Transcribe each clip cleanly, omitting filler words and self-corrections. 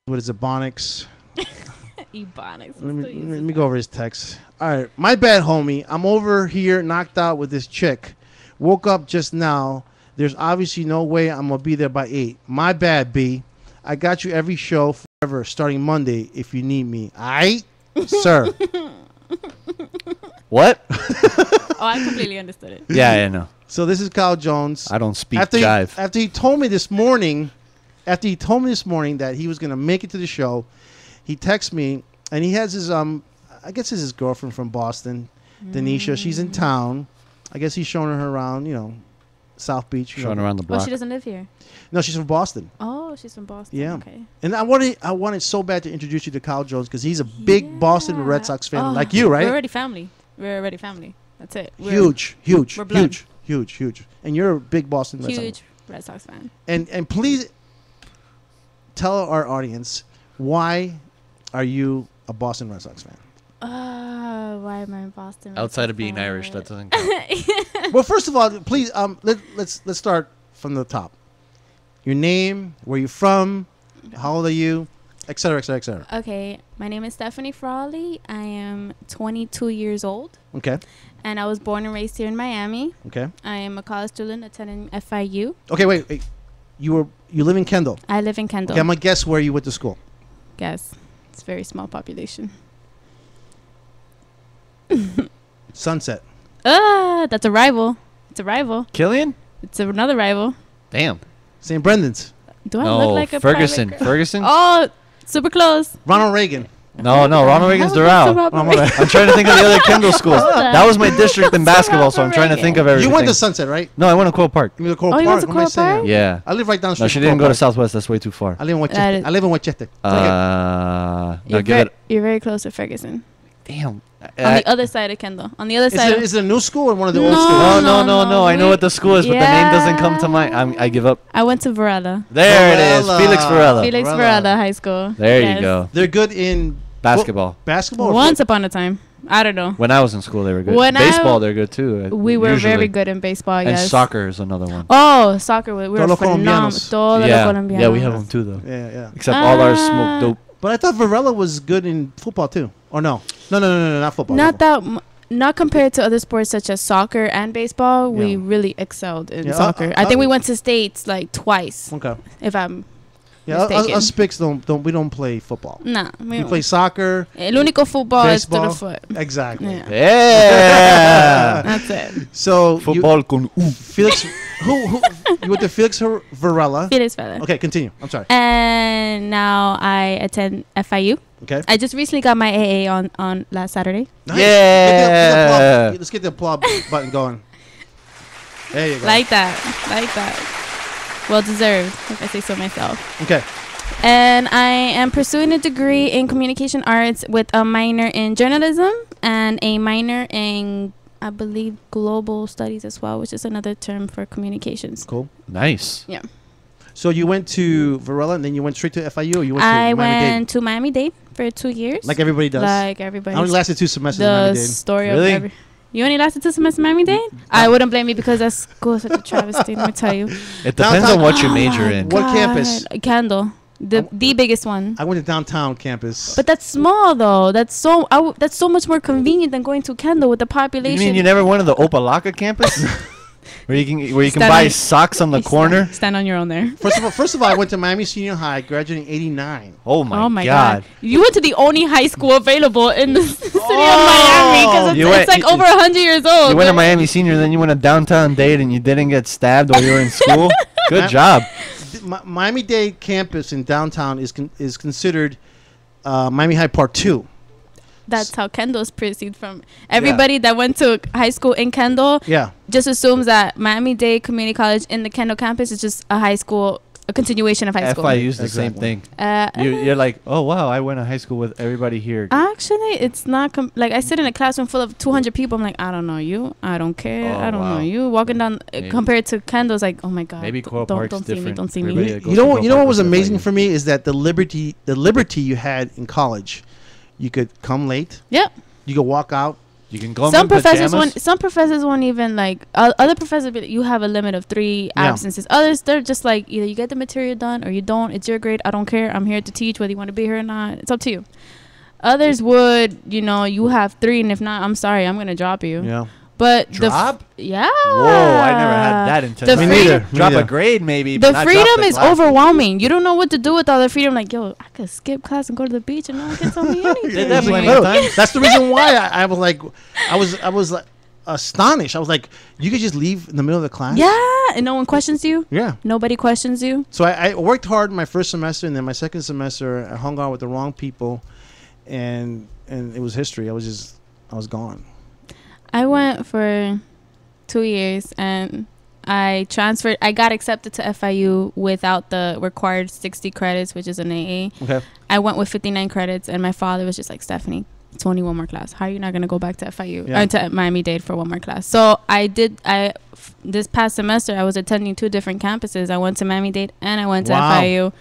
What is it, Ebonics? Ebonics. Let me go over his text. All right, my bad, homie. I'm over here knocked out with this chick. Woke up just now. There's obviously no way I'm gonna be there by 8. My bad, B. I got you every show forever, starting Monday if you need me. Aight, sir. What? Oh, I completely understood it. Yeah, I know. So this is Kyle Jones. I don't speak after jive. After he told me this morning that he was gonna make it to the show, he texts me and he has his I guess it's his girlfriend from Boston, Denisha. She's in town. I guess he's showing her around, South Beach. Showing around the block. Oh, she doesn't live here. No, she's from Boston. Oh, she's from Boston. Yeah. Okay. And I wanted so bad to introduce you to Kyle Jones because he's a big Boston Red Sox fan, like you, right? We're already family. That's it. Huge. We're blood. Huge. And you're a big Boston Red Sox. Huge Red Sox fan. And please tell our audience, why are you a Boston Red Sox fan? Why am I in Boston? Red Outside Sox of being fan? Irish, that doesn't count. Well, first of all, please let's start from the top. Your name, where you're from, how old are you, et cetera, et cetera, et cetera. Okay, my name is Stephanie Frawley. I am 22 years old. Okay. And I was born and raised here in Miami. Okay. I am a college student attending FIU. Okay, wait. You live in Kendall. I live in Kendall. Okay, I'm gonna guess where you went to school. Guess. It's a very small population. Sunset. That's a rival. It's a rival. Killian? It's another rival. Damn. St. Brendan's. Do I No, look like a Ferguson. private girl? Ferguson? Oh, super close. Ronald Reagan. No, Ronald Reagan's How Doral. about Ronald Reagan? I'm trying to think of the other Kendall schools. That was my district in basketball, so I'm trying to Reagan. think of everything. You went to Sunset, right? No, I went to Coral Park. You went to Coral Oh, Park. you went to What am I Coral saying? Park? Yeah. I live right down the street. No, she from didn't go Coral to Park. Southwest. That's way too far. I live in Westchester. I live in Westchester. No, You're very close to Ferguson. Damn. On the other side of Kendall. On the other side. Is it a new school or one of the No. old schools? No. I know what the school is, but the name doesn't come to mind. I give up. I went to Varela. There it is. Felix Varela. Felix Varela High School. There Yes. you go. They're good in Basketball. Basketball? Or Once upon a time. I don't know. When I was in school, they were good. When Baseball, they're good too. We were usually. very good in baseball, And yes. soccer is another one. Oh, soccer. We were Todos los phenomenal. colombianos. Todos los colombianos. Yeah, we have them too, though. Yeah. Except all our smoke dope. But I thought Varela was good in football too. Or no? No, not football. Not compared to other sports such as soccer and baseball. We Yeah. really excelled in Yeah, soccer. I think we went to states like twice. Okay. If I'm Yeah, mistaken. us Spics don't play football. Nah. We play soccer. El único fútbol is to baseball. the foot. Exactly. Yeah. Yeah. That's it. So Football con U. Felix, who you went to Felix Varela? Felix Varela. Okay, continue. I'm sorry. And now I attend FIU. Okay. I just recently got my AA on last Saturday. Nice. Yeah. Let's get the applaud button going. There you go. Like that. Well deserved, if I say so myself. Okay. And I am pursuing a degree in communication arts with a minor in journalism and a minor in, I believe, global studies as well, which is another term for communications. Cool. Nice. Yeah. So you went to Varela and then you went straight to FIU, or you went to I Miami-Dade? went to Miami-Dade for 2 years. Like everybody does. Like everybody. I only lasted 2 semesters in The Miami-Dade. story Really? of You only lasted 2 semesters in Miami-Dade? I wouldn't blame you because that school is such a travesty, let me tell you. It depends Downtown- on what you major my in. What God. campus? Kendall. The biggest one. I went to downtown campus. But that's small though. That's so much more convenient than going to Kendall with the You population. mean you never went to the Opalaka campus? where you can Stand buy on- socks on the corner? Stand on your own there. First of all, I went to Miami Senior High, graduating in '89. Oh my, Oh my God. God. You went to the only high school available in the city of Oh. Miami You because it's went- like over 100 years old. You went to Miami Senior, then you went to downtown Dade and you didn't get stabbed while you were in school? Good job. Miami-Dade campus in downtown is considered Miami High Part 2. That's how Kendall's perceived from everybody that went to high school in Kendall. Yeah. Just assumes that Miami-Dade Community College in the Kendall campus is just a high school, a continuation of high school. FIU's the same Exactly. thing. You're like, oh, wow, I went to high school with everybody here. Actually, it's not like I sit in a classroom full of 200 people. I'm like, I don't know you. I don't care. Oh, I don't wow. know you. Walking down Maybe. compared to Kendall's, like, oh my God. Maybe Coral don't Park's see me. different. Don't see Everybody me. that goes You to know Coral what Park was goes to amazing FIU. for me is that the liberty you had in college. You could come late. Yep. You could walk out You can go Some in professors pajamas. won't even like other professors be like, you have a limit of 3 Yeah. absences. Others, they're just like, either you get the material done or you don't. It's your grade. I don't care. I'm here to teach whether you want to be here or not. It's up to you. Others would, you have 3, and if not, I'm sorry, I'm gonna drop you. Yeah. But Drop? yeah. Whoa, I never had that intention. The Me freedom- neither. Me Drop a neither. grade maybe. The but not drop freedom the is class. overwhelming. You don't know what to do with all the freedom. Like, yo, I could skip class and go to the beach and no one can tell me anything. Did that plenty No, of times. that's the reason why I was like, I was like astonished. I was like, you could just leave in the middle of the class. Yeah, and no one questions you. Yeah. Nobody questions you. So I worked hard my first semester, and then my second semester I hung out with the wrong people, and it was history. I was gone. I went for 2 years and I transferred. I got accepted to FIU without the required 60 credits, which is an AA. Okay. I went with 59 credits, and my father was just like, Stephanie, it's only one more class. How are you not going to go back to FIU Yeah. or to Miami-Dade for one more class? So this past semester, I was attending 2 different campuses. I went to Miami-Dade and I went to Wow. FIU,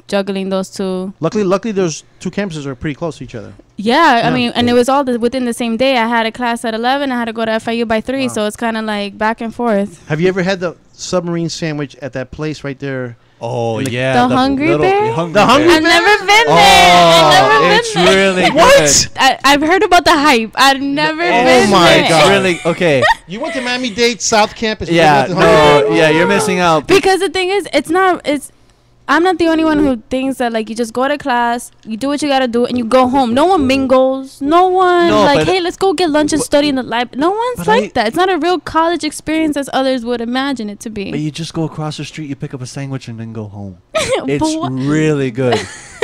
juggling those 2. Luckily, those 2 campuses are pretty close to each other. Yeah, Yeah. I mean, and it was all within the same day. I had a class at 11. I had to go to FIU by 3, Wow. so it's kind of like back and forth. Have you ever had the submarine sandwich at that place right there? Oh, In the- yeah. The Hungry little- Bear? Hungry The Hungry Bear. I've never been Oh, there. I've never it's been there. really What? good. I've heard about the hype. I've never Oh been my there. It's God. really okay. You went to Miami-Dade South Campus. but Yeah, you went to Hungry no, Bear? yeah, you're missing out. Because the thing is, I'm not the only one who thinks that like you just go to class, you do what you gotta do, and you go home. No one mingles. No one No, like, but- hey, let's go get lunch and study in the library. No one's But like that. It's not a real college experience as others would imagine it to But be. you just go across the street, you pick up a sandwich, and then go home. But It's what- really good.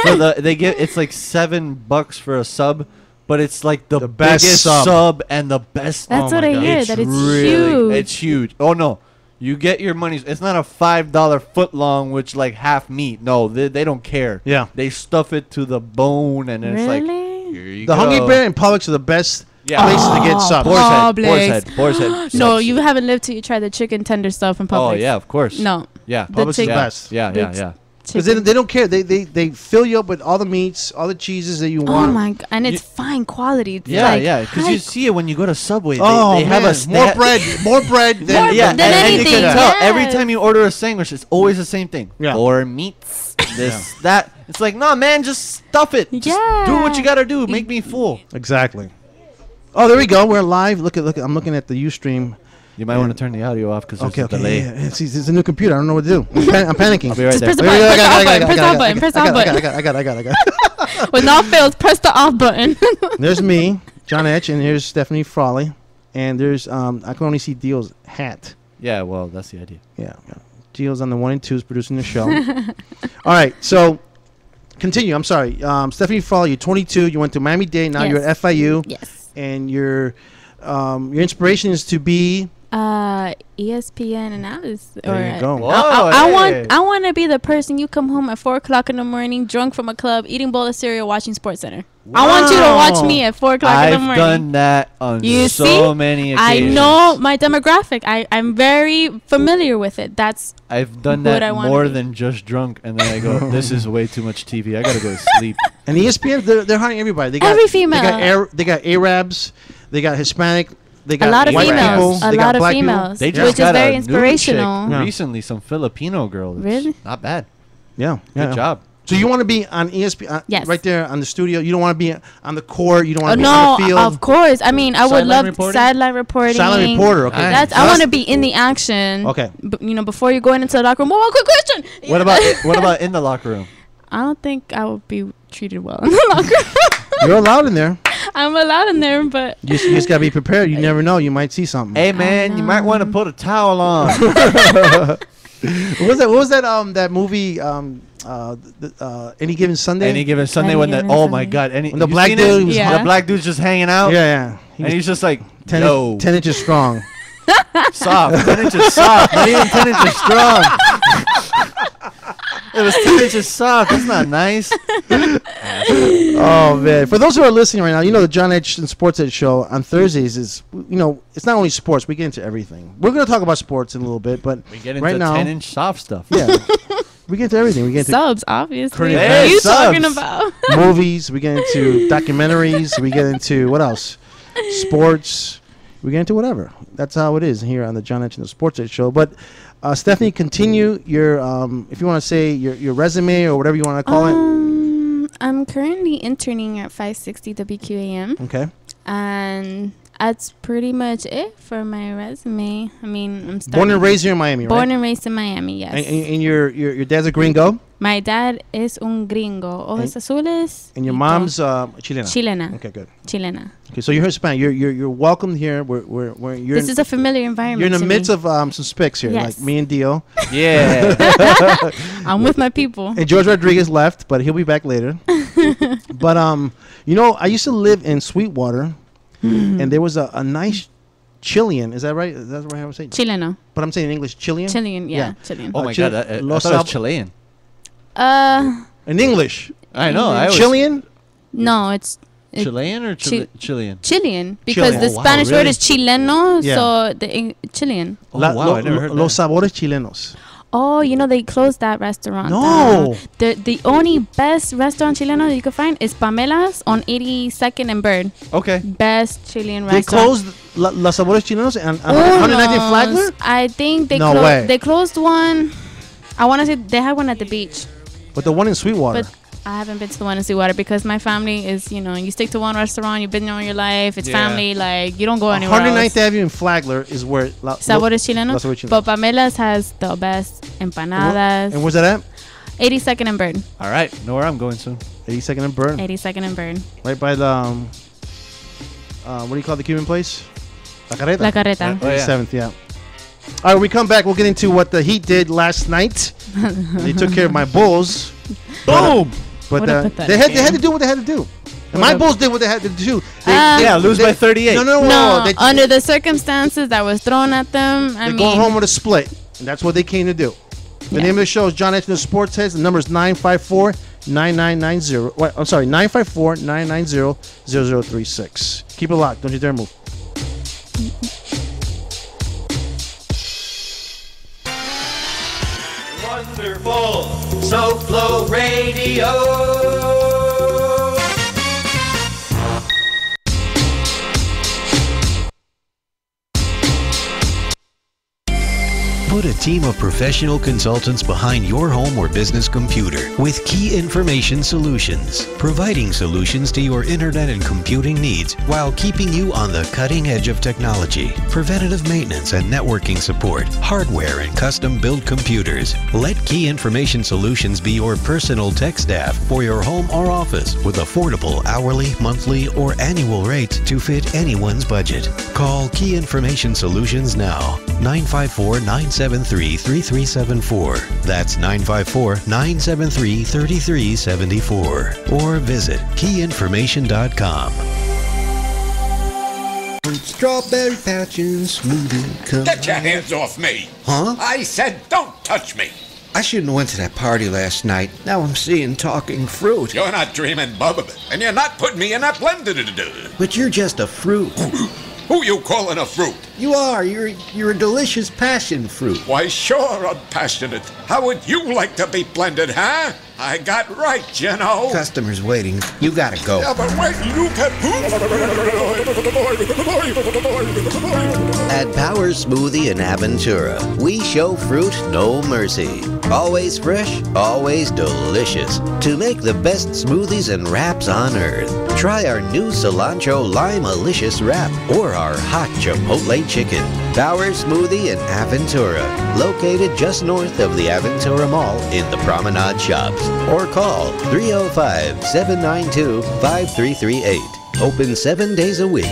It's like $7 for a sub, but it's like the best biggest sub. sub and the best. That's Oh what my I God. hear. That it's huge. It's huge. Oh no, you get your money. It's not a $5 foot long, which like half meat. No, they don't care. Yeah. They stuff it to the bone, and it's like Really? here you The go. Hungry Bear and Publix are the best Yeah. places to get subs. Boar's head. Publix. Boar's head. Boar's head. No, subs. you haven't lived till you try the chicken tender stuff in Publix. Oh yeah, of course. No. Yeah. The Publix is chick- the Yeah. best. Yeah. The Yeah. Yeah. Because chicken. they don't care. They fill you up with all the meats, all the cheeses that you Oh want. my god! And it's fine quality. It's Yeah, like yeah, because high you see it when you go to Subway. Oh, They have man. a more bread, more bread than More Yeah, than and you anything, can tell every yes. time you order a sandwich, it's always the same thing. Yeah. 4 meats, this, that. It's like, no, man, just stuff it. Just do what you gotta do. Make me full. Exactly. Oh, there we go. We're live. Look at. I'm looking at the UStream. You might want to turn the audio off because there's Okay, a okay. delay. Yeah, it's a new computer. I don't know what to do. I'm panicking. I'll be right Just there. press the button. Press the off button. Press the off button. Press the off button. I got it. When all fails, press the off button. There's me, John Etch, and here's Stephanie Frawley, and there's I can only see Dio's hat. Yeah, well, that's the idea. Yeah. Dio's on the 1 and 2s producing the show. All right, so continue. I'm sorry, Stephanie Frawley. You're 22. You went to Miami-Dade. Now Yes. you're at FIU, Yes. and your inspiration is to be. ESPN analysis. There you go. Whoa, I hey. want to be the person you come home at 4:00 in the morning, drunk from a club, eating a bowl of cereal, watching Sports Center. I want you to watch me at 4:00 in the I've morning. done that on You so see? many I occasions. know my demographic. I'm very familiar with it. That's I've done what that I wanna more be. than just drunk, and then I go, "This is way too much TV. I gotta go to sleep." And ESPN, they're hiring everybody. They got Every female. They got Arabs. They got Hispanic. They got a lot of white females. people. A they got lot of black people. females, They which just is got very a new chick inspirational. Yeah. recently, some Filipino girl. It's Really? not bad. Yeah. Good job. So you want to be on ESPN, Yes. right there on the studio. You don't want to be on the court. You don't Oh want to be no, on the field. of course. I mean, I would Sideline love reporting? sideline reporting. Silent reporter. Okay. Nice. That's I want to be in the action. Okay. Before you're going into the locker room. One quick question. What about in the locker room? I don't think I would be treated well in the locker room. You're allowed in there. I'm allowed in there, but You just got to be prepared. You never know. You might see something. Hey man, you might want to put a towel on. What was that? What was that? That movie? Any Given Sunday. Any given Sunday Any when the given oh my Sunday. god, When the you black seen dude it? was Yeah. The black dude's just hanging out. Yeah. He And was he's just like 10, yo 10 inches strong. soft, 10 inches soft, not even 10 inches strong. It was 10 inches soft. That's not nice. Oh man! For those who are listening right now, you know the John Edge and Sports Edge show on Thursdays is, it's not only sports. We get into everything. We're going to talk about sports in a little bit, but We get into right now, 10-inch soft stuff. yeah, we get into everything. We get into subs, obviously. Current What are you events. talking Subs. about? movies. We get into documentaries. We get into what else? sports. We get into whatever. That's how it is here on the John Edge Sports Edge Show. But Stephanie, continue your if you want to say your resume or whatever you want to call it. I'm currently interning at 560 WQAM. Okay. And that's pretty much it for my resume. I mean, I'm starting. Born and raised here in Miami, right? Born and raised in Miami, yes. And your dad's a gringo? My dad is un gringo. Ojos azules. And your mom's Chilena? Chilena. Okay, good. Chilena. Okay, so you're Hispanic. You're welcome here. This is a familiar environment. You're in the midst of some spics here, yes. like me and Dio. Yeah. I'm with my people. And George Rodriguez left, but he'll be back later. But I used to live in Sweetwater, and there was a nice Chilean. Is that right? Is that right? I was saying Chileno. But I'm saying in English, Chilean. Chilean, yeah. Chilean. Oh my God, I thought it was Chilean. In English. I know. Chilean. No, it's Chilean or Chilean? Chilean, because Chilean. the Spanish word is chileno, Yeah. so the Chilean. Oh, wow, I never heard Los that. sabores chilenos. Oh, they closed that restaurant. No. The only best restaurant Chileno that you can find is Pamela's on 82nd and Bird. Okay. Best Chilean They restaurant. closed Los sabores chilenos and 119 Flagler. I think they No way. They closed one. I want to say they had one at the beach, But the one in Sweetwater. but I haven't been to the one in Sweetwater because my family is, you stick to one restaurant. You've been there all your life. It's Yeah. family. Like, you don't go anywhere 109th else. Avenue in Flagler is where Sabores Chilenos. Los Sabores Chilenos. But Pamela's has the best empanadas. And where's that at? 82nd and Bird. All right. Know where I'm going soon. 82nd and Burn. 82nd and Bird. Right by the what do you call the Cuban place? La Carreta. La Carreta. Oh, yeah. 87th, yeah. All right, we come back. We'll get into what the Heat did last night. They took care of my Bulls. Boom. But What a pathetic they had game. to do what they had to do. And my Bulls did what they had to do. Yeah, lose by 38. No. They, under the circumstances that was thrown at them, they're going home with a split. And that's what they came to do. The Yeah. name of the show is John Edge Sports Heads. The number is 954-9990. Wait, I'm sorry, 954-990-0036. Keep it locked. Don't you dare move. Wonderful SoFlo Radio. Put a team of professional consultants behind your home or business computer with Key Information Solutions, providing solutions to your internet and computing needs while keeping you on the cutting edge of technology. Preventative maintenance and networking support, hardware and custom-built computers. Let Key Information Solutions be your personal tech staff for your home or office with affordable hourly, monthly, or annual rates to fit anyone's budget. Call Key Information Solutions now. 954-973-3374. That's 954-973-3374. Or visit keyinformation.com. Strawberry patches, smoothie. Come Get your hands off me! Huh? I said don't touch me! I shouldn't have went to that party last night. Now I'm seeing talking fruit. You're not dreaming Bubba, and you're not putting me in that blender to do. But you're just a fruit. Who you calling a fruit? You are. You're a delicious passion fruit. Why, sure, I'm passionate. How would you like to be blended, huh? I got right, you know. Customers waiting. You gotta go. Yeah, but wait, you can... At Power Smoothie in Aventura, we show fruit no mercy. Always fresh, always delicious. To make the best smoothies and wraps on earth, try our new Cilantro Lime-alicious wrap or our hot Chipotle chicken. Power Smoothie in Aventura, located just north of the Aventura Mall in the Promenade Shops. Or call 305-792-5338. Open 7 days a week.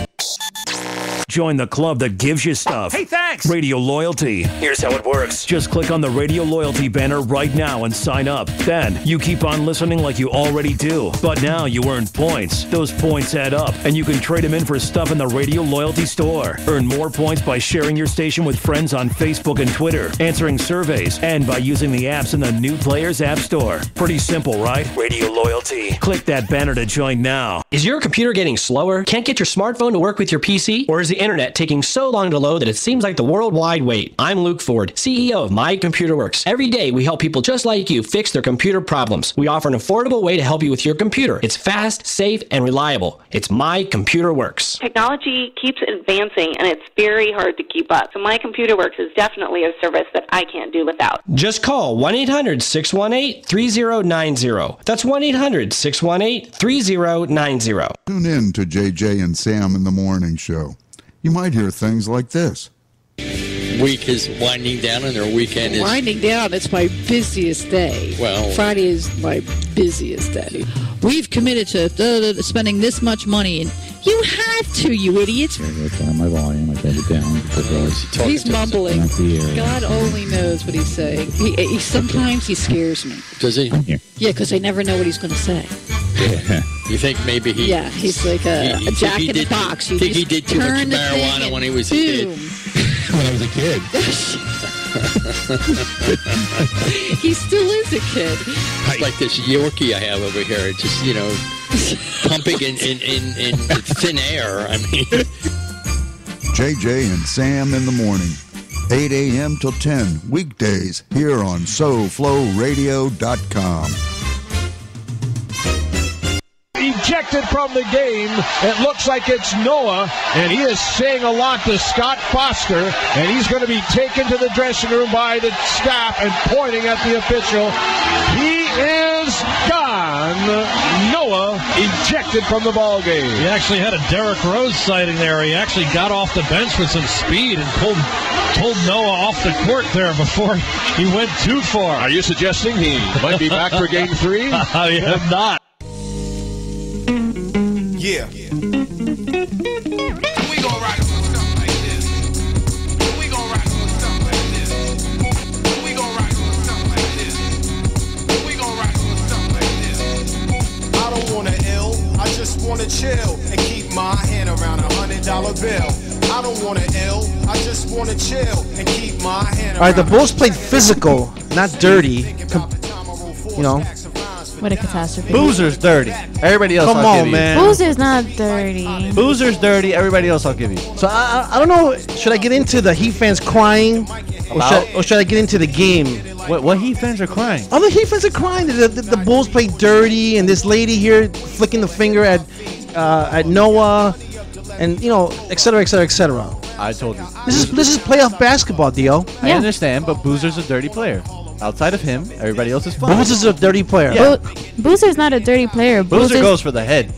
Join the club that gives you stuff. Hey, thanks! Radio Loyalty. Here's how it works. Just click on the Radio Loyalty banner right now and sign up. Then you keep on listening like you already do. But now you earn points. Those points add up, and you can trade them in for stuff in the Radio Loyalty store. Earn more points by sharing your station with friends on Facebook and Twitter, answering surveys, and by using the apps in the New Players App Store. Pretty simple, right? Radio Loyalty. Click that banner to join now. Is your computer getting slower? Can't get your smartphone to work with your PC? Or is the internet taking so long to load that it seems like the worldwide wait. I'm Luke Ford, CEO of My Computer Works. Every day we help people just like you fix their computer problems. We offer an affordable way to help you with your computer. It's fast, safe, and reliable. It's My Computer Works. Technology keeps advancing and it's very hard to keep up. So My Computer Works is definitely a service that I can't do without. Just call 1-800-618-3090. That's 1-800-618-3090. Tune in to JJ and Sam in the Morning Show. You might hear things like this. Week is winding down and their weekend is winding down. It's my busiest day. Well, Friday is my busiest day. We've committed to spending this much money, and you have to, you idiots. My volume, I got it down because he's mumbling. God only knows what he's saying. He sometimes he scares me. Does he? Yeah, because I never know what he's going to say. Yeah. You think maybe he? Yeah, he's like a jack in the box. You think he did too much marijuana when he was a kid? When I was a kid. He still is a kid. It's like this Yorkie I have over here. It's just, pumping in thin air. I mean. JJ and Sam in the Morning. 8 a.m. till 10 weekdays here on SoFloRadio.com. Ejected from the game. It looks like it's Noah, and he is saying a lot to Scott Foster, and he's going to be taken to the dressing room by the staff and pointing at the official. He is gone. Noah ejected from the ball game. He actually had a Derrick Rose sighting there. He actually got off the bench with some speed and told Noah off the court there before he went too far. Are you suggesting he might be back for game 3? I am not. Yeah. We gon' rock with stuff like this. We gon' rock with stuff like this. We gon' rock with stuff like this. We gon' rock with stuff like this. I don't wanna ill, I just wanna chill and keep my hand around $100 bill. I don't wanna ill, I just wanna chill and keep my hand around. All right, the Bulls played physical, not dirty. What a catastrophe. Boozer's dirty. Everybody else Come I'll on, give you. man. Boozer's not dirty. Boozer's dirty. Everybody else I'll give you. So I don't know. Should I get into the Heat fans crying, or should I get into the game? What Heat fans are crying? Other Heat fans are crying. The Bulls played dirty, and this lady here flicking the finger at Noah, and et cetera, et cetera, et cetera. I told you. This is playoff basketball, Dio. I understand, but Boozer's a dirty player. Outside of him, everybody else is fine. Boozer's a dirty player. Yeah. Boozer's not a dirty player. Boozer goes for the head.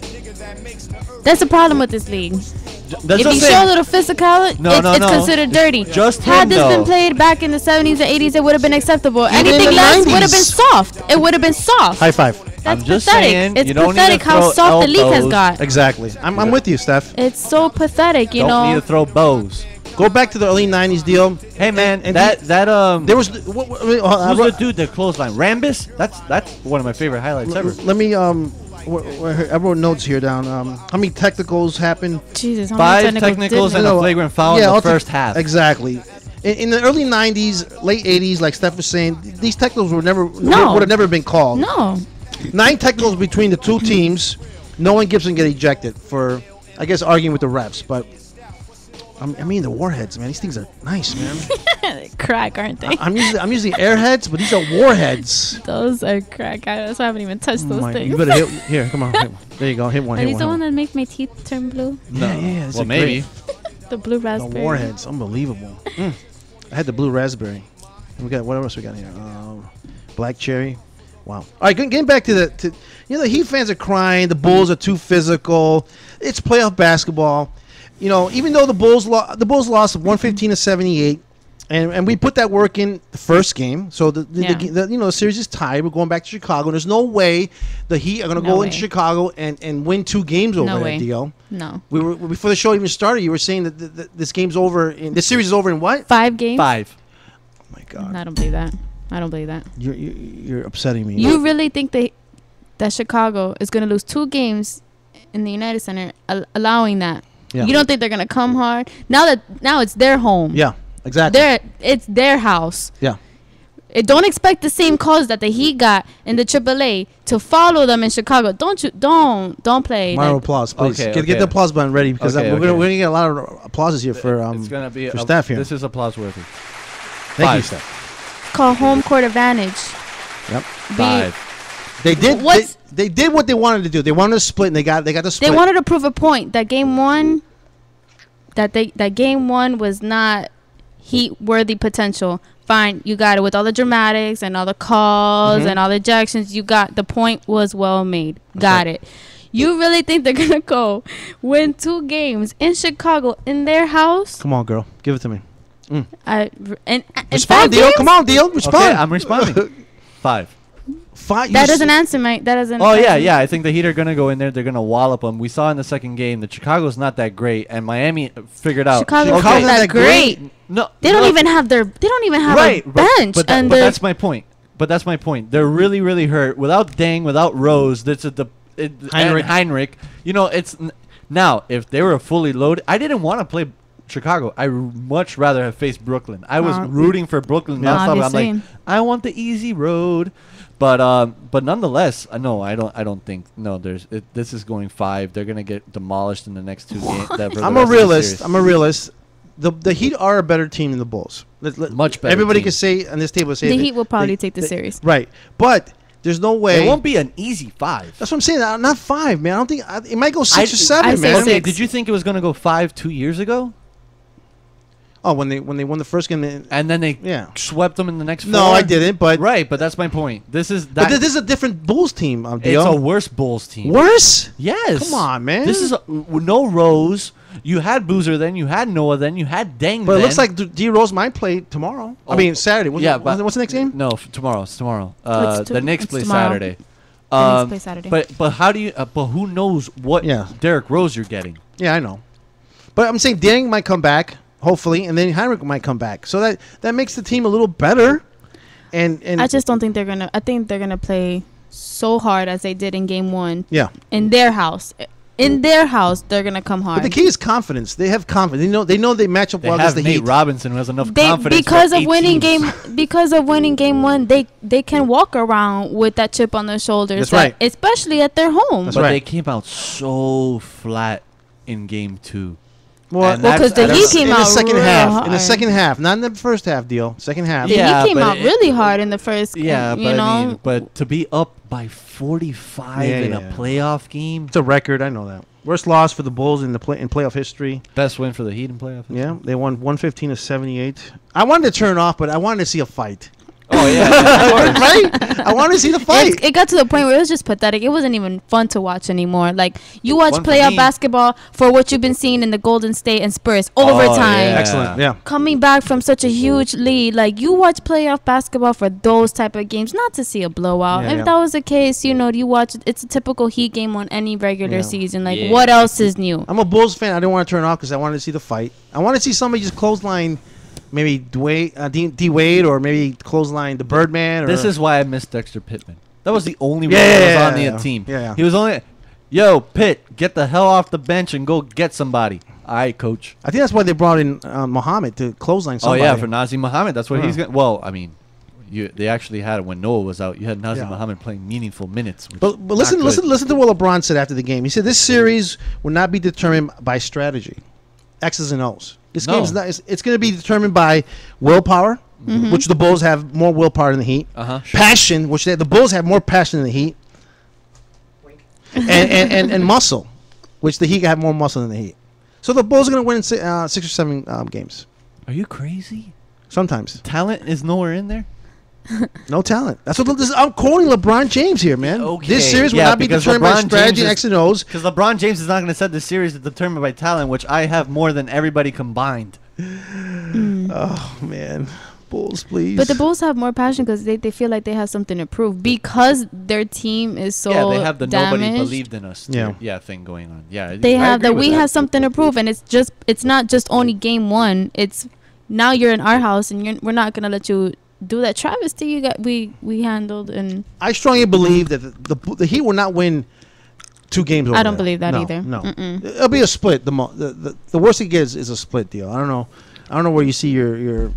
That's the problem with this league. That's if you show a little physicality, it's considered dirty. Just Had him, this been played back in the 70s or 80s, it would have been acceptable. Even Anything in the less 90s. would have been soft. It would have been soft. High five. That's I'm just pathetic. saying, It's you don't pathetic need to how throw soft the league has elbows. got. Exactly. I'm with you, Steph. It's so pathetic, you Don't need know. to throw bows. Go back to the early '90s, deal. Hey man, And there was who's the dude that clothesline? Rambus? That's one of my favorite highlights ever. Let me I wrote notes here down. How many technicals happened? Jesus, how 5 many technicals and a flagrant foul in the first half. Exactly. In the early '90s, late '80s, like Steph was saying, these technicals would have never been called. No. 9 technicals between the two teams. No one Gibson get ejected for, I guess, arguing with the refs, but. I mean the warheads, man. These things are nice, man. They crack, aren't they? I'm using airheads, but these are warheads. Those are crack. I haven't even touched those things. You better hit here. Come on, there you go. Hit one. Are Hit these one. the one that make my teeth turn blue? No. Yeah. Well, maybe. The blue raspberry. The warheads, unbelievable. I had the blue raspberry. And we got what else we got here? Black cherry. Wow. All right, getting back to the Heat fans are crying. The Bulls are too physical. It's playoff basketball. Even though the Bulls lost 115-78, and we put that work in the first game. So the series is tied. We're going back to Chicago. And there's no way the Heat are going to go into Chicago and win 2 games over there, Dio. No. We were before the show even started. You were saying that this game's over. This series is over in what? 5 games. 5. Oh my God. I don't believe that. You're upsetting me. You really think that Chicago is going to lose 2 games in the United Center, allowing that? Yeah. You don't think they're gonna come hard now it's their home? Yeah, exactly. It's their house. Yeah. Don't expect the same calls that the Heat got in the AAA to follow them in Chicago. Don't play. Round of applause, please. Okay, Get the applause button ready because Okay, we're okay. gonna get a lot of applauses here for It's gonna be for Steph here. This is applause worthy. Thank you, 5. Steph. Call home court advantage. Yep. 5. They did. What's- They did what they wanted to do. They wanted to split, and they got the split. They wanted to prove a point that game one, that game one was not Heat worthy potential. Fine, you got it with all the dramatics and all the calls Mhm. and all the ejections. You got the point was well made. Got right. it. You really think they're gonna go win 2 games in Chicago in their house? Come on, girl, give it to me. And Respond, Dio. Come on, Dio. Respond. Okay, I'm responding. 5. 5. That doesn't answer my. That doesn't. Oh yeah, answer- yeah. I think the Heat are gonna go in there. They're gonna wallop them. We saw in the second game that Chicago's not that great, and Miami figured out. Chicago's not that great. No, They don't no, even have their. They don't even have right, a bench. But and that's my point. But that's my point. They're really, really hurt without Deng, without Rose. That's Heinrich. Heinrich. You know, now if they were fully loaded. I didn't want to play Chicago. I much rather have faced Brooklyn. I was rooting for Brooklyn. Yeah. nonstop. I'm like, Obviously. I want the easy road. But nonetheless, no, I don't think this is going 5. They're gonna get demolished in the next 2 games. I'm a realist. The Heat are a better team than the Bulls. Much better. Everybody team. can say on this table say The they- Heat will probably they- take the series. Right, but there's no way It won't be an easy 5. That's what I'm saying. Not 5, man. I don't think it might go 6 or 7, I say man. Okay, 6. did you think it was gonna go 5 2 years ago? Oh, when they won the first game, And then they yeah. swept them in the next 4? No, I didn't. But Right, but that's my point. This is but this is a different Bulls team. it's Dio. a worse Bulls team. Worse? Yes. Come on, man. This is no Rose. You had Boozer then. You had Noah then. You had Deng. But it then. looks like D Rose might play tomorrow. I mean Saturday. What's the next game? No, tomorrow. It's tomorrow. It's The Knicks play tomorrow. Saturday. The Knicks play Saturday. But how do you? But who knows what Derrick Rose you're getting? Yeah, I know. But I'm saying Deng might come back, hopefully, and then Heinrich might come back. So that makes the team a little better. And I just don't think they're gonna. I think they're gonna play so hard as they did in game 1. Yeah. In their house. In their house, they're gonna come hard. But the key is confidence. They have confidence. They know they match up They well have against the Nate Heat. Robinson who has enough They confidence because for of 8 winning teams. game 1, they can walk around with that chip on their shoulders. That's right. Especially at their home. That's But right. they came out so flat in game 2. Well, because the Heat came in the out second real half. hard. In the second half, not in the first half. Deal. Second half. The Yeah, Heat came but out really hard in the first. Yeah, you but know. I mean, but to be up by 45 in a playoff game, It's a record. I know that. Worst loss for the Bulls in playoff history. best win for the Heat in playoff. Yeah, they won 115 to 78. I wanted to turn off, but I wanted to see a fight. Oh yeah, right? I wanted to see the fight. It got to the point where it was just pathetic. It wasn't even fun to watch anymore. Like you watch Fun for playoff me. basketball for what you've been seeing in the Golden State and Spurs overtime. yeah. Excellent. Yeah. Coming back from such a huge lead, like you watch playoff basketball for those type of games, not to see a blowout. Yeah, If yeah. that was the case, you watch it's a typical Heat game on any regular Yeah. season. Like Yeah. what else is new? I'm a Bulls fan. I didn't want to turn off because I wanted to see the fight. I wanted to see somebody just clothesline, maybe D Wade, or maybe clothesline the Birdman. Or This is why I missed Dexter Pittman. That was the only Yeah, reason yeah, I was on yeah, the yeah. team. Yeah. He was only, yo, Pitt, get the hell off the bench and go get somebody. All right, coach. I think that's why they brought in Muhammad to clothesline somebody. Oh yeah, for Nazim Muhammad. That's what Huh. he's going. Well, I mean, they actually had it when Noah was out. You had Nazim Yeah. Muhammad playing meaningful minutes. which But is not listen good. to what LeBron said after the game. He said this series will not be determined by strategy, X's and O's. This No. game's not. It's going to be determined by willpower, which the Bulls have more willpower than the Heat. Passion, which the Bulls have more passion than the Heat. and muscle, which the Heat have more muscle than the Heat. So the Bulls are going to win in 6 or 7 games. Are you crazy? Sometimes Talent is nowhere in there. no talent. That's what I'm quoting LeBron James here, man. This series will not be because determined by LeBron strategy James and is- X and O's. Because LeBron James is not going to set the series determined by talent, which I have more than everybody combined. Oh man, Bulls, please. But the Bulls have more passion because they feel like they have something to prove because their team is so Yeah, they have the nobody damaged. believed in us. thing going on. Yeah, They I have agree that with we have something to prove, and it's not just only game 1. It's now you're in our house, and we're not gonna let you do that travesty we handled. And I strongly believe that the Heat will not win 2 games. Over I don't there. believe that No, either. No, Mm-mm. it'll be a split. The worst it gets is a split deal. I don't know where you see your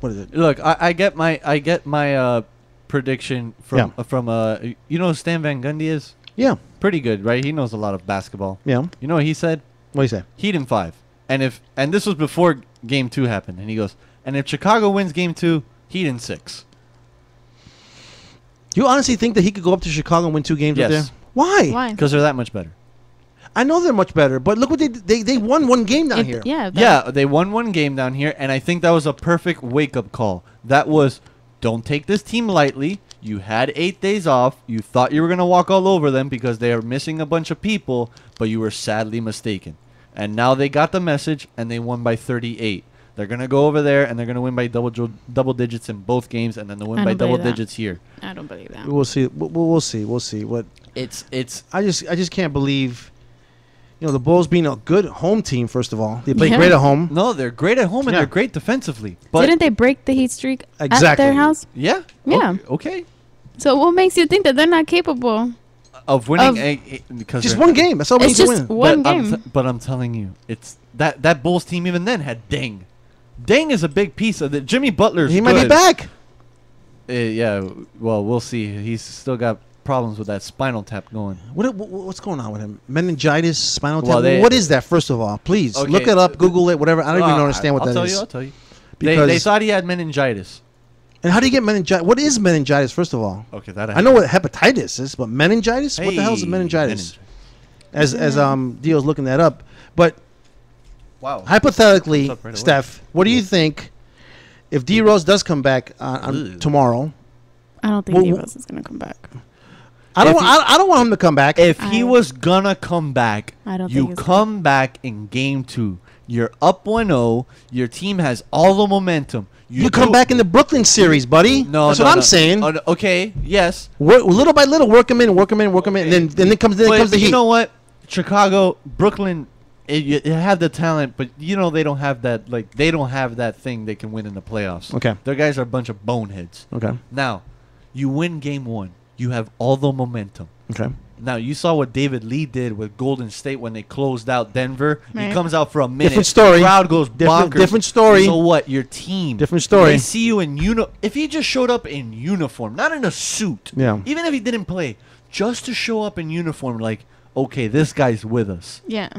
What is it? Look, I get my prediction from you know who Stan Van Gundy is? Yeah. Pretty good, right? He knows a lot of basketball. Yeah. You know what he said? What did he say? Heat in 5. And this was before game 2 happened. And he goes, and if Chicago wins game 2, Heat in 6. You honestly think that he could go up to Chicago and win 2 games up there? Yes. Why? Why? Because they're that much better. I know they're much better, but look what they won 1 game down here. Yeah, they won 1 game down here, and I think that was a perfect wake-up call. That was, don't take this team lightly. You had 8 days off. You thought you were going to walk all over them because they are missing a bunch of people, but you were sadly mistaken. And now they got the message, and they won by 38. They're going to go over there, and they're going to win by double digits in both games, and then they'll win by double digits here. I don't believe that. We'll see. We'll see. We'll see. What it's. I just can't believe. You know, the Bulls being a good home team, first of all. They play great at home. No, they're great at home, and they're great defensively. But Didn't they break the Heat streak at Exactly. their house? Yeah. Yeah. Okay. So what makes you think that they're not capable Of winning because Just they're- 1 game. That's all we It's need to just win. one but game. but I'm telling you, it's that Bulls team even then had Deng. Deng is a big piece of it. Jimmy Butler's He might be good. back. Yeah, well, we'll see. He's still got problems with that spinal tap going. What's going on with him? Meningitis, spinal tap. Well, they- What is that? First of all, please Okay. look it up, Google it, whatever. I don't even Well, understand what I'll that tell is. you. I'll tell you. Because They thought he had meningitis. and how do you get meningitis? What is meningitis? First of all, Okay, that I know what hepatitis is, but meningitis? What the hell is Hey, meningitis? As Dio's looking that up, but Wow. hypothetically, What's up right away? Steph, what do you think if D Rose does come back tomorrow? I don't think Well, D-Rose is going to come back. I don't want him to come back. If he was gonna come back, I don't you think he's come back in game 2. You're up 1-0. Your team has all the momentum. You come back in the Brooklyn series, buddy. No, that's no, what I'm no. saying. Okay, yes. Little by little, work him in, and then comes But the you Heat. know what? Chicago, Brooklyn, you have the talent, but you know they don't have that. Like they don't have that thing they can win in the playoffs. Okay. Their guys are a bunch of boneheads. Okay. Now, you win game 1. You have all the momentum. Okay. Now you saw what David Lee did with Golden State when they closed out Denver. Right. He comes out for a minute. Different story. Crowd goes bonkers. Different story. So what? Your team. Different story. They see you in If he just showed up in uniform, not in a suit. Yeah. Even if he didn't play, just to show up in uniform, like, okay, this guy's with us. Yeah.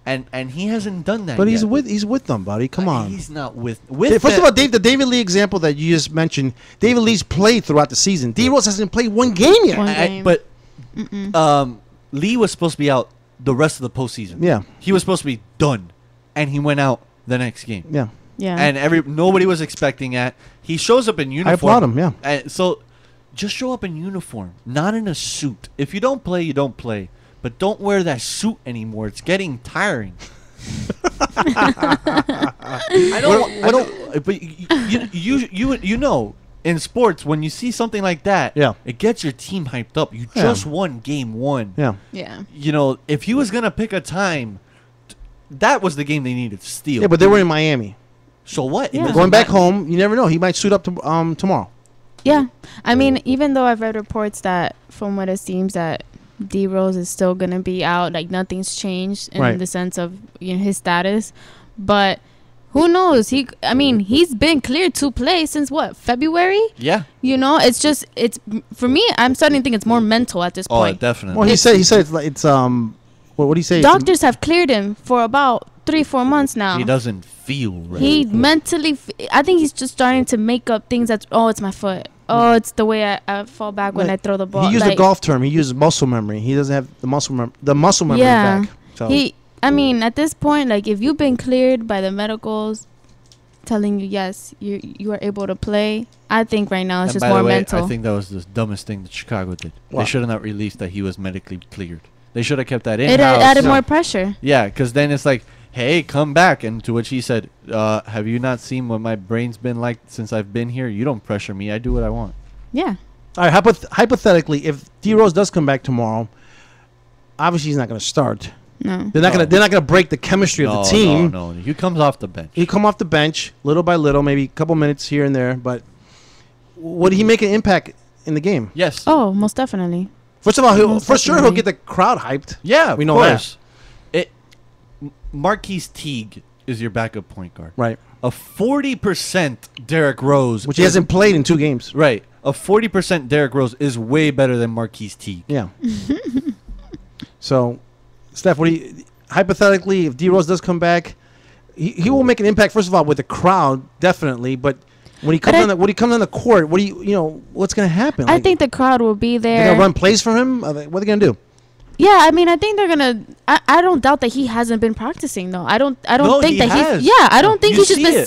And he hasn't done that. But yet. he's with them, buddy. Come on. He's not with. First of all, the David Lee example that you just mentioned, David Lee's played throughout the season. D Rose hasn't played 1 game yet. But Lee was supposed to be out the rest of the postseason. Yeah. He was supposed to be done, and he went out the next game. Yeah. Yeah. And nobody was expecting that. He shows up in uniform. applaud him, yeah. And so just show up in uniform, not in a suit. If you don't play, you don't play. But don't wear that suit anymore. It's getting tiring. I don't. But you know, in sports, when you see something like that, Yeah. it gets your team hyped up. You Yeah. just won game 1. Yeah. Yeah. You know, if he was gonna pick a time, that was the game they needed to steal. Yeah, but they were in Miami. So what? It Yeah. doesn't Going back matter. home, you never know. He might suit up tomorrow. Yeah. I mean, even though I've read reports that from what it seems that D Rose is still going to be out, like nothing's changed in Right. the sense of his status, but who knows? He's been cleared to play since what, February? Yeah. It's for me, I'm starting to think it's more mental at this Oh, point. definitely. Well, he said it's what did he say? Doctors have cleared him for about 3-4 months now. He doesn't feel right. He mentally, I think he's just starting to make up things that, it's my foot. Oh, it's the way I fall back when I throw the ball. He used a Like, golf term. He uses muscle memory. He doesn't have the muscle memory yeah. back. So At this point, like if you've been cleared by the medicals telling you yes, you are able to play, I think right now it's And just by more the way, mental. I think that was the dumbest thing that Chicago did. What? They should have not released that he was medically cleared. They should have kept that in. It added more pressure. Yeah, because then it's like, hey, come back. And to which he said, have you not seen what my brain's been like since I've been here? You don't pressure me. I do what I want. Yeah. all right. Hypothetically, if D Rose does come back tomorrow, obviously he's not going to start. No. They're not going to break the chemistry of the team. No. He comes off the bench. He come off the bench little by little, maybe a couple minutes here and there. But would he make an impact in the game? Yes. Oh, most definitely. First of all, Most for sure he'll definitely. get the crowd hyped. Yeah, we of know course. Marquise Teague is your backup point guard. Right. A 40% Derrick Rose, Which he hasn't played in 2 games. Right. A 40% Derrick Rose is way better than Marquise Teague. Yeah. So, Steph, what do you hypothetically, if D Rose does come back, he will make an impact. First of all, with the crowd, definitely. But when he comes on the court, what's going to happen? I think the crowd will be there. They're going to run plays for him. What are they going to do? Yeah, I mean, I think they're gonna. I don't doubt that he hasn't been practicing though. I don't think that he's. Yeah, I don't think he's just been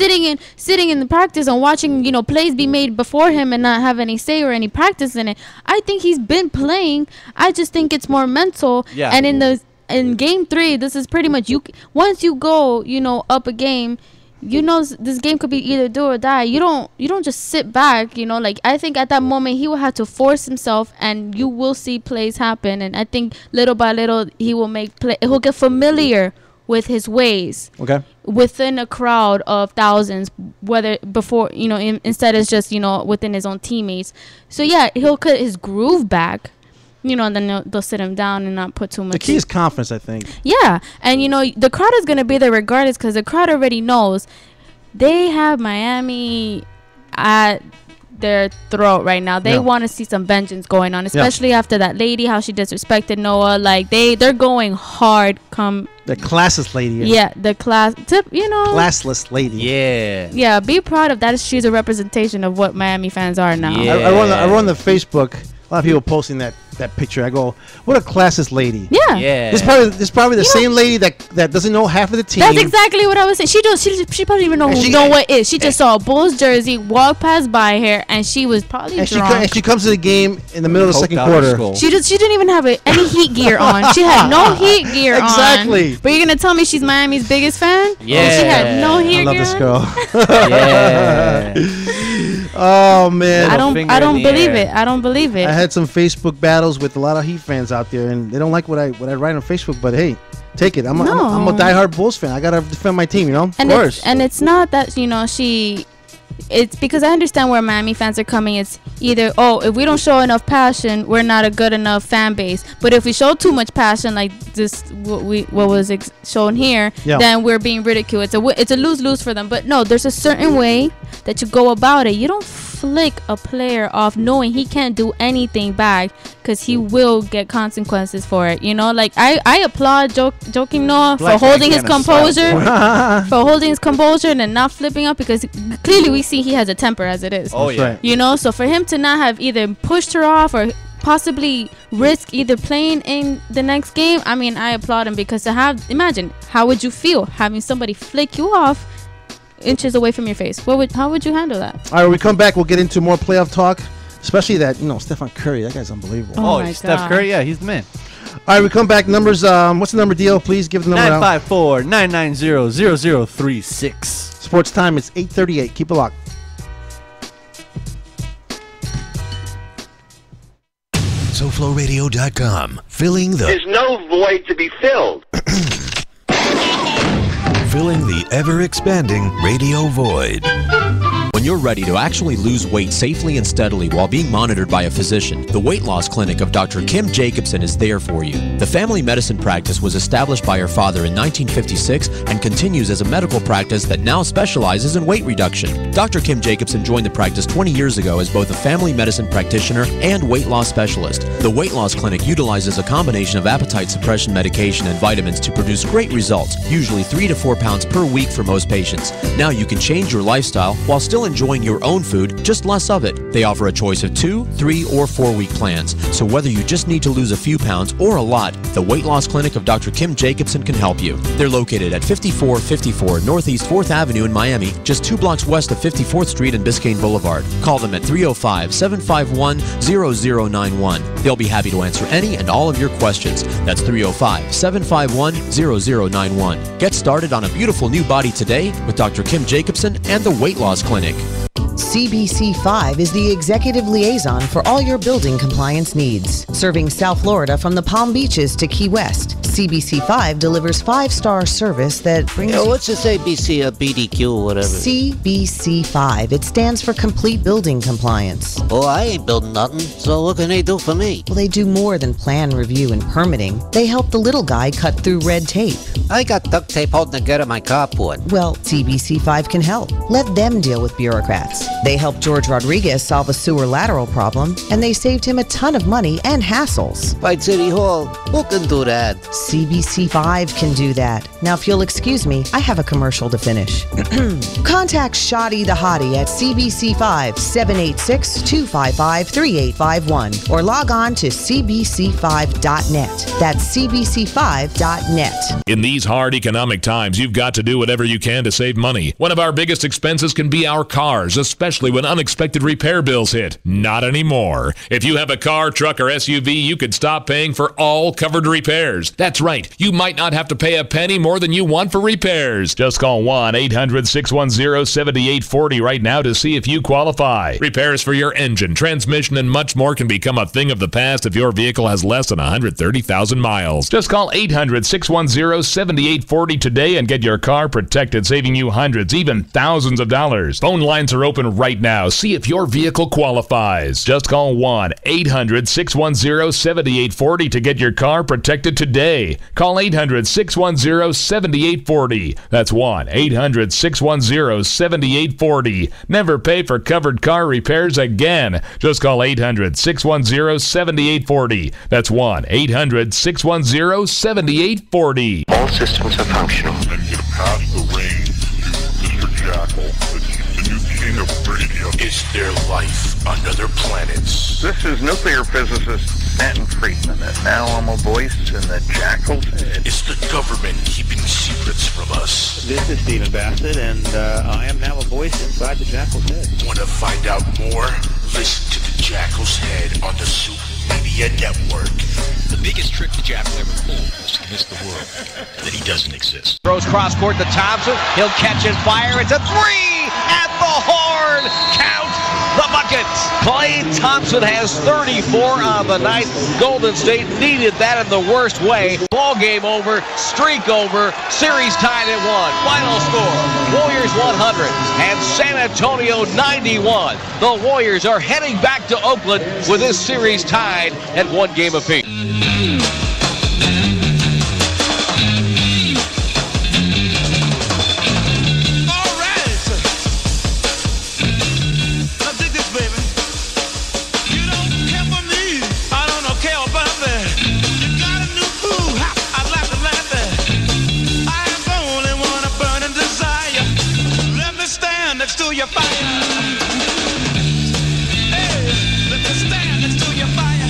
sitting in the practice and watching plays be made before him and not have any say or any practice in it. I think he's been playing. I just think it's more mental. Yeah. And in game 3, this is pretty much once you go up a game. This game could be either do or die. You don't just sit back, I think at that moment he will have to force himself, and you will see plays happen. And I think little by little he will he'll get familiar with his ways. Okay. Within a crowd of thousands, whether before, instead of just, within his own teammates. So yeah, he'll get his groove back. And then they'll sit him down and not put too much. The key is confidence, I think. Yeah. And, the crowd is going to be there regardless because the crowd already knows they have Miami at their throat right now. They want to see some vengeance going on, especially after that lady, how she disrespected Noah. Like, they're going hard come. The classless lady. Yeah, the classless lady. Yeah. Yeah, be proud of that. She's a representation of what Miami fans are now. Yeah. I run the Facebook. A lot of people posting that picture. I go, what a classist lady. Yeah. This is probably the same lady that doesn't know half of the team. That's exactly what I was saying. She probably even know what it is. She just saw a Bulls jersey walk past by her, and she was probably drunk. And she comes to the game in the middle of the second quarter. She didn't even have any heat gear on. She had no heat gear on. Exactly. But you're gonna tell me she's Miami's biggest fan? Yeah. And she had no heat gear on? I love this girl. Yeah. Oh man. I don't believe it. I don't believe it. I had some Facebook battles with a lot of Heat fans out there, and they don't like what I write on Facebook. But hey, take it. I'm a diehard Bulls fan. I gotta defend my team. Of course. It's not that it's because I understand where Miami fans are coming. It's either, if we don't show enough passion, we're not a good enough fan base. But if we show too much passion, like this, what was shown here, then we're being ridiculed. It's a lose-lose for them. But no, there's a certain way that you go about it. You don't flick a player off knowing he can't do anything back because he will get consequences for it. Like I applaud Joakim Noah for holding his composure, and then not flipping up, because clearly we see he has a temper as it is. Oh yeah. So for him to not have either pushed her off or possibly risk either playing in the next game, I mean, I applaud him, because imagine how would you feel having somebody flick you off inches away from your face? How would you handle that? All right, when we come back, we'll get into more playoff talk, especially that Stephen Curry. That guy's unbelievable. Oh Steph Curry, yeah, he's the man. All right, we come back. Numbers. What's the number, deal? Please give the number 954-990-0036. Sports time. It's 8:38. Keep it locked. SoFloRadio.com. There's no void to be filled. Filling the ever-expanding radio void. When you're ready to actually lose weight safely and steadily while being monitored by a physician, the Weight Loss Clinic of Dr. Kim Jacobson is there for you. The family medicine practice was established by her father in 1956 and continues as a medical practice that now specializes in weight reduction. Dr. Kim Jacobson joined the practice 20 years ago as both a family medicine practitioner and weight loss specialist. The Weight Loss Clinic utilizes a combination of appetite suppression medication and vitamins to produce great results, usually 3 to 4 pounds per week for most patients. Now you can change your lifestyle while still enjoying your own food, just less of it. They offer a choice of 2, 3, or 4-week plans. So whether you just need to lose a few pounds or a lot, the Weight Loss Clinic of Dr. Kim Jacobson can help you. They're located at 5454 Northeast 4th Avenue in Miami, just 2 blocks west of 54th Street and Biscayne Boulevard. Call them at 305-751-0091. They'll be happy to answer any and all of your questions. That's 305-751-0091. Get started on a beautiful new body today with Dr. Kim Jacobson and the Weight Loss Clinic. CBC5 is the executive liaison for all your building compliance needs. Serving South Florida from the Palm Beaches to Key West, CBC5 delivers 5-star service that brings you... What's this ABC, BDQ, or whatever? CBC5. It stands for Complete Building Compliance. Oh, I ain't building nothing, so what can they do for me? Well, they do more than plan review and permitting. They help the little guy cut through red tape. I got duct tape holding together my carport. Well, CBC5 can help. Let them deal with bureaucrats. They helped George Rodriguez solve a sewer lateral problem, and they saved him a ton of money and hassles. By City Hall, who can do that? CBC5 can do that. Now, if you'll excuse me, I have a commercial to finish. Contact Shoddy the Hottie at CBC5 786-255-3851 or log on to cbc5.net. That's cbc5.net. In these hard economic times, you've got to do whatever you can to save money. One of our biggest expenses can be our cars, especially when unexpected repair bills hit. Not anymore. If you have a car, truck, or SUV, you could stop paying for all covered repairs. That's right. You might not have to pay a penny more than you want for repairs. Just call 1-800-610-7840 right now to see if you qualify. Repairs for your engine, transmission, and much more can become a thing of the past if your vehicle has less than 130,000 miles. Just call 800-610-7840 today and get your car protected, saving you hundreds, even thousands of dollars. Phone lines are open right now. See if your vehicle qualifies. Just call 1-800-610-7840 to get your car protected today. Call 800-610-7840. That's 1-800-610-7840. Never pay for covered car repairs again. Just call 800-610-7840. That's 1-800-610-7840. All systems are functional. And get past the range to Mr. Jackal, the new king of radio. Is there life on other planets? This is nuclear physicist Stanton Friedman, and now I'm a voice in the Jackal's head. Is the government keeping secrets from us? This is Stephen Bassett, and I am now a voice inside the Jackal's head. Want to find out more? Listen to the Jackal's Head on the Soup Media Network. The biggest trick the Jackal ever pulled was to convince the world that he doesn't exist. Throws cross court to Thompson. He'll catch and fire. It's a three at the horn. Count the buckets. Klay Thompson has 34 on the night. Golden State needed that in the worst way. Ball game over. Streak over. Series tied at 1. Final score: Warriors 100 and San Antonio 91. The Warriors are heading back to Oakland with this series tied at 1 game apiece. Next to your fire. Hey, let me stand next to your fire.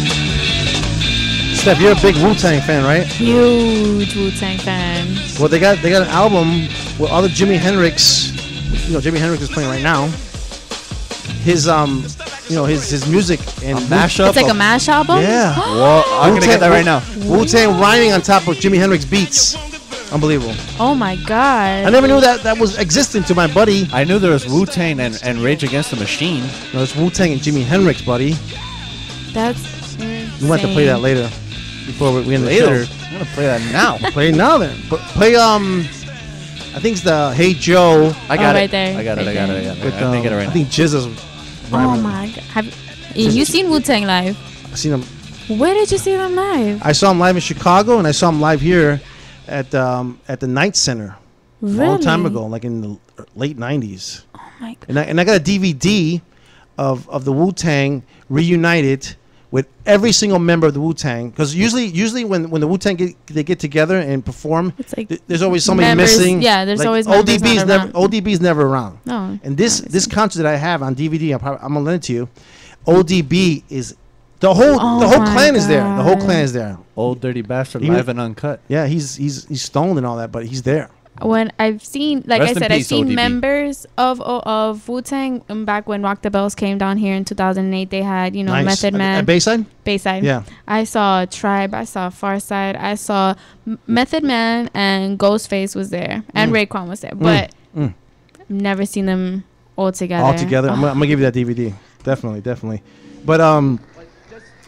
Steph, you're a big Wu-Tang fan, right? Huge Wu-Tang fan. Well, they got an album with all the Jimi Hendrix. You know, Jimi Hendrix is playing right now. His his music and mashup. It's like a mash album. Yeah. Well, I'm gonna get that right now. Wu-Tang rhyming on top of Jimi Hendrix beats. Unbelievable. Oh my god. I never knew that was existing to my buddy. I knew there was Wu-Tang and Rage Against the Machine. No, it's Wu-Tang and Jimi Hendrix, buddy. That's We want to play that later. Before we end the show. I'm gonna play that now. Play it now then. But play I think it's the Hey Joe. I got it. Right there. I got it. With, I think it right I now. think Jizz is Oh my god. Have you seen Wu-Tang live? I seen him. Where did you see them live? I saw him live in Chicago, and I saw him live here at the Night Center. Really? A long time ago, like in the late 90s. Oh my god. And I got a DVD of the Wu-Tang reunited with every single member of the Wu-Tang, because usually when the Wu-Tang get together and perform, it's like there's always somebody members, missing. yeah, there's like always members ODB's not around. ODB's never around. No. And this concert that I have on DVD, I'm gonna lend it to you. ODB is the whole clan is there. The whole clan is there. Old Dirty Bastard, live and uncut. Yeah, he's stoned and all that, but he's there. When I've seen, like Rest I in said, peace, I've seen ODB. members of Wu-Tang back when Rock the Bells came down here in 2008. They had, Nice. Method Man. At Bayside? Bayside. Yeah. I saw Tribe. I saw Farside. I saw Method Man, and Ghostface was there, and Raekwon was there. But I've never seen them all together. All together. I'm gonna give you that DVD. Definitely. But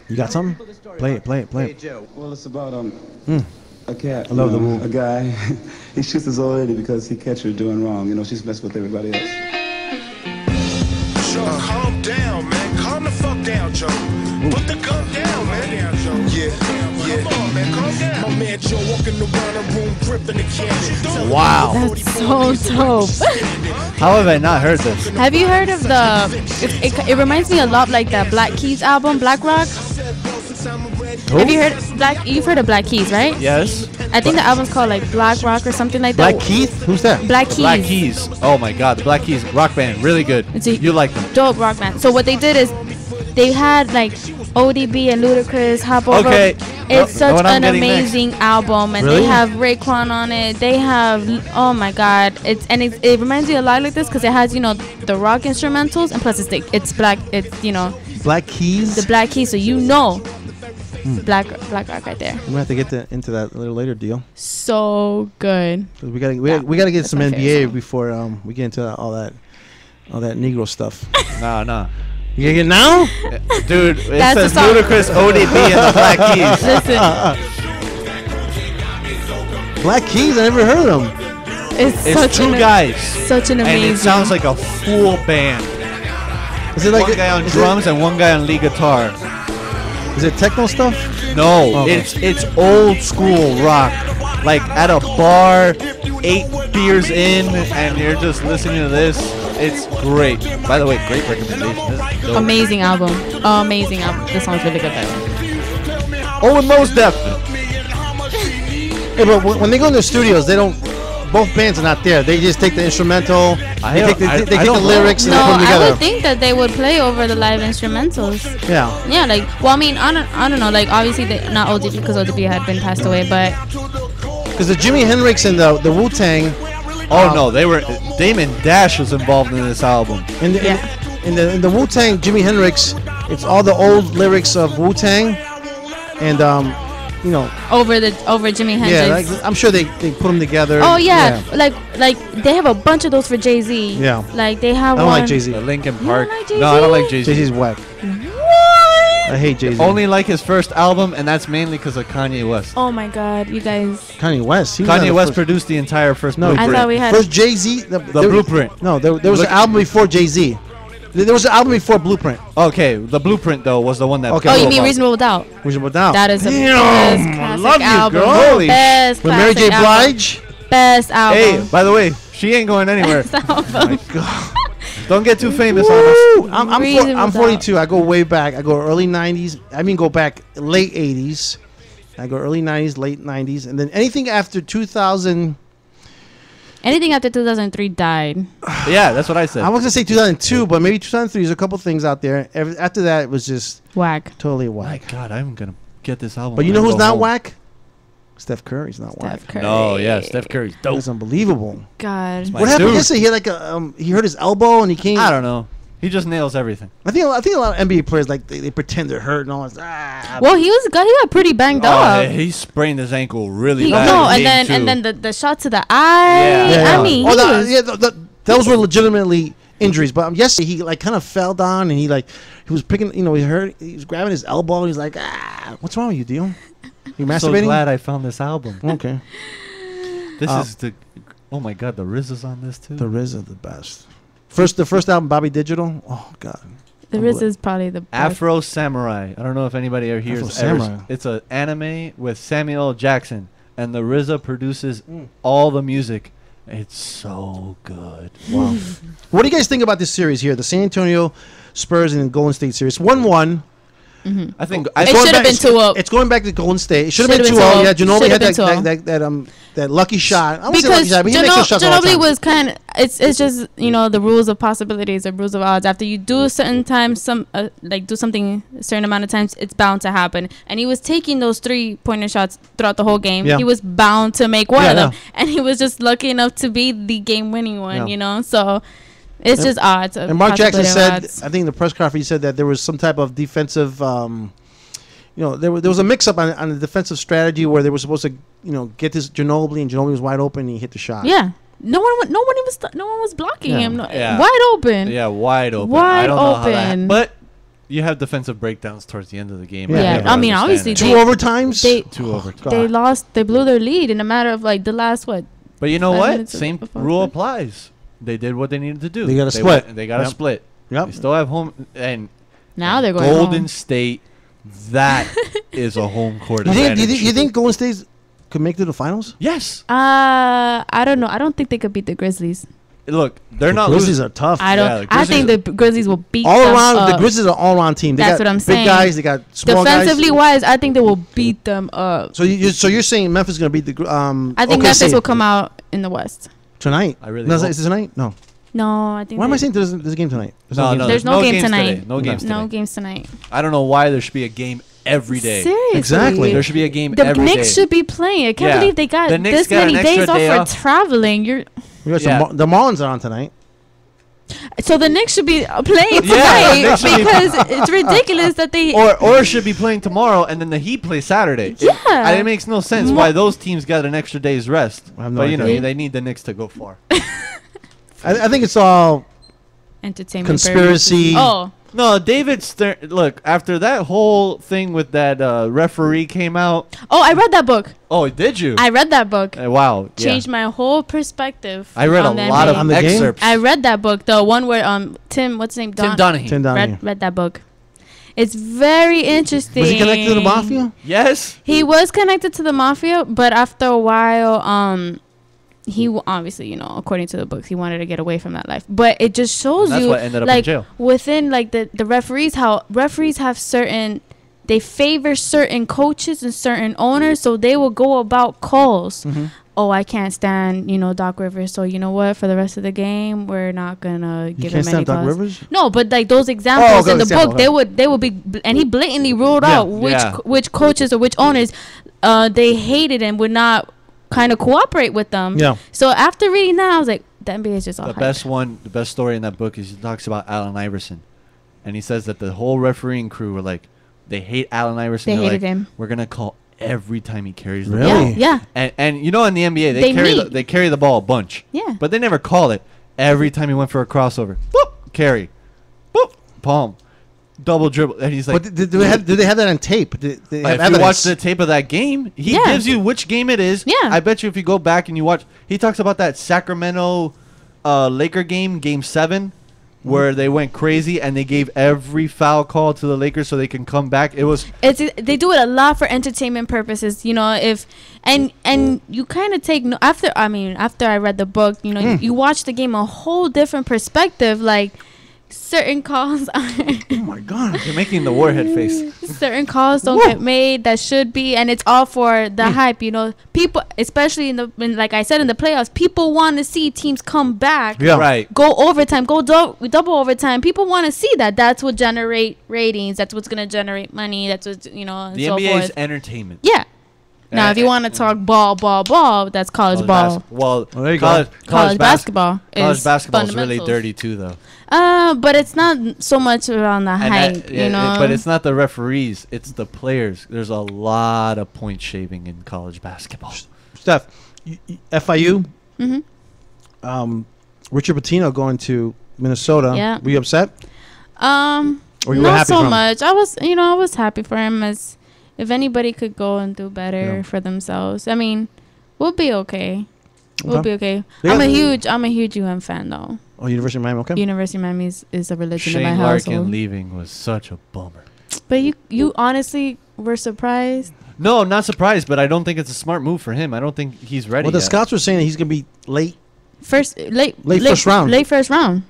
you got something? Play it. Hey Joe, well it's about A cat. I love the a guy. He shoots his old lady because he catches her doing wrong. You know, she's messing with everybody else. Joe, calm down, man. Calm the fuck down, Joe. Put the gun down, man. Yeah. Come on, man. Calm down. My man Joe walking around the room gripping the cannon. Wow. That's so dope. How have I not heard this? Have you heard of the? It reminds me a lot like the Black Keys album, Black Rock. Who? Have you heard Black? You've heard of Black Keys, right? Yes. I think the album's called like Black Rock or something like Black that. Keith? Who's that? Black Keys. Black Keys. Oh my God, the Black Keys rock band, really good. You like them? Dope rock band. So what they did is they had like ODB and Ludacris hop over. Okay. It's such what I'm an getting amazing album, and Really? they have Raekwon on it. They have, oh my God, it reminds me a lot like this because it has the rock instrumentals, and plus it's black. It's Black Keys. the Black Keys, so Black rock right there. We have to get into that a little later, deal. So good. 'Cause we gotta get some my NBA favorite song. before we get into all that Negro stuff. No. You gonna get now? Dude, it That's says the song. Ludacris, ODB, and the Black Keys. Listen, Black Keys, I never heard of them. it's It's two guys. such an amazing. And it sounds like a full band. Is it like one guy on drums and one guy on lead guitar. Is it techno stuff? No, Okay. it's old school rock. Like at a bar, 8 beers in, and you're just listening to this. It's great. By the way, great recommendation. This is dope. Amazing album. Amazing album. This song's really good. Oh, and Mos Def. Yeah, but when they go in the studios, they don't. Both bands are not there. They just take the instrumental. They take the lyrics and No, they put them I together. would think that they would play over the live instrumentals. Yeah. Yeah, like, well, I mean, I don't know. Like, obviously, not ODB because ODB had been passed away, but Because the Jimi Hendrix and the Wu-Tang. Oh no, they were. Damon Dash was involved in this album. In the Wu-Tang, Jimi Hendrix, it's all the old lyrics of Wu-Tang, and over Jimi Hendrix. yeah, like, I'm sure they put them together. Oh yeah, like they have a bunch of those for Jay-Z. Yeah. Like they have I don't one. like Jay-Z. Linkin Park. like Jay-Z? No, I don't like Jay-Z. Jay-Z's whack. I hate Jay-Z. Only like his first album, and that's mainly because of Kanye West. Oh my God, you guys. Kanye West. He was on Kanye the West first- produced the entire first No, Blueprint. I thought we had. First Jay-Z. The Blueprint. No, there was an album before Jay-Z. There was an album before Blueprint. Okay, the Blueprint though was the one that. Okay. Oh, blew you mean up. Reasonable Doubt? Reasonable Doubt. That is a Damn, best classic love you, album. girl. Holy Best With Mary J. classic album. Blige. Best album. Hey, by the way, she ain't going anywhere. Best album. Don't get too famous on Woo! us. I'm 42. I go way back. I go early 90s. I mean, go back late 80s. I go early 90s, late 90s, and then anything after 2000. Anything after 2003 died. Yeah, that's what I said. I was gonna say 2002, but maybe 2003. There's a couple things out there. After that, it was just Whack. totally My whack. God, I'm gonna get this album. But you when know I who's go not home. whack? Steph Curry's not whack. Steph Curry. No, yeah, Steph Curry's dope. That's unbelievable. God. My What happened dude. yesterday? He had like a he hurt his elbow and he came. I don't know. He just nails everything. I think a lot of NBA players like they pretend they're hurt and all this. Well, he got pretty banged Oh, up. he sprained his ankle really He, bad. no, in and game then two. the shot to the eye. Yeah. I mean, Oh, he was, those were legitimately injuries. But yesterday he like kind of fell down and he was picking. He hurt. He was grabbing his elbow. And he's like, what's wrong with you, Dio? You I'm so masturbating? glad I found this album. Okay. This is the. Oh my God, the RZA's on this too. The RZA, the best. The first album, Bobby Digital. Oh God. the Riz is probably the best. Afro Samurai. I don't know if anybody ever hears. Afro Samurai. It's an anime with Samuel L. Jackson, and the RZA produces all the music. It's so good. Wow. What do you guys think about this series here? The San Antonio Spurs and Golden State series. 1-1. I think It should have been 2-0. It's going back to Golden State. It should have been Should've 2-0. been Yeah, 2-0. Ginobili had Should've been that lucky shot. I won't say lucky Because shot, but he makes those shots all the Ginobili time. was kind of it's just the rules of possibilities, the rules of odds. After you do a certain time, do something a certain amount of times, it's bound to happen. And he was taking those 3-pointer shots throughout the whole game. Yeah. He was bound to make one Yeah, of them, yeah. and he was just lucky enough to be the game-winning one. Yeah. So it's just odds. And Mark Jackson possibility of said, odds. I think in the press conference, he said that there was some type of defensive. There was a mix-up on the defensive strategy where they were supposed to, get this Ginobili, and Ginobili was wide open, and he hit the shot. Yeah. No one was blocking Yeah. him. Yeah. Wide open. Yeah, wide open. Wide I don't know how that. open. But You have defensive breakdowns towards the end of the game. Yeah, never I mean, understand obviously it. Two overtimes. Two overtimes. They lost. They blew their lead in a matter of like the last what. But you know 5 what? minutes Same before rule halftime. applies. They did what they needed to do. They got a split. They got a Yep. split. Yep. They still have home and Now they're going Golden home. State. That is a home court You advantage. think Golden State could make it to the finals? Yes. I don't know. I don't think they could beat the Grizzlies. Look, they're The not. Grizzlies losing. are tough. I don't. Yeah, the I think Grizzlies the Grizzlies will beat All them around, up. the Grizzlies are all around team. They That's got what I'm big saying. guys. They got small Defensively guys. wise, I think they will beat them up. So you're saying Memphis is gonna beat the I think OKC Memphis will come out in the West. tonight? I really No, hope. is it tonight? No. No, I think. Why am I saying there's a game tonight? There's no game games tonight. today. No games No today. games tonight. I don't know why there should be a game every day. Seriously. Exactly. There should be a game The every day. Knicks should be playing. I can't Yeah. believe they got The Knicks this got many an days extra off day for off. traveling. You're We got Yeah. the Marlins are on tonight. so the Knicks should be playing Yeah, the tonight Knicks should be- because it's ridiculous that they. Or should be playing tomorrow, and then the Heat play Saturday. Yeah. It makes no sense why those teams got an extra day's rest. I have no but you know, idea. they need the Knicks to go far. I think it's all Entertainment conspiracy. purposes. Oh, No, David Stern. Look, after that whole thing with that referee came out. I read that book. Oh, did you? I read that book. Wow. yeah. Changed my whole perspective. I read a on the lot of NBA. On the game? excerpts. I read that book, the one where Tim, what's his name? Tim Donaghy. Tim Donaghy. Read that book. It's very interesting. Was he connected to the mafia? Yes. He was connected to the mafia, but after a while, he obviously, according to the books, he wanted to get away from that life. But it just shows That's you, what ended up in like, jail. within like the referees, how referees have they favor certain coaches and certain owners, so they will go about calls. Mm-hmm. Oh, I can't stand, Doc Rivers, so you know what? For the rest of the game, we're not gonna give can't him any stand Doc calls. Rivers? No, but like those examples Oh, in the example, book, they would be, and he blatantly ruled Yeah. out which Yeah. which coaches or which owners, they hated and would not kind of cooperate with them. Yeah. So after reading that, I was like, the NBA is just all The hype. best story in that book is he talks about Allen Iverson, and he says that the whole refereeing crew were like, they hate Allen Iverson. They They're hated like, him. We're gonna call every time he carries the Really? ball. Yeah. And in the NBA They meet. they carry the ball a bunch. Yeah. But they never call it. Every time he went for a crossover, boop, carry, boop, palm, double dribble, and he's like. But did they have that on tape? Did they have If you evidence? watch the tape of that game, he Yeah. gives you which game it is. Yeah. I bet you if you go back and you watch, he talks about that Sacramento Laker game 7, where they went crazy and they gave every foul call to the Lakers so they can come back. It was They do it a lot for entertainment purposes, if and you kind of take after I read the book, you watch the game a whole different perspective, like certain calls oh my god! you're making the warhead face. certain calls don't get made that should be, and it's all for the hype. People, especially in like I said, in the playoffs, people want to see teams come back. Yeah. Right. Go overtime, go double overtime. People want to see that. That's what generate ratings. That's what's gonna generate money. That's what and The so NBA forth. is entertainment. Yeah. Now, if you want to talk ball, that's college ball. Well, there you college, go. College basketball College is basketball is really fundamentals. dirty too, though. But it's not so much around the And hype, but it's not the referees; it's the players. There's a lot of point shaving in college basketball. Steph, FIU. Mm-hmm. Richard Pitino going to Minnesota. Yeah. Were you upset? Or you were not happy so for him? much. I was happy for him, as if anybody could go and do better Yeah. for themselves. I mean, we'll be okay. We'll be okay. They I'm got- a huge UM fan though. Oh, University of Miami. Okay. University of Miami is a religion in my Shane household. Larkin leaving was such a bummer. But you honestly were surprised. No, I'm not surprised, but I don't think it's a smart move for him. I don't think he's ready. Well, the yet. scouts were saying that he's going to be late. Late first round. Late first round.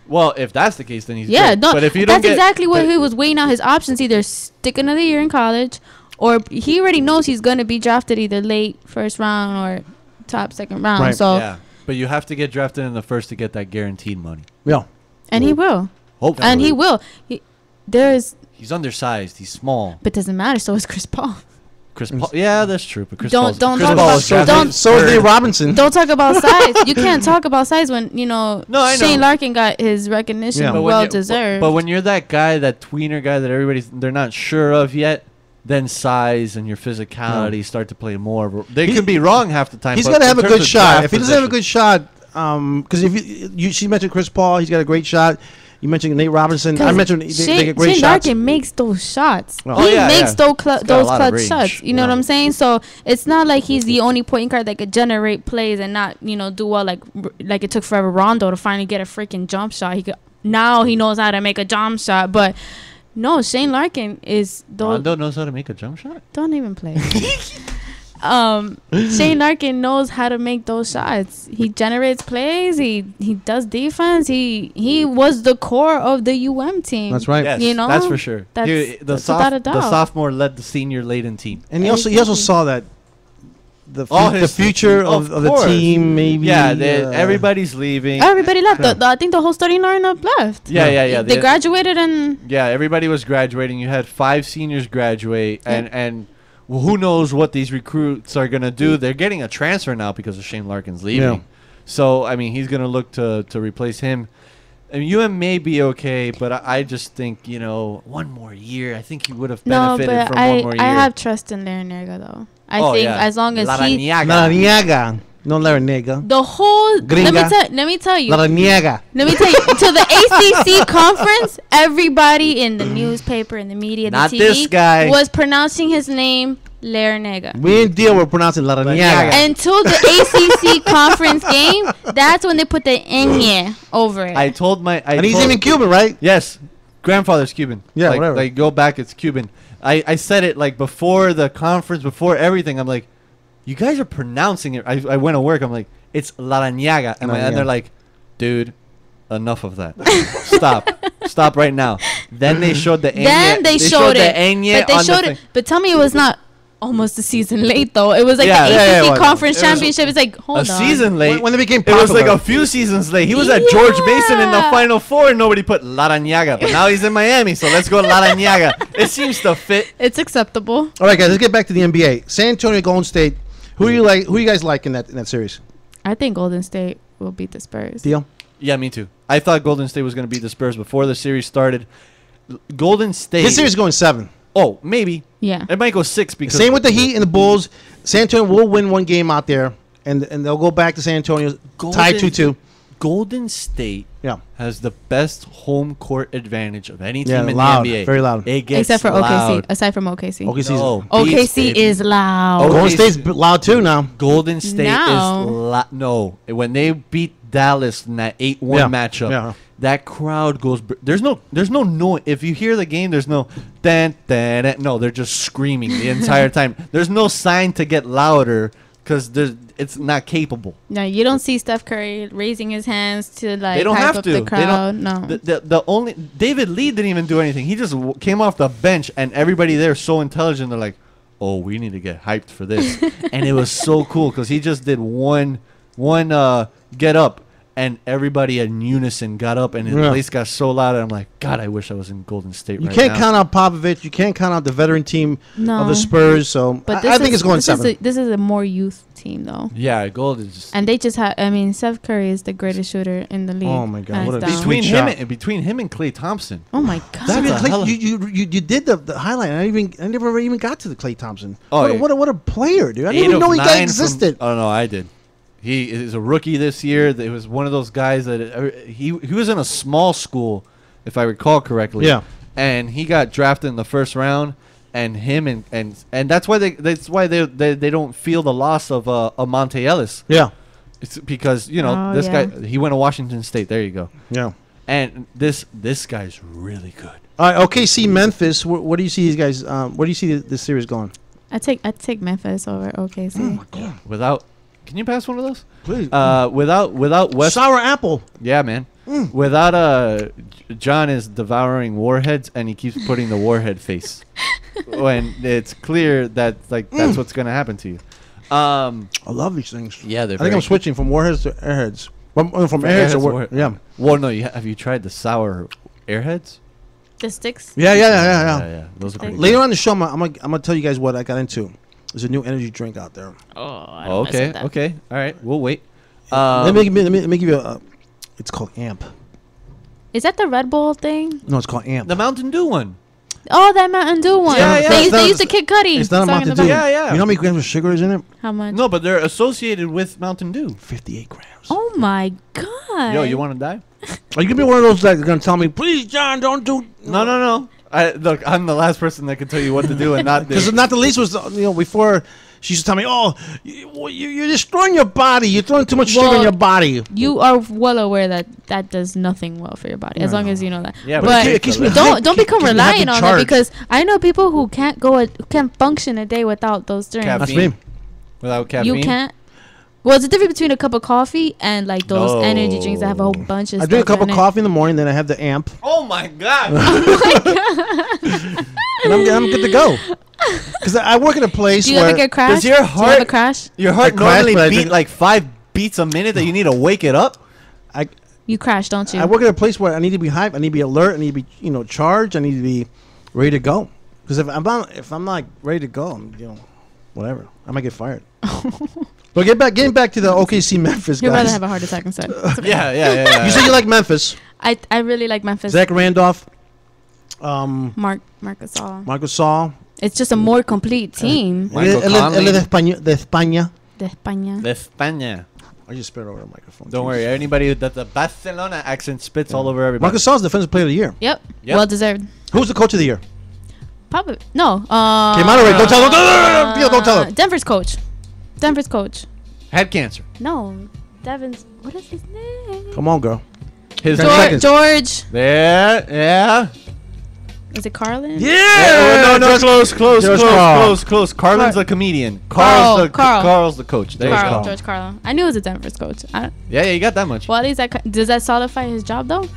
Well, if that's the case, then he's Yeah, great. no, But if you don't that's get, exactly what but- he was weighing out his options. Either stick another year in college, or he already knows he's going to be drafted either late first round or top second round. Right. So yeah, but you have to get drafted in the first to get that guaranteed money. Yeah. and he will. Hopefully. And he will. He's undersized. He's small. But doesn't matter. So is Chris Paul. Chris Paul. Yeah, that's true. But Chris Don't Paul's, talk Chris Paul about is drafted So is third. Dave Robinson. Don't talk about size. You can't talk about size when No, I Shane know. Larkin got his recognition Yeah. But when well you- deserved. But when you're that guy, that tweener guy that they're not sure of yet, then size and your physicality start to play more. They could be wrong half the time. He's but got to in have a terms good of shot. draft If he doesn't have a position- good shot, because if she mentioned Chris Paul, he's got a great shot. You mentioned Nate Robinson. I mentioned they get great Shane shots. Larkin makes those shots. Oh. He Yeah, makes yeah. those clutch shots. You know what I'm saying? So it's not like he's the only point guard that could generate plays and not, do well like it took forever Rondo to finally get a freaking jump shot. Now he knows how to make a jump shot, but no, Shane Larkin is Rondo knows how to make a jump shot? Don't even play. Shane Larkin knows how to make those shots. He generates plays. He does defense. He was the core of the UM team. That's right. Yes, that's for sure. That's The without a doubt. sophomore led the senior laden team. And he also saw that the future of the course. team maybe. Yeah, everybody's leaving. Everybody left. I think the whole starting lineup left. Yeah. They graduated and Yeah, everybody was graduating. You had 5 seniors graduate, and well, who knows what these recruits are gonna do? They're getting a transfer now because of Shane Larkin's leaving. Yeah. So I mean, he's gonna look to replace him. I mean, UM may be okay, but I just think 1 more year. I think he would have benefited from 1 more year. I have trust in Larinaga though. I think as long as he Larinaga. No Larinaga. the whole Gringa. let me tell you. Larinaga. Let me tell you, to the ACC conference, everybody in the newspaper, in the media, Not the TV, this guy. was pronouncing his name Larinaga. We didn't deal with pronouncing Larinaga. Until the ACC conference game, that's when they put the "nye" over it. I told my. And he's even Cuban, right? Yes, grandfather's Cuban. Yeah, like, whatever. Like go back, it's Cuban. I said it like before the conference, before everything. I'm like, you guys are pronouncing it. I went to work. I'm like, it's Larinaga, and they're like, dude, enough of that. Stop right now. Then they showed the. Then they showed it. But they showed it. But tell me, it was not almost a season late though. It was like the ACC conference championship. It's like hold on. A season late. When they became it was popular. like a few seasons late. He was at George Mason in the Final Four, and nobody put Larinaga. But now he's in Miami, so let's go Larinaga. It seems to fit. It's acceptable. All right, guys, let's get back to the NBA. San Antonio, Golden State. Who do you like? Who you guys like in that series? I think Golden State will beat the Spurs. Deal? Yeah, me too. I thought Golden State was going to beat the Spurs before the series started. Golden State. This series is going 7. Oh, maybe. Yeah. It might go 6 because Same with the Heat and the Bulls. San Antonio will win 1 game out there, and they'll go back to San Antonio tied 2-2. Golden State has the best home court advantage of any team in loud, the NBA. Very loud. It gets Except for loud. OKC. Aside from OKC. OKC is loud. Golden State's loud too now. Golden State Now. is loud. No, when they beat Dallas in that 8-1 matchup, that crowd goes. There's no noise. If you hear the game, there's no no. They're just screaming the entire time. There's no sign to get louder because it's not capable. No, you don't see Steph Curry raising his hands to like They don't hype have up to. the They crowd. don't. No. The only David Lee didn't even do anything. He just came off the bench, and everybody there is so intelligent. They're like, "Oh, we need to get hyped for this," and it was so cool because he just did one get up, and everybody in unison got up, and the place got so loud. And I'm like, God, I wish I was in Golden State. You right can't now. count out Popovich. You can't count out the veteran team of No. the Spurs. So But I think it's going 7. This is a more youth team though. Yeah, Gold is just And they just have. I mean, Steph Curry is the greatest shooter in the league. Oh, my God, hands what a down. between him and Klay Thompson. Oh my God. That's a hell of- you did the highlight. I never even got to the Klay Thompson. Oh, what a player, dude! I 8 didn't even of know he 9 existed. Oh no, I did. He is a rookie this year. It was one of those guys that he was in a small school, if I recall correctly. Yeah. And he got drafted in the first round, and him and that's why they don't feel the loss of Monte Ellis. Yeah. It's because this guy, he went to Washington State. There you go. Yeah. And this guy's really good. All right, OKC Memphis. What do you see these guys? Where do you see this series going? I take Memphis over OKC. Without, can you pass one of those? Please. Without West Sour apple. Yeah, man. Without John is devouring warheads, and he keeps putting the warhead face when it's clear that that's what's gonna happen to you. I love these things. Yeah, I think I'm switching from warheads to airheads. From airheads to warheads. yeah. Well, no, have you tried the sour airheads? The sticks. Yeah. Those are pretty Later on in the show, I'm gonna tell you guys what I got into. There's a new energy drink out there. Oh, okay. All right, we'll wait. Let me give you a. It's called Amp. Is that the Red Bull thing? No, it's called Amp. The Mountain Dew one. Oh, that Mountain Dew one. Yeah. They used to Kid Cudi. It's not a song in Mountain the Dew. back. Yeah. You know how many grams of sugar is in it? How much? No, but they're associated with Mountain Dew. 58 grams. Oh my God. Yo, you want to die? Are you gonna be one of those that's gonna tell me, please, John, don't do? No. Look, I'm the last person that can tell you what to do and not do. Because not the least was, before she used to tell me, oh, you're destroying your body. You're throwing too much sugar in your body. You are well aware that does nothing well for your body, as long as you know that. Yeah, but it keeps me don't become reliant on it, charged. because I know people who can't function a day without those drinks. Caffeine. That's me. Without caffeine? You can't. Well, it's a difference between a cup of coffee and like those energy drinks that have a whole bunch of I stuff drink a cup of in it. coffee in the morning, then I have the amp, Oh my God. and I'm good to go. Because I work in a place Do you where ever get crashed? Does your Do you have a heart crash? Your heart I crash, normally but I beat drink- like 5 beats a minute that you need to wake it up? You crash, don't you? I work in a place where I need to be hype, I need to be alert, I need to be charged, I need to be ready to go. Because if I'm not ready to go, I'm, whatever, I might get fired. But getting back to the OKC Memphis You'd guys. rather have a heart attack instead. It's okay. Yeah. You said you like Memphis. I really like Memphis. Zach Randolph. Marc Gasol. Marc Gasol. It's just a more complete team. Michael El Conley. de España. De España. De España. I just spit over the microphone. Don't worry. Anybody that the Barcelona accent spits all over everybody. Marc Gasol's Defensive Player of the Year. Yep. Well deserved. Who's the Coach of the Year? Probably no. Came out already. Don't tell him. Denver's coach. Had cancer. No, Devin's. What is his name? Come on, girl. His George. Yeah. Is it Carlin? Yeah. No, close. Carl. Carlin's the comedian. Carl. Carl's the coach. There you go. George Carlin. I knew it was a Denver's coach. Yeah, you got that much. Well, at least does that solify his job though?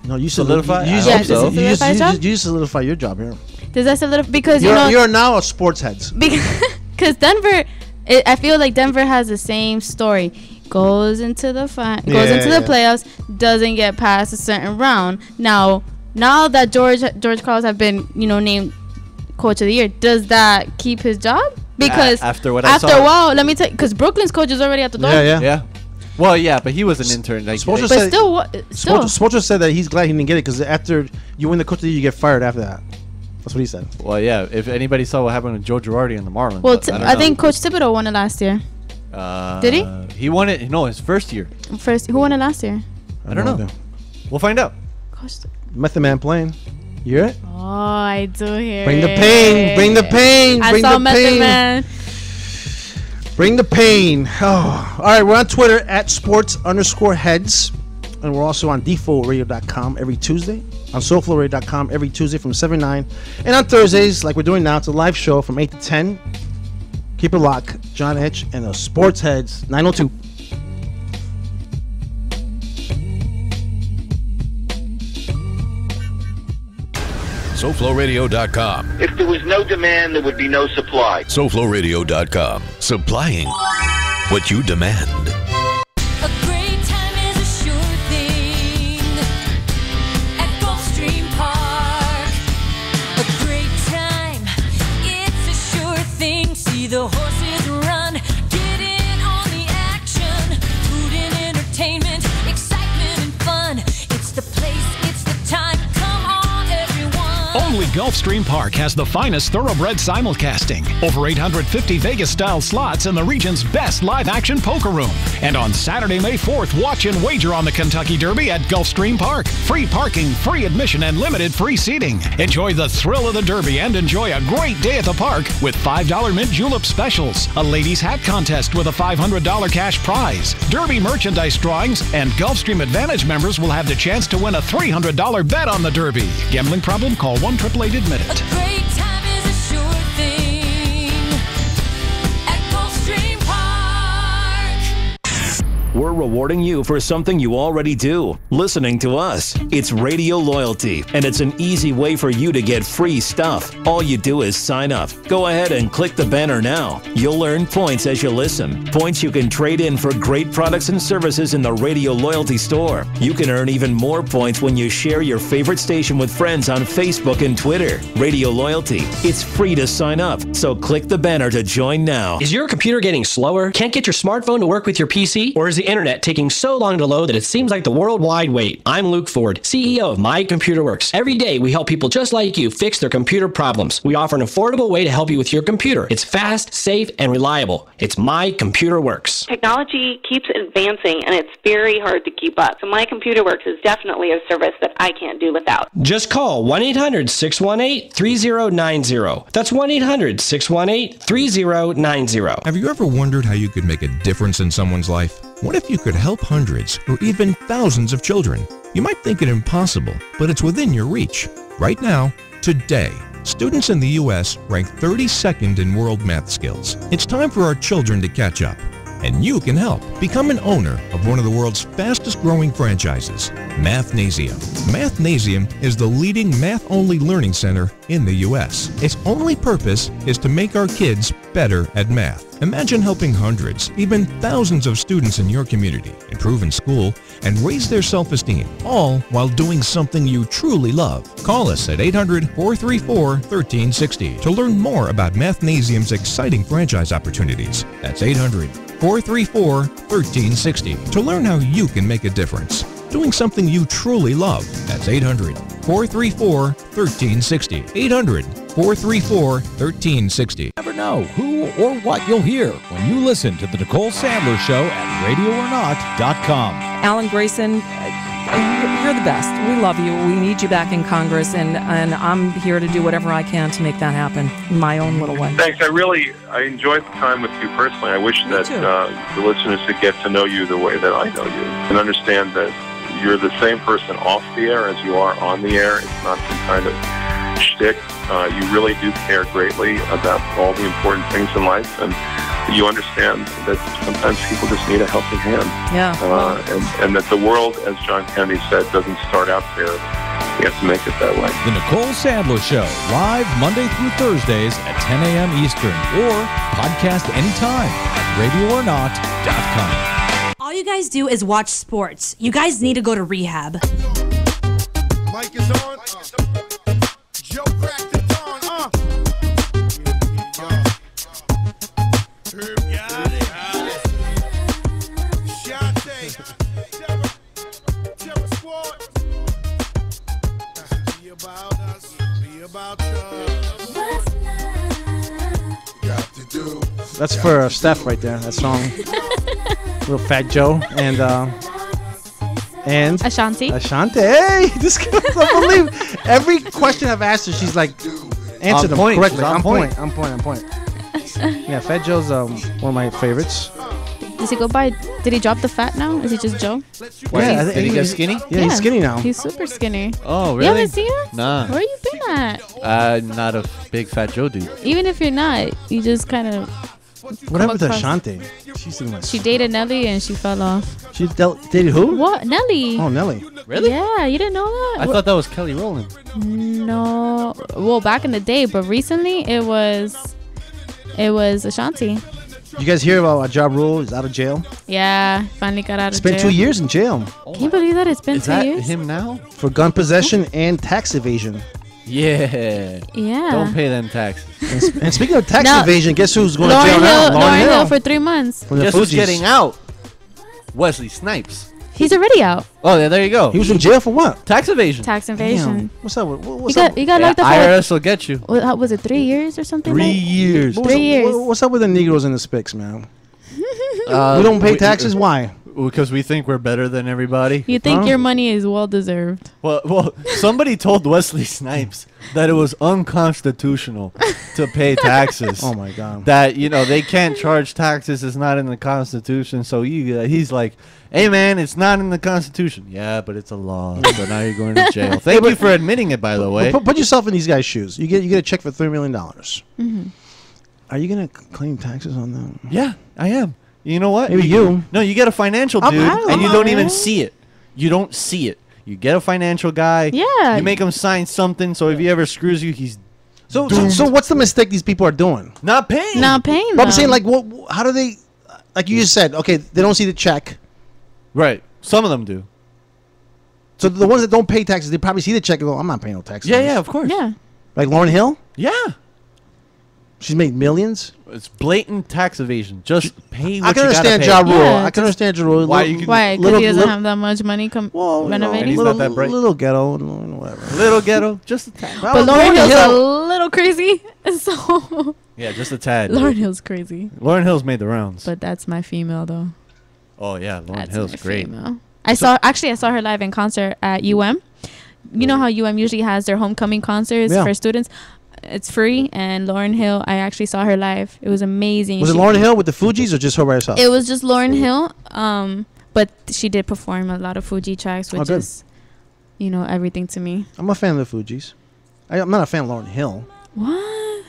No, you Solidify? You I hope so. You solidify your job here. Does that solidify? Because you're now a sports heads. Because Denver, I feel like Denver has the same story. Goes into the playoffs, doesn't get past a certain round. Now that George Carlos have been named coach of the year, does that keep his job? Because after what I saw, a while, let me tell you, because Brooklyn's coach is already at the door. Yeah. Well, yeah, but he was an intern. Spoelstra said that he's glad he didn't get it because after you win the coach of the year, you get fired after that. That's what he said. Well, yeah. If anybody saw what happened with Joe Girardi and the Marlins, well, I think Coach Thibodeau won it last year. Did he? He won it. No, his first year. Who won it last year? I don't know. We'll find out. Method Man playing. You hear it? Oh, I do hear Bring it. the pain. Bring the pain. I Bring saw the Method pain. Man. Bring the pain. Oh. All right, we're on Twitter at sports_heads. And we're also on defaultradio.com every Tuesday. On soulflowradio.com every Tuesday from 7 to 9. And on Thursdays, like we're doing now, it's a live show from 8 to 10. Keep it locked. John Etch and the Sports Heads, 902. SoFloRadio.com. If there was no demand, there would be no supply. SoFloRadio.com. Supplying what you demand. A great time is a sure thing at Gulfstream Park. A great time, it's a sure thing. See the horses run, get in on the action. Food and entertainment, excitement and fun. It's the place, it's the time. Come on, everyone. Only Gulfstream Park has the finest thoroughbred simulcasting. Over 850 Vegas-style slots in the region's best live-action poker room. And on Saturday, May 4th, watch and wager on the Kentucky Derby at Gulfstream Park. Free parking, free admission, and limited free seating. Enjoy the thrill of the Derby and enjoy a great day at the park with $5 mint julep specials, a ladies' hat contest with a $500 cash prize, Derby merchandise drawings, and Gulfstream Advantage members will have the chance to win a $300 bet on the Derby. Gambling problem? Call 1-888-ADMIT-IT. Great time is a sure thing at Gulfstream Park. We're rewarding you for something you already do, listening to us. It's Radio Loyalty, and it's an easy way for you to get free stuff. All you do is sign up. Go ahead and click the banner now. You'll earn points as you listen. Points you can trade in for great products and services in the Radio Loyalty store. You can earn even more points when you share your favorite station with friends on Facebook and Twitter. Radio Loyalty. It's free to sign up, so click the banner to join now. Is your computer getting slower? Can't get your smartphone to work with your PC? Or is the internet taking so long to load that it seems like the worldwide wait? I'm Luke Ford, CEO of My Computer Works. Every day we help people just like you fix their computer problems. We offer an affordable way to help you with your computer. It's fast, safe, and reliable. It's My Computer Works. Technology keeps advancing, and it's very hard to keep up. So My Computer Works is definitely a service that I can't do without. Just call 1-800-618-3090. That's 1-800-618-3090. Have you ever wondered how you could make a difference in someone's life? What if you could help hundreds or even thousands of children? You might think it impossible, but it's within your reach. Right now, today, students in the U.S. rank 32nd in world math skills. It's time for our children to catch up. And you can help. Become an owner of one of the world's fastest growing franchises, Mathnasium. Mathnasium is the leading math-only learning center in the U.S. Its only purpose is to make our kids better at math. Imagine helping hundreds, even thousands of students in your community improve in school and raise their self-esteem, all while doing something you truly love. Call us at 800-434-1360 to learn more about Mathnasium's exciting franchise opportunities. That's 800-434-1360 to learn how you can make a difference. Doing something you truly love. That's 800-434-1360. 800-434-1360. Never know who or what you'll hear when you listen to the Nicole Sandler Show at RadioOrNot.com. Alan Grayson, you're the best. We love you. We need you back in Congress, and I'm here to do whatever I can to make that happen in my own little way. Thanks. I enjoyed the time with you personally. I wish that the listeners could get to know you the way that I know you and understand that you're the same person off the air as you are on the air. It's not some kind of shtick. You really do care greatly about all the important things in life, and you understand that sometimes people just need a helping hand. Yeah. And that the world, as John Kennedy said, doesn't start out there. You have to make it that way. The Nicole Sandler Show, live Monday through Thursdays at 10 a.m. Eastern, or podcast anytime at RadioOrNot.com. All you guys do is watch sports. You guys need to go to rehab. Mike is on. Joe cracked the dawn. Got it. Shante. Terror Squad. Be about us. Be about us. Got to do. That's for Steph right there. That song. Little Fat Joe and Ashanti. Hey, this girl, I believe every question I've asked her, she's like, answer them correctly. On point. Yeah, Fat Joe's one of my favorites. Does he go by? Did he drop the fat now? Is he just Joe? Yeah, Did he get skinny? Yeah, he's skinny now. He's super skinny. Oh, really? You haven't seen him? Nah. Where you been at? Not a big Fat Joe dude. Even if you're not, you just kind of. What happened to Ashanti? She dated Nelly and she fell off. She dated who? What? Nelly. Oh, Nelly. Really? Yeah, you didn't know that? I thought that was Kelly Rowland. No. Well, back in the day, but recently it was Ashanti. You guys hear about Ja Rule? He's out of jail. Yeah, finally got out of jail. Spent 2 years in jail. Can you believe that it's been 2 years? Is that him now? For gun possession and tax evasion. Yeah. Yeah. Don't pay them taxes. And speaking of tax No. evasion, guess who's going to Lauryn jail now? Hill, Lauryn Hill for 3 months. From the Guess who's Fugees. getting out? Wesley Snipes. He's already out. Oh, yeah, there you go. He was in jail for what? Tax evasion. Tax evasion. Damn. What's up? What's You up? got locked up for IRS will get you. what was it 3 years or something? 3 like? years. 3 years. What's up with the Negroes in the Spics, man? We don't pay taxes? Why? Because we think we're better than everybody. You think your money is well deserved. Well, somebody told Wesley Snipes that it was unconstitutional to pay taxes. Oh my God! That they can't charge taxes. It's not in the Constitution. So he's like, "Hey man, it's not in the Constitution." Yeah, but it's a law. So now you're going to jail. Thank you for admitting it, by the way. Put yourself in these guys' shoes. You get a check for $3 million. Mm-hmm. Are you gonna claim taxes on them? Yeah, I am. You know what? Maybe you. No, you get a financial dude, and you don't even see it. You don't see it. You get a financial guy. Yeah. You make him sign something, so if he ever screws you, he's So doomed. what's the mistake these people are doing? Not paying. Not paying. But I'm saying, like, how do they? Like you just said, okay, they don't see the check. Right. Some of them do. So the ones that don't pay taxes, they probably see the check and go, "I'm not paying no taxes." Yeah, of course. Yeah. Like Lauryn Hill. Yeah. She's made millions. It's blatant tax evasion. Just pay what I can you gotta understand pay. Ja Rule. Yeah, I can understand Ja Rule. Why you can- Why? Because he doesn't have that much money renovating. And he's not that bright. Little ghetto, whatever. Little ghetto, just a tad. But Lauryn Hill's a little crazy. So Yeah, just a tad. Lauryn Hill's crazy. Lauryn Hill's made the rounds. But that's my female though. Oh yeah, Lauryn That's Hill's my great. female. I saw her live in concert at UM. You know how UM usually has their homecoming concerts Yeah. for students. It's free, and Lauryn Hill, I actually saw her live. It was amazing. Was it Lauryn Hill with the Fugees or just her by herself? It was just Lauryn Hill, but she did perform a lot of Fuji tracks, which good. is, everything to me. I'm a fan of the Fugees. I'm not a fan of Lauryn Hill. What?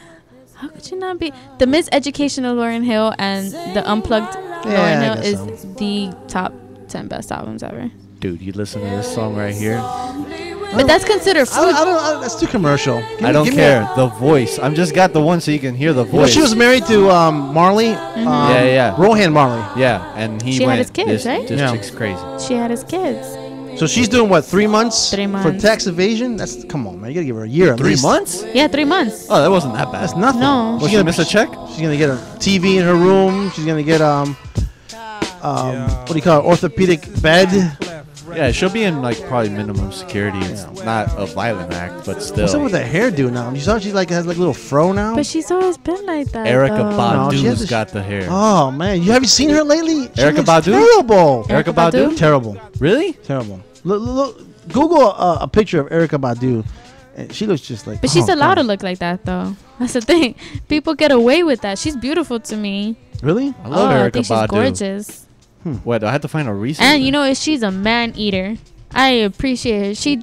How could you not be? The Miseducation of Lauryn Hill and the Unplugged I Lauryn Hill guess is the top 10 best albums ever. Dude, you listen to this song right here. But that's considered food. That's too commercial. I don't care. The voice. I'm just got the one so you can hear the You know, voice. she was married to Marley. Yeah. Rohan Marley. Yeah, and he She had went. his kids, this, right? This Yeah. chick's crazy. She had his kids. So she's doing what? 3 months? 3 for months. tax evasion. That's come on, man. You gotta give her a year. At 3 least. months? Yeah, 3 months. Oh, that wasn't that bad. That's nothing. No. Was she miss a check? She's gonna get a TV in her room. She's gonna get what do you call it? Orthopedic bed. Yeah, she'll be in like probably minimum security. It's not a violent act, but still. What's up with the hairdo now? You saw she has like a little fro now. But she's always been like that. Erica though. No, she has Badu's the got the hair. Oh man, you haven't seen her lately? She Erica looks Badu? Terrible. Erica Badu? Terrible. Really? Terrible. Google a picture of Erica Badu, and she looks just like. But she's oh, allowed to God. look like that, though. That's the thing. People get away with that. She's beautiful to me. Really? I love Erica I think she's Badu. gorgeous. What? I have to find a reason. And you know, she's a man eater. I appreciate her. She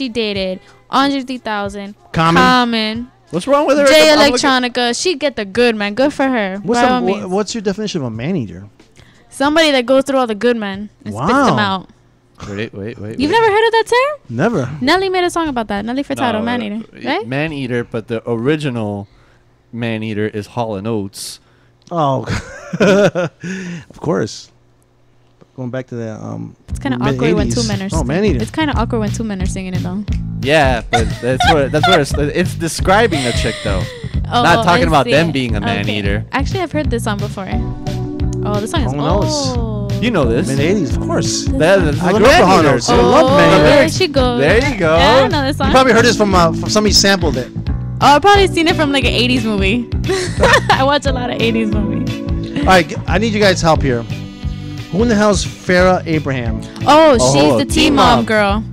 dated Andre 3000, Common. What's wrong with Erica? Jay I'm looking- Electronica. She get the good man. Good for her. By all means. What's your definition of a man eater? Somebody that goes through all the good men and spits Wow. them out. Wait. You've never heard of that term? Never. Nelly made a song about that. Nelly Furtado, No, man eater, right? Man eater, but the original man eater is Hall and Oates. Oh, of course. Going back to the It's kind of awkward when two men are. Oh, man eater. It's kind of awkward when two men are singing it though. Yeah, but that's where it's describing a chick though. Not talking I about see. them being a man Okay. eater. Actually, I've heard this song before. Oh, this song is Hall and Oates. old. You know this. Mid '80s, of course. That's I the grew up with man Hall and eater. Oates. I love man eater. There she goes. There you go. Yeah, I know this song. You probably heard this from somebody sampled it. Oh, I've probably seen it from like an 80s movie. I watch a lot of 80s movies. All right, I need you guys' help here. Who in the hell's Farrah Abraham? Oh, she's the T-Mom girl.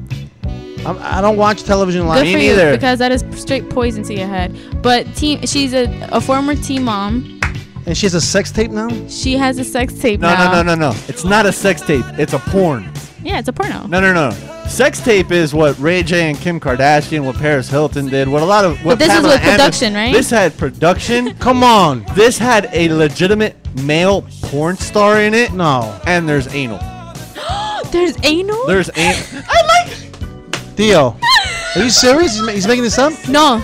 I don't watch television live. Good for you, because that is straight poison to your head. But she's a former T-Mom. And she has a sex tape now? She has a sex tape No, now. no. It's not a sex tape. It's a porn. Yeah, it's a porno. No. Sex tape is what Ray J and Kim Kardashian, what Paris Hilton did, what a lot of. What But this is Pamela with production, right? This had production. Come on. This had a legitimate male porn star in it. No. And there's anal. There's anal? There's anal. Theo, are you serious? He's making this up? No.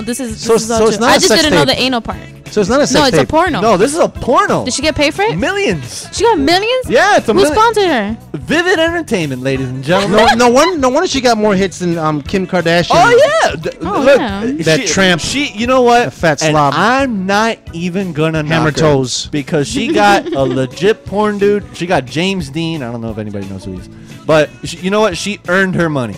This is all it's true. not I a just sex didn't know tape. the anal part. So it's not a sex No, tape. it's a porno. No, this is a porno. Did she get paid for it? Millions. She got millions? Yeah, it's a Who million. sponsored her? Vivid Entertainment, ladies and gentlemen. No wonder she got more hits than Kim Kardashian. Oh yeah. Look, yeah. That tramp. She, you know what? A fat And slob. I'm not even gonna Hammer knock her toes. because she got a legit porn dude. She got James Dean. I don't know if anybody knows who he is, but you know what? She earned her money.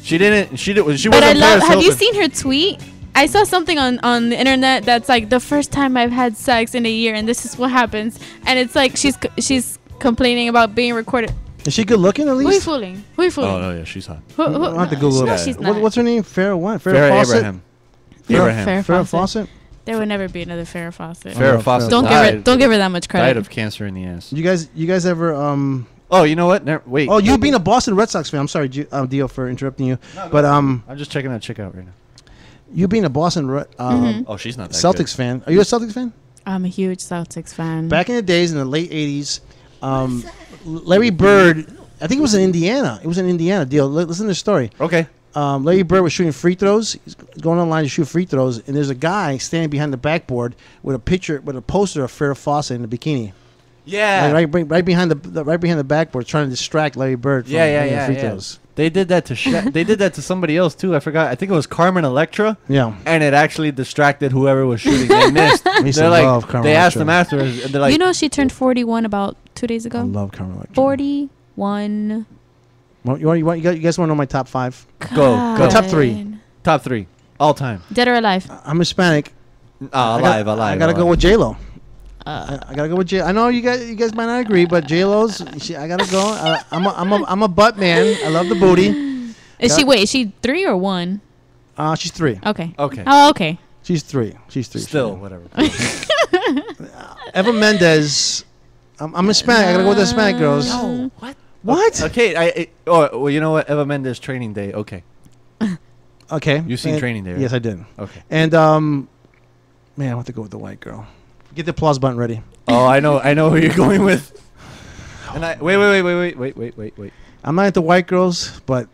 She didn't. She did. She But I wasn't love. Paris Have you Hilton. seen her tweet? I saw something on the internet that's like the first time I've had sex in a year, and this is what happens. And it's like she's complaining about being recorded. Is she good looking at Who you least? fooling? Who you fooling? Oh no, yeah, she's hot. I'll have to Google No, it. she's not. What's her name? Farrah what? Farrah Fawcett? Abraham. Abraham. Farrah Fawcett? There would never be another Farrah Fawcett. Farrah Fawcett Don't give her that much credit. Died of cancer in the ass. You guys ever Oh, you know what? Wait. Oh, you being a Boston Red Sox fan. I'm sorry, Dio, for interrupting you. But I'm just checking that chick out right now. you being a Boston Oh, she's not that Celtics good. fan. Are you a Celtics fan? I'm a huge Celtics fan. Back in the days, in the late '80s, Larry Bird. I think it was in Indiana. It was in Indiana. Dio, listen to the story. Okay. Larry Bird was shooting free throws. He's going online to shoot free throws, and there's a guy standing behind the backboard with a poster of Farrah Fawcett in a bikini. Yeah. Right behind the backboard, trying to distract Larry Bird from hitting free throws. They did that to they did that to somebody else too. I forgot. I think it was Carmen Electra. Yeah. And it actually distracted whoever was shooting. They missed. used to They're like, love Carmen they asked Electra. them afterwards, and they're like, you know, she turned 41 about 2 days ago. I love Carmen Electra. 41. Well, you guys want to know my top 5? go. Top 3. Top 3 all time. Dead or alive? I'm Hispanic. Alive. I gotta go with J-Lo. I gotta go with J. I know you guys might not agree, but J-Lo's. I gotta go. I'm a butt man. I love the booty. Is she 3 or 1? She's 3. Okay. Okay. Oh, okay. She's 3. Still, whatever. Eva Mendes. I'm Hispanic. I gotta go with the Hispanic girls. No. What? Okay. Well, you know what? Eva Mendes Training Day. Okay. Okay. You've seen Training Day, right? Yes, I did. Okay. And man, I have to go with the white girl. Get the applause button ready. Oh, I know who you're going with. And wait. I'm not into white girls, but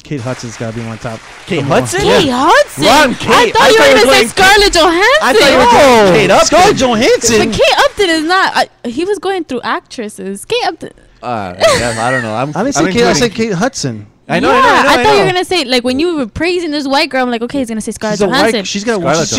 Kate Hudson's got to be on top. Kate Come on. Hudson? Kate Hudson? Ron, Kate. I thought you were going to say Scarlett Johansson. I thought you were going Kate Upton. Scarlett Johansson. But Kate Upton is not. He was going through actresses. Kate Upton. Yeah, I don't know. I didn't say Kate. I said Kate Hudson. I know. I thought you were gonna say, like, when you were praising this white girl, I'm like, okay, he's gonna say Scarlett Johansson. She's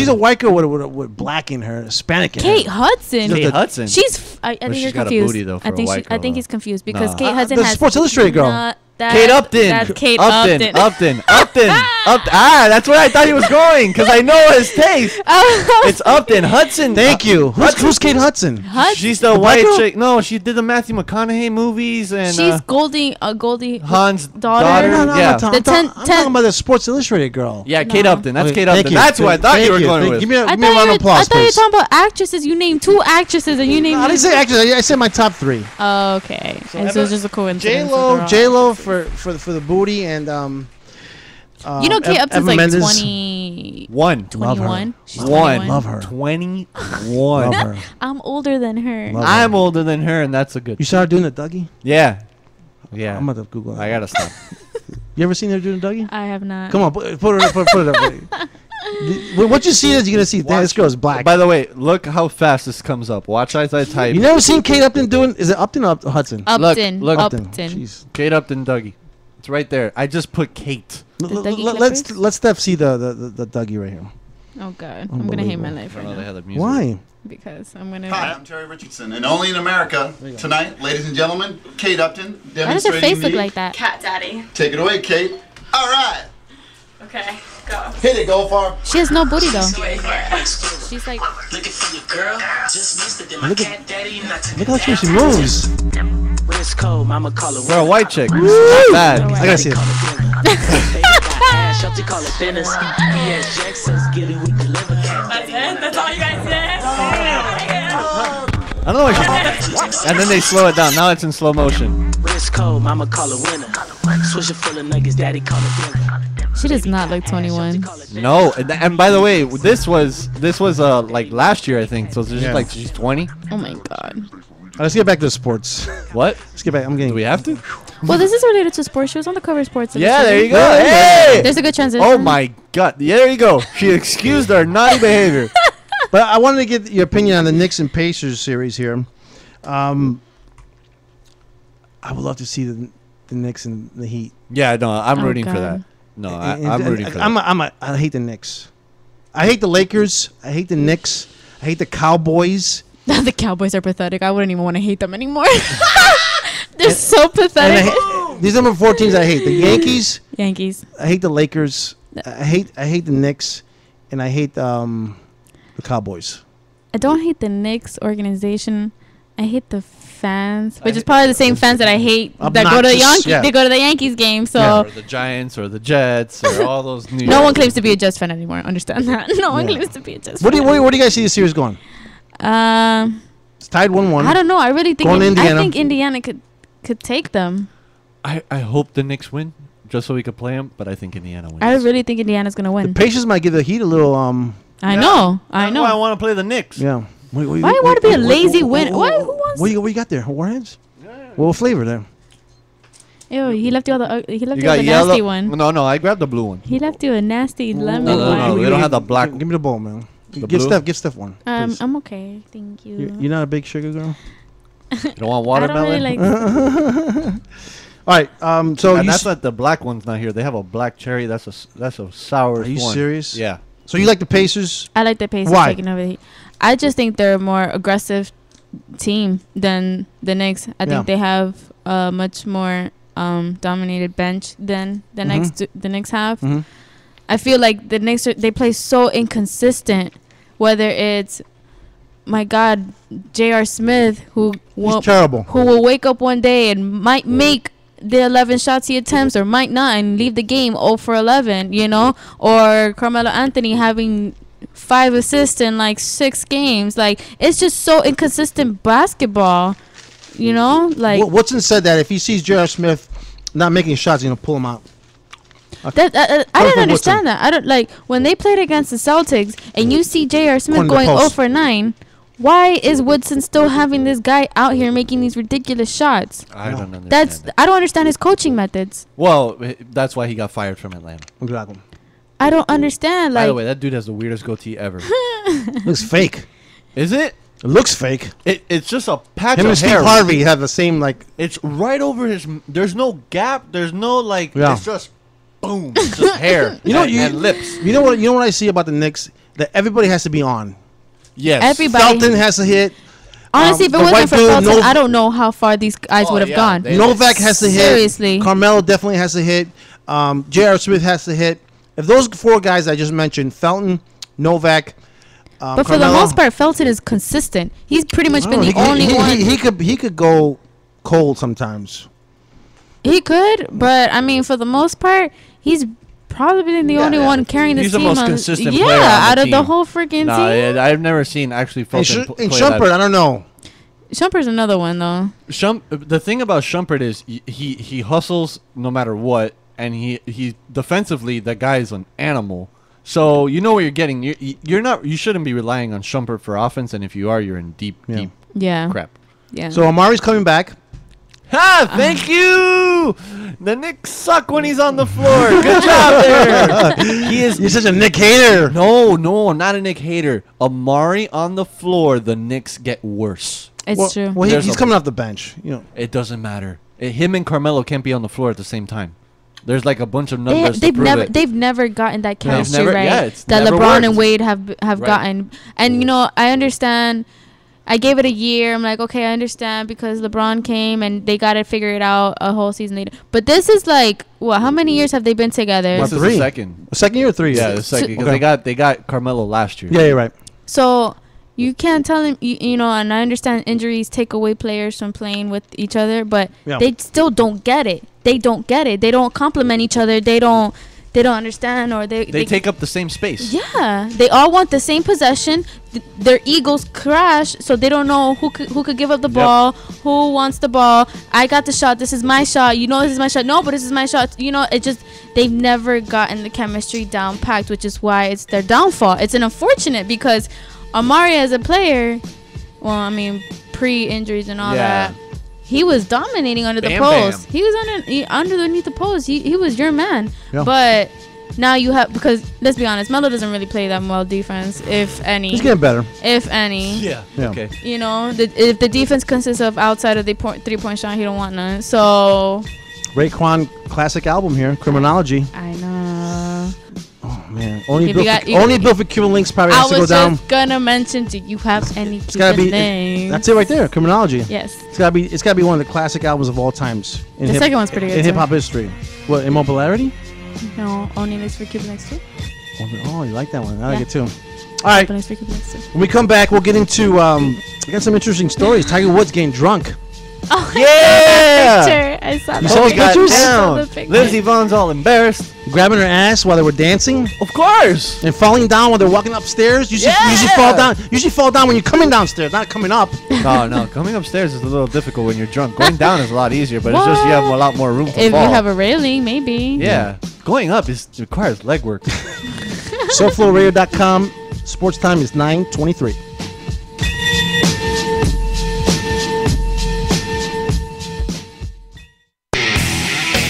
a white girl with black in her, Hispanic in Kate her. Hudson. Kate Hudson. She's. I think she's you're got a confused. booty, though, for I think a white I girl, think though. he's confused because Nah. Kate Hudson the has Sports Illustrated girl. Kate Upton. That's Kate Upton. Upton. Upton. That's where I thought he was going because I know his taste. It's Upton. Hudson. Thank you. Who's Kate Hudson? She's the white chick. No, she did the Matthew McConaughey movies and. She's Goldie Hahn's daughter. No, Yeah. I'm talking about the Sports Illustrated girl. Yeah, Kate Upton. That's Okay, Kate thank Upton. you. That's who I thought Thank you were going Thank- with. Give me a I round of thought applause, you were please. talking about actresses. You named 2 actresses and you named. I didn't say actors. I said my top 3. Oh, okay. And so it's just a coincidence. J-Lo for the booty and You know, Kate Upton's Eva like Mendes. 21. 21. She's 1. 21. Love her. 21. Love her. I'm older than her. Love I'm older than her, and that's a good. You saw her doing the Dougie? Yeah. I'm gonna Google that. I gotta stop. You ever seen her doing the Dougie? I have not. Come on, put it up. What you see is you're gonna see. Damn, this girl's black. By the way, look how fast this comes up. Watch as I type. You never seen Kate Upton doing? Is it Upton or Hudson? Upton. Look. Upton. Jeez. Kate Upton, Dougie. It's right there. I just put Kate. Let's Steph see the Dougie right here. Oh God, I'm gonna hate my life right now. Why? Because I'm gonna. Hi, I'm Terry Richardson, and only in America tonight, ladies and gentlemen, Kate Upton Why does her demonstrating face look the- like that? Cat Daddy. Take it away, Kate. All right, Okay, go. hit it, Goldfarb. She has no booty though. She's like. Looking for your girl, just missed it. Look how she moves. Wrist cold, mama call her. For a white chick. Woo! Not bad. I gotta see it. Shelty call it business. P.S. Jackson's get it, we deliver. That's it? That's all you guys did? I don't know what she. And then they slow it down. Now it's in slow motion. Wrist cold, mama call it winner. Swisher full of nuggets, daddy call it dinner. She does not look 21. No, and by the way, this was like last year I think. So it's just Yeah. like she's 20. Oh my God. Let's get back to sports. What? Let's get back. I'm getting. Do we have to? Well, this is related to sports. She was on the cover of Sports Yeah, there you Illustrated. go. Hey! There's a good transition. Oh my God. Yeah, there you go. She excused her naughty behavior. But I wanted to get your opinion on the Knicks and Pacers series here. I would love to see the Knicks and the Heat. Yeah, no, I'm Oh, rooting for God. that. No, And- I'm and- rooting for that. I hate the Knicks. I hate the Lakers. I hate the Knicks. I hate the Cowboys. The Cowboys are pathetic. I wouldn't even want to hate them anymore. They're so And pathetic. these are my 4 teams I hate. The Yankees. Yankees. I hate the Lakers. I hate the Knicks, and I hate the Cowboys. I don't hate the Knicks organization. I hate the fans, which is probably the same fans that I hate that go to the Obnoxious, Yankees. yeah. They go to the Yankees game. So Or the Giants or the Jets or all those New no York one claims to be a Jets fan anymore. Understand that? No one Yeah. claims to be a Jets What do fan. you guys see the series going? It's tied 1-1. I don't know. I really think Going to I Indiana. think Indiana could take them. I hope the Knicks win just so we could play them, but I think Indiana wins. I really think Indiana's gonna win. Pacers might give the Heat a little I know. I know. I want to play the Knicks. Yeah. Why you want to be a lazy winner? Why? Who wants? What you got there? Warheads? What flavor there? Ew, he left you all the. He left You you all got the yellow. nasty one. No, I grabbed the blue one. He left you a nasty lemon no, one. we don't have the black. Give me the bowl, man. The Give blue? Steph one. please. I'm okay. Thank you. You're not a big sugar girl? You don't want I don't watermelon? really like. All right. So and you that's not the black one's not here. They have a black cherry. That's a sour. Are you one. serious? Yeah. So you like the Pacers? I like the Pacers Why? taking over the Heat. I just think they're a more aggressive team than the Knicks. I think they have a much more dominated bench than the Knicks have. Mm-hmm. I feel like the Knicks they play so inconsistent. Whether it's my God, J.R. Smith, who terrible, who will wake up one day and might make the 11 shots he attempts or might not and leave the game 0 for 11, you know, or Carmelo Anthony having 5 assists in like 6 games. Like, it's just so inconsistent basketball, you know. Like, Woodson said that if he sees J.R. Smith not making shots, he's gonna pull him out. I don't understand that. I don't like when they played against the Celtics and you see J.R. Smith going 0 for 9. Why is Woodson still having this guy out here making these ridiculous shots? I don't understand. I don't understand his coaching methods. Well, that's why he got fired from Atlanta. Exactly. I don't understand. By Like, the way, that dude has the weirdest goatee ever. Looks fake. Is it? It looks fake. It's just a patch Him of and hair. Steve Harvey have the same like. It's right over his. There's no gap. There's no like. Yeah. It's just boom. It's just hair. and lips. You know what? You know what I see about the Knicks? That everybody has to be on. Yes. Everybody. Felton has to hit. Honestly, if it the wasn't white for dude, Felton, I don't know how far these guys would have gone. Novak has to hit. Seriously. Carmelo definitely has to hit. J.R. Smith has to hit. If those 4 guys I just mentioned, Felton, Novak, But for the Carmelo, most part, Felton is consistent. He's pretty much been the only one. He could go cold sometimes. He could, but I mean, for the most part, he's probably been the only one carrying this He's team. the most on- consistent yeah, player on the out of the team. whole freaking Nah, team. I've never seen actually Fulton play And Shumpert, I don't know. Shumpert's another one though. The thing about Shumpert is he hustles no matter what, and he defensively the guy is an animal. So you know what you're getting. You shouldn't be relying on Shumpert for offense, and if you are, you're in deep Yeah. crap. Yeah. So Amari's coming back. Ha! Thank you. The Knicks suck when he's on the floor. Good job there. You're such a Nick hater. No, not a Nick hater. Amari on the floor, the Knicks get worse. It's true. Well, he's coming off the bench. You know, it doesn't matter. Him and Carmelo can't be on the floor at the same time. There's like a bunch of numbers. They've never gotten that chemistry never- right yeah, it's that never LeBron worked. and Wade have Right. gotten. And you know, I understand. I gave it a year. I'm like, okay, I understand because LeBron came and they got to figure it out a whole season later. But this is like, what? How many years have they been together? This is the second. A second year or 3 years? Yeah, the second. Because they got Carmelo last year. Yeah, you're right. So you can't tell him, you know, and I understand injuries take away players from playing with each other, but they still don't get it. They don't get it. They don't complement each other. They don't understand, or they take up the same space. Yeah, they all want the same possession. Their egos crash, so they don't know who could give up the ball, who wants the ball. I got the shot. This is my shot. You know, this is my shot. No, but this is my shot. You know, it just they've never gotten the chemistry down packed, which is why it's their downfall. It's an unfortunate because Amari as a player, well, I mean, pre-injuries and all that. He was dominating under the post. He was underneath the post. He was your man. Yeah. But now you have, because let's be honest, Melo doesn't really play that well defense, if any. He's getting better. If any. Yeah. Okay. You know, if the defense consists of outside of the 3-point shot, he don't want none. So. Raekwon classic album here, Criminology. I know. Oh man, only If Bill for Cuban Links probably I has to go was down. just gonna mention, do you have any It's gotta be. Cuban That's it right there, Criminology. Yes. It's gotta be one of the classic albums of all times. The second one's pretty good, in too. hip hop history. What, Immobilarity? No, only this for Cuban Links too. Oh, you like that one? I like Yeah. it too. All right. Only for Cuban Links too. When we come back, we'll get into we got some interesting stories. Tiger Woods getting drunk. Oh, Yeah! I saw the picture. I saw You the saw the picture. pictures? I saw the picture. Lindsey Vohn's all embarrassed. Grabbing her ass while they were dancing. Of course. And falling down while they're walking upstairs. You usually fall down. Usually fall down when you're coming downstairs, not coming up. No. Coming upstairs is a little difficult when you're drunk. Going down is a lot easier, but it's just you have a lot more room to If fall. you have a railing, maybe. Yeah. Going up requires leg work. SoFloRadio.com. Sports time is 9:23.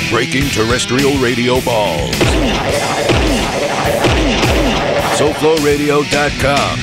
Breaking terrestrial radio balls. SoFloRadio.com.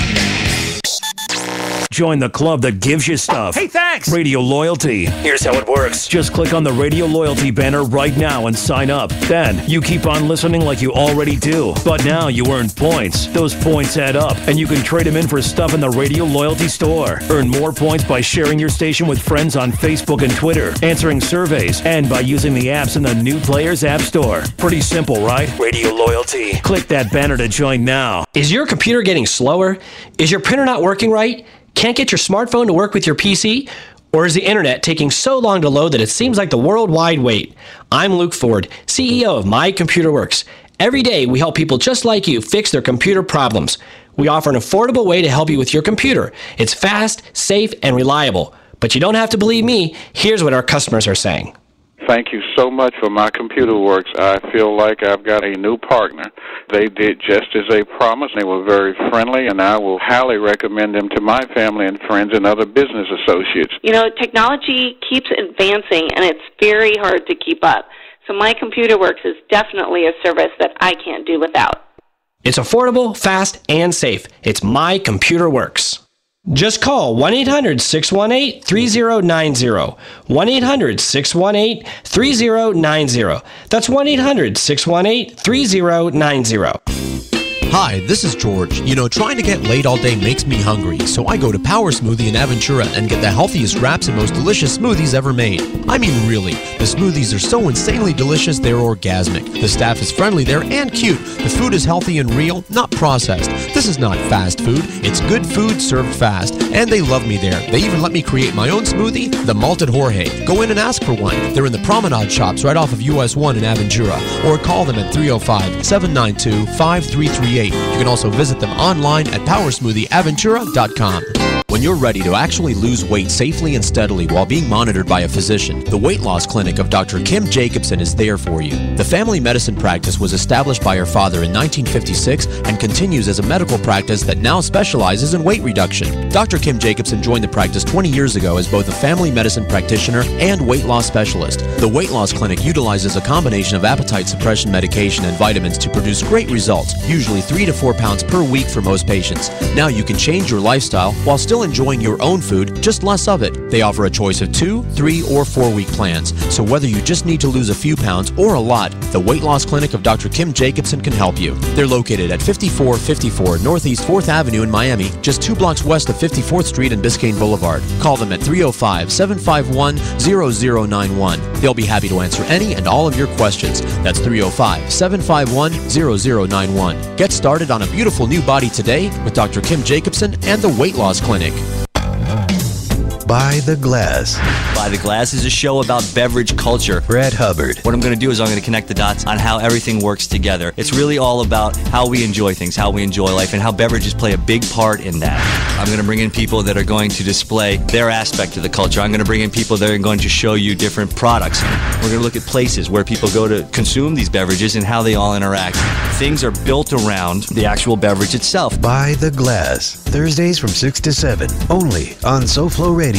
Join the club that gives you stuff. Hey, thanks! Radio Loyalty. Here's how it works. Just click on the Radio Loyalty banner right now and sign up. Then you keep on listening like you already do. But now you earn points. Those points add up, and you can trade them in for stuff in the Radio Loyalty store. Earn more points by sharing your station with friends on Facebook and Twitter, answering surveys, and by using the apps in the New Players App Store. Pretty simple, right? Radio Loyalty. Click that banner to join now. Is your computer getting slower? Is your printer not working right? Can't get your smartphone to work with your PC? Or is the internet taking so long to load that it seems like the worldwide wait? I'm Luke Ford, CEO of My Computer Works. Every day we help people just like you fix their computer problems. We offer an affordable way to help you with your computer. It's fast, safe, and reliable. But you don't have to believe me. Here's what our customers are saying. Thank you so much for My Computer Works. I feel like I've got a new partner. They did just as they promised. They were very friendly, and I will highly recommend them to my family and friends and other business associates. You know, technology keeps advancing, and it's very hard to keep up. So My Computer Works is definitely a service that I can't do without. It's affordable, fast, and safe. It's My Computer Works. Just call 1-800-618-3090. 1-800-618-3090. That's 1-800-618-3090. Hi, this is George. You know, trying to get laid all day makes me hungry, so I go to Power Smoothie in Aventura and get the healthiest wraps and most delicious smoothies ever made. I mean, really, the smoothies are so insanely delicious, they're orgasmic. The staff is friendly there and cute. The food is healthy and real, not processed. This is not fast food, it's good food served fast. And they love me there. They even let me create my own smoothie, the Malted Jorge. Go in and ask for one. They're in the Promenade Shops right off of US 1 in Aventura, or call them at 305-792-5338. You can also visit them online at powersmoothieaventura.com. When you're ready to actually lose weight safely and steadily while being monitored by a physician, the Weight Loss Clinic of Dr. Kim Jacobson is there for you. The family medicine practice was established by her father in 1956 and continues as a medical practice that now specializes in weight reduction. Dr. Kim Jacobson joined the practice 20 years ago as both a family medicine practitioner and weight loss specialist. The Weight Loss Clinic utilizes a combination of appetite suppression medication and vitamins to produce great results, usually 3 to 4 pounds per week for most patients. Now you can change your lifestyle while still enjoying your own food, just less of it. They offer a choice of 2, 3, or 4-week plans. So whether you just need to lose a few pounds or a lot, the Weight Loss Clinic of Dr. Kim Jacobson can help you. They're located at 5454 Northeast 4th Avenue in Miami, just 2 blocks west of 54th Street and Biscayne Boulevard. Call them at 305-751-0091. They'll be happy to answer any and all of your questions. That's 305-751-0091. Get started on a beautiful new body today with Dr. Kim Jacobson and the Weight Loss Clinic. By the Glass. By the Glass is a show about beverage culture. Brad Hubbard. What I'm going to do is I'm going to connect the dots on how everything works together. It's really all about how we enjoy things, how we enjoy life, and how beverages play a big part in that. I'm going to bring in people that are going to display their aspect of the culture. I'm going to bring in people that are going to show you different products. We're going to look at places where people go to consume these beverages and how they all interact. Things are built around the actual beverage itself. By the Glass. Thursdays from 6 to 7. Only on SoFloRadio.com.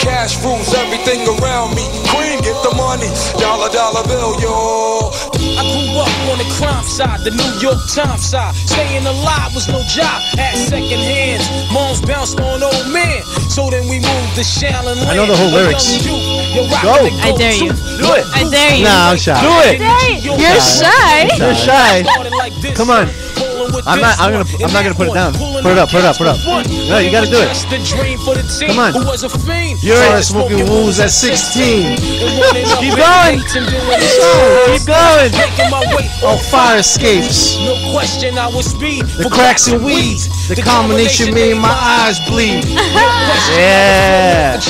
Cash rules everything around me. Cream, get the money. Dollar bill, yo. I grew up on the crime side, the New York Times side. Staying alive was no job, had second hands. Moms bounced on old men, so then we moved to Shallon Land. I know the whole lyrics. Go. I dare you. Do it. I dare you. Nah, I'm shy. Do it. You're shy. You're shy. Come on. I'm not gonna put it down. Put it up. No, you gotta do it. Come on. You already smoking wools at 16. Keep going. Keep going. Oh, fire escapes. No question, I was speed. The cracks and weeds. The combination made my eyes bleed. Yeah.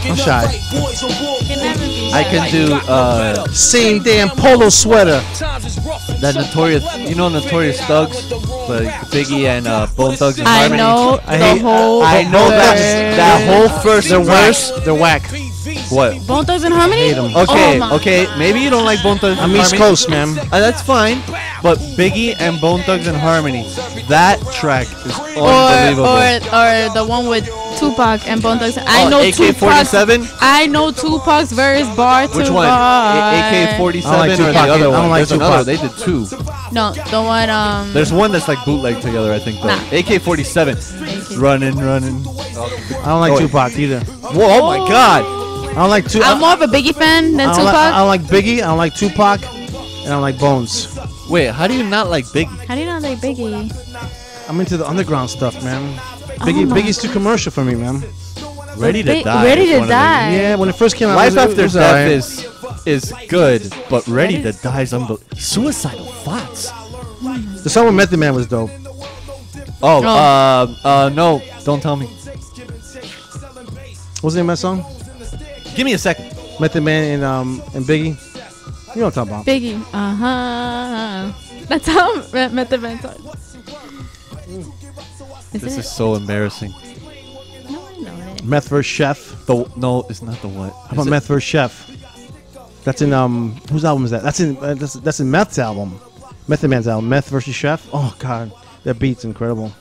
I'm shy. I can do same damn polo sweater. That Notorious, you know Notorious Thugs, like Biggie and Bone Thugs and I Harmony. know I the whole. I know that whole first. They're worse. They're whack. What? Bone Thugs and Harmony? Hate 'em. Okay, Oh okay. Maybe you don't like Bone Thugs and I'm Harmony. East Coast, man. That's fine. But Biggie and Bone Thugs and Harmony, that track is Or unbelievable. the one with Tupac and Bone Thugs. I know AK-47? I know Tupac's verse bar to Which one? bar. AK-47 I like or the Tupac. other I don't one? like There's another. Tupac. They did two. No, the one There's one that's like bootleg together, I think, though. Nah. AK-47. Running. I don't like Tupac either. Whoa, oh my God. I don't like Tupac. I'm more of a Biggie fan than I Tupac. don't like Biggie. I don't like Tupac. And I don't like Bones. Wait, how do you not like Biggie? How do you not like Biggie? I'm into the underground stuff, man. Biggie's too commercial for me, man. Ready to Die. Ready is to one of Die. Yeah, when it first came out, Life it After was Death alright. is good, but Ready to Die is unbelievable. Suicidal Thoughts. The song with Method Man was dope. No, don't tell me. What's the name of that song? Give me a second. Method Man and Biggie. You know what I'm talking about. Biggie. That's how Method Man talks. This is so embarrassing. Meth vs. Chef. No, it's not the what. How about Meth vs. Chef? That's in whose album is that? That's in Meth's album. Method Man's album. Meth vs. Chef. Oh God, that beat's incredible.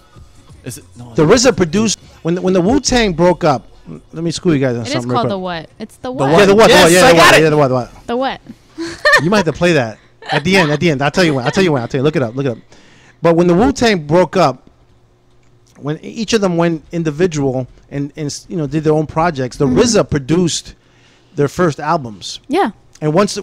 Is it? No, The RZA produced when the Wu-Tang broke up. Let me school you guys on It is something. called real The quick. What. It's The What. Yeah, the what? Yes, the what? I Yeah, got it. Yeah, the what? The What. You might have to play that at the end. At the end, I'll tell you when. Look it up. But when the Wu-Tang broke up, when each of them went individual and did their own projects, the RZA produced their first albums. Yeah. And once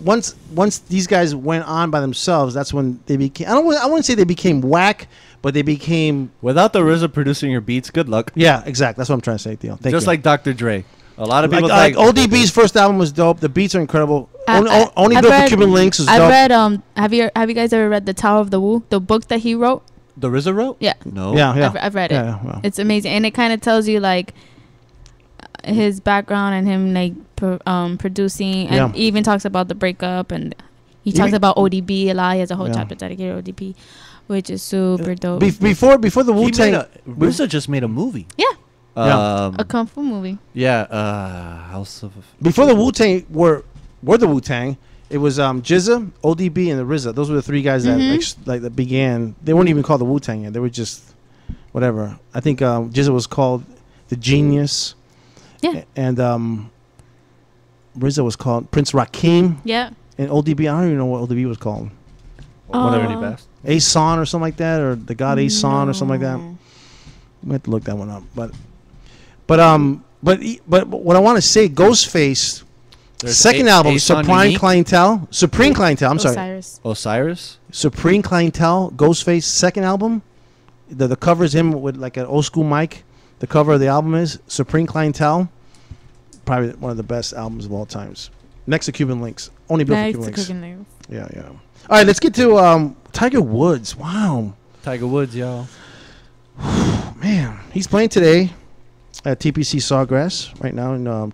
these guys went on by themselves, that's when they became. I wouldn't say they became whack, but they became. Without the RZA producing your beats, good luck. Yeah, exactly. That's what I'm trying to say, Theo. Thank Just you. like Dr. Dre. A lot of people like ODB's first album was dope. The beats are incredible. Only I've Built read- for Cuban Links is I've dope. read have you guys ever read The Tower of the Wu, the book that he wrote? The RZA wrote? Yeah. No. Yeah. I've read it. Yeah, well. It's amazing, and it kind of tells you like his background and him like producing, and even talks about the breakup, and he talks about ODB a lot. He has a whole chapter dedicated to ODB, which is super dope. Before the Wu-Tang, RZA just made a movie. Yeah. Yeah. A kung fu movie. Yeah. House of. Before the Wu-Tang were the Wu-Tang, it was GZA, ODB, and the RZA. Those were the three guys that that began. They weren't even called the Wu-Tang yet. They were just whatever. I think GZA was called the Genius. Yeah. And RZA was called Prince Rakim. Yeah. And ODB, I don't even know what ODB was called. Whatever Ason or something like that, or the God Ason or something like that. We have to look that one up, but what I want to say, Ghostface, second album, Supreme Clientele. I'm sorry, Osiris. Supreme Clientele, Ghostface, second album. The cover is him with like an old school mic. The cover of the album is Supreme Clientele. Probably one of the best albums of all times. Next to Cuban Links. Only Built for Cuban Links. Yeah. All right, let's get to Tiger Woods. Wow. Tiger Woods, y'all. Man, he's playing today at TPC Sawgrass right now in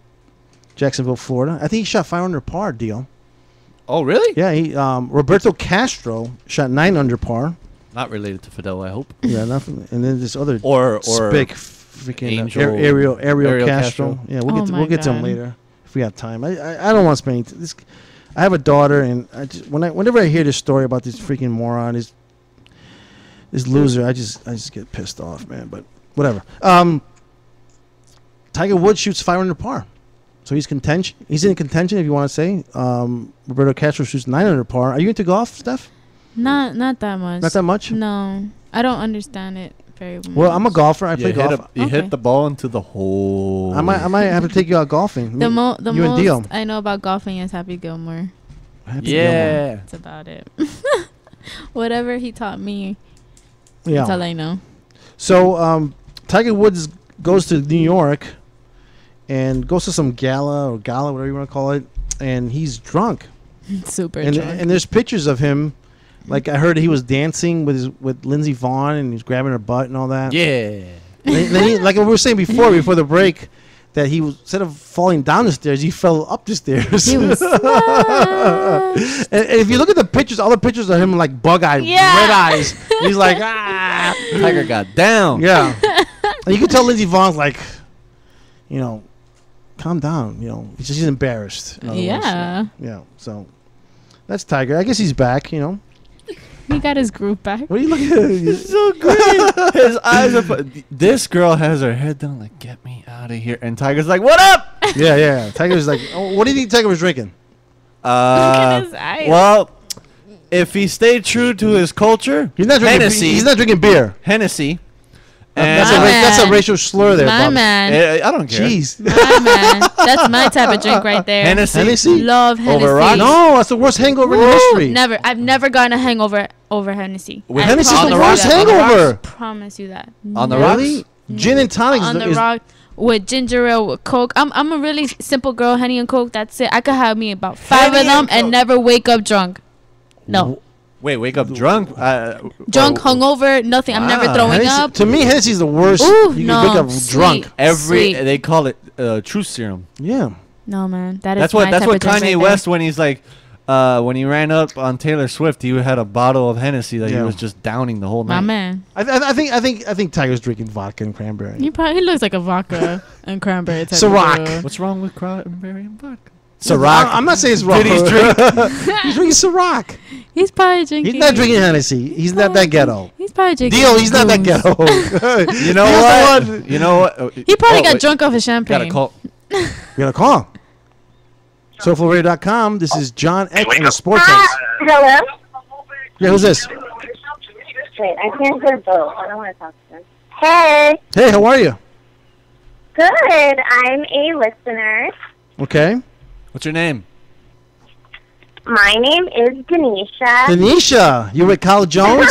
Jacksonville, Florida. I think he shot 5 under par, deal. Oh, really? Yeah, he Roberto Castro shot 9 under par. Not related to Fidel, I hope. Yeah, nothing. And then this other or spick freaking Angel Ariel Castro. Yeah, we'll get to him later if we have time. I don't want to spend this. I have a daughter, and whenever I hear this story about this freaking moron, this loser, I just get pissed off, man. But whatever. Tiger Woods shoots 5 under par, so he's contention. He's in contention, if you want to say. Roberto Castro shoots 9 under par. Are you into golf, Steph? Not that much. Not that much? No, I don't understand it very much. Well, I'm a golfer. I play golf. You hit the ball into the hole. I might have to take you out golfing. The you and Dio. most I know about golfing is Happy Gilmore. Yeah, that's about it. Whatever he taught me. Yeah, that's all I know. So Tiger Woods goes to New York and goes to some gala, whatever you want to call it, and he's drunk. Super drunk. And there's pictures of him. Like I heard he was dancing with Lindsey Vonn and he's grabbing her butt and all that. Yeah. then he, like we were saying before the break, that he was, instead of falling down the stairs, he fell up the stairs. He was and if you look at the pictures, all the pictures of him like bug-eyed, red eyes. He's like, ah. Tiger got down. Yeah. And you can tell Lindsey Vonn's like, calm down. She's embarrassed. Yeah. Yeah. So that's Tiger. I guess he's back. He got his groove back. What are you looking at? It's so great. His eyes are. This girl has her head down, like, get me out of here. And Tiger's like, what up? Yeah. Tiger's like, oh, what do you think Tiger was drinking? Look at his eyes. Well, if he stayed true to his culture, he's not drinking. Hennessy. He's not drinking beer. Hennessy. That's a racial slur there, My Bob. man. I don't care. Jeez. My man. That's my type of drink right there. Hennessy? Love Hennessy. Over rocks? No, that's the worst hangover in history. Never. I've never gotten a hangover over Hennessy. With Hennessy's on the the worst rocks? On the hangover. rocks? Promise you that. On the Really? rocks? Gin and tonic On the is rock with ginger ale with Coke. I'm a really simple girl. Honey and Coke. That's it. I could have me about 5 of them and never wake up drunk. No. Wait, wake up drunk? Drunk, hungover, nothing. I'm never throwing Hennessy, up. To me, Hennessy's the worst. Ooh, you no, can wake up sweet. drunk. Every Sweet. they call it truth serum. Yeah. No, man. That is That's my what type of drink Kanye right West when he's like when he ran up on Taylor Swift, he had a bottle of Hennessy that he Yeah. was just downing the whole there. night. My man. I think Tiger's drinking vodka and cranberry. He looks like a vodka and cranberry type Ciroc. of girl. What's wrong with cranberry and vodka? Ciroc. I'm not saying it's wrong. Did he drink? He's drinking Ciroc. He's probably drinking. He's not drinking Hennessy. He's not that ghetto. He's probably drinking. Deal. He's not that Goons. ghetto. You know He's what? You know what? He probably got wait. drunk off his champagne. Gotta call. You gotta call him. SoulfulRadio.com. This is John X on the Sports House. Hello? Yeah, who's this? Wait, I can't hear both. I don't want to talk to them. Hey. Hey, how are you? Good. I'm a listener. Okay. What's your name? My name is Denisha. Denisha, you with Kyle Jones?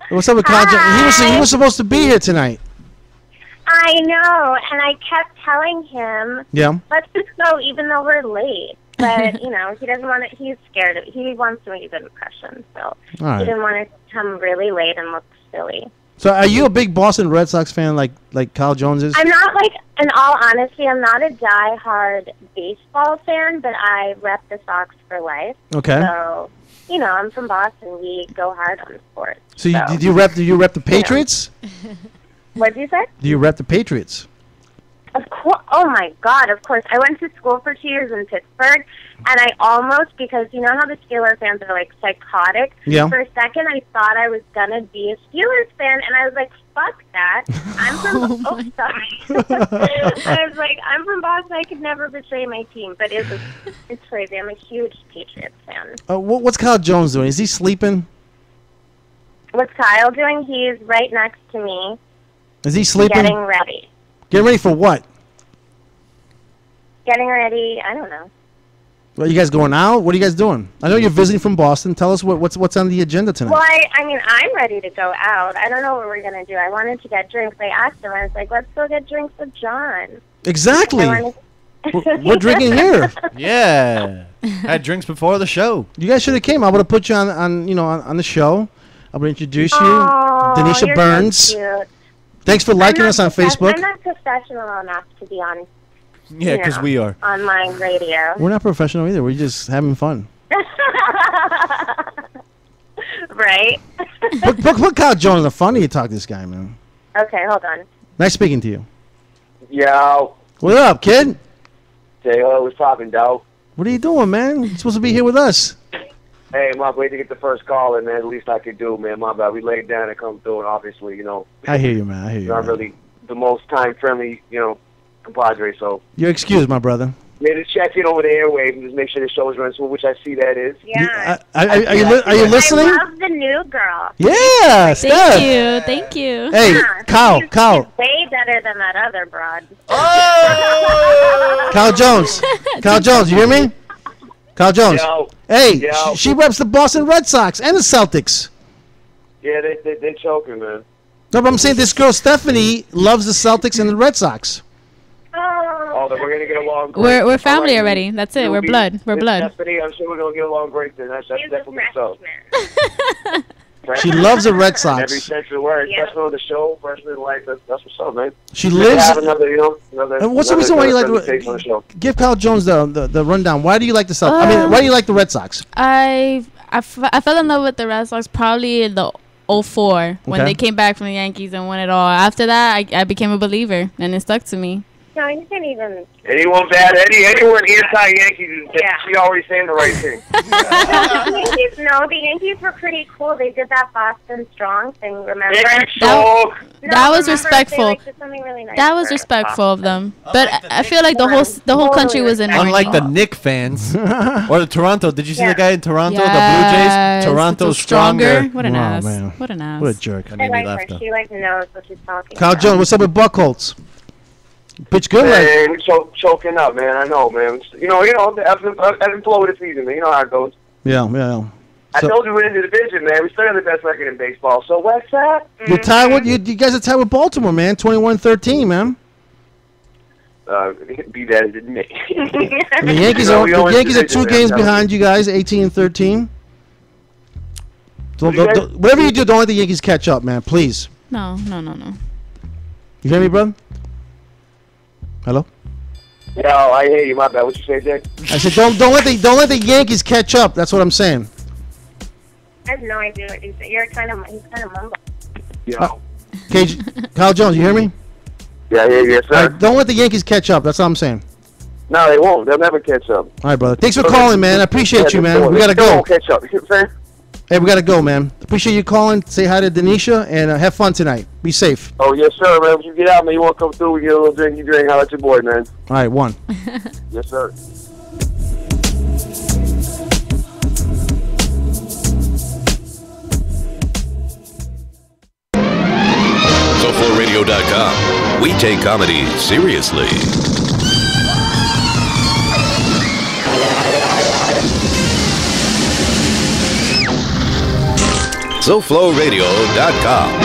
What's up with Kyle Jones? He was supposed to be here tonight. I know, and I kept telling him, Yeah. let's just go even though we're late. But, you know, he doesn't want to, he's scared of it. He wants to make a good impression, so All right. he didn't want to come really late and look silly. So, are you a big Boston Red Sox fan like Kyle Jones is? I'm not like, in all honesty, I'm not a die-hard baseball fan, but I rep the Sox for life. Okay. So, you know, I'm from Boston. We go hard on sports. So, do you rep the Patriots? What did you say? Do you rep the Patriots? Of course. Oh my God! Of course. I went to school for 2 years in Pittsburgh, and I almost, because you know how the Steelers fans are like psychotic. Yeah. For a second, I thought I was gonna be a Steelers fan, and I was like, "Fuck that! I'm from." sorry. I was like, "I'm from Boston. I could never betray my team." But it's crazy. I'm a huge Patriots fan. What's Kyle Jones doing? Is he sleeping? What's Kyle doing? He's right next to me. Is he sleeping? Getting ready. Getting ready for what? Getting ready. I don't know. Well, you guys going out? What are you guys doing? I know you're visiting from Boston. Tell us what's on the agenda tonight. Well, I mean, I'm ready to go out. I don't know what we're going to do. I wanted to get drinks. I asked him. I was like, let's go get drinks with John. Exactly. We're drinking here. Yeah. Had drinks before the show. You guys should have came. I would have put you on the show. I would introduce you, Oh, Denisha you're Burns. So cute. Thanks for liking us on Facebook. I'm not professional enough to be on. Yeah, because we are. On my radio. We're not professional either. We're just having fun. Right? Put Kyle Jones. The funny you talk to this guy, man. Okay, hold on. Nice speaking to you. Yo. What up, kid? Taylor, what's poppin', Doe? What are you doing, man? You're supposed to be here with us. Hey, my way to get the first call in, man. At least I could do, man. My bad. We laid down and come through, and obviously, you know. I hear you, man. I hear you. Not Man. really the most time-friendly, you know, compadre, so. You're excused, my brother. Yeah, just check in over the airwaves and just make sure the show is running smooth, which I see that is. Yeah. Are you listening? I love the new girl. Yeah, Steph. Thank you. Hey, Yeah, Kyle, she's way better than that other broad. Kyle Jones. Kyle Jones, you hear me? Kyle Jones. Yo. Hey, Yo. she reps the Boston Red Sox and the Celtics. Yeah, they're choking, man. No, but I'm saying this girl, Stephanie, loves the Celtics and the Red Sox. Oh, then we're going to get along great. We're family All right. already. That's it. We're You'll be- blood. We're Miss blood. Stephanie, I'm sure we're going to get along great then. That's definitely so. She loves the Red In Sox. every sense of the word. Freshman on the show, freshman in life. That's what's up, man. She Good to lives- have another, you know, another, And what's the another reason why you friendly like face on the show. give Kyle Jones the rundown? Why do you like the Celtics? I mean, why do you like the Red Sox? I fell in love with the Red Sox probably in the 04 when Okay. they came back from the Yankees and won it all. After that, I became a believer, and it stuck to me. No, you can't even. Anyone bad? Anyone anti-Yankees? She already saying the right thing. The Yankees were pretty cool. They did that Boston Strong thing. Remember? That was respectful. Really nice that was respectful of them. But I feel like the whole country was in. Unlike the Knicks fans or the Toronto. Did you see the guy in Toronto? Yes. The Blue Jays. Toronto's stronger. What an ass. Man. What an ass. What a jerk. I like her. She knows what she's talking Kyle about. Jones, what's up with Buckholz? Pitch good, man. Choking up, man. I know, man. You know, the ebb and flow of the season, man. You know how it goes. Yeah. I told you we're in the division, man. We still have the best record in baseball. So what's that? You're tied with you guys are tied with Baltimore, man. 21-13, man. Be that as it may. The Yankees are 2 games behind you guys, 18-13. Whatever you do, don't let the Yankees catch up, man. Please. No. You hear me, brother? Hello? Yo, I hear you. My bad. What you say, Jake? I said don't let the Yankees catch up. That's what I'm saying. I have no idea what you say. He's kind of mumbling. Yo. Kyle Jones, you hear me? Yeah, yes, sir. All right, don't let the Yankees catch up. That's all I'm saying. No, they won't. They'll never catch up. All right, brother. Thanks for calling, man. I appreciate you, man. We gotta They go. won't catch up. You see what I'm saying? Hey, we gotta go, man. Appreciate you calling. Say hi to Denisha and have fun tonight. Be safe. Oh, yes, sir, man. When you get out, man, you want to come through, we get a little drink, I'll let your boy, man. All right, one. Yes, sir. SoFloRadio.com. We take comedy seriously. SoFloRadio.com.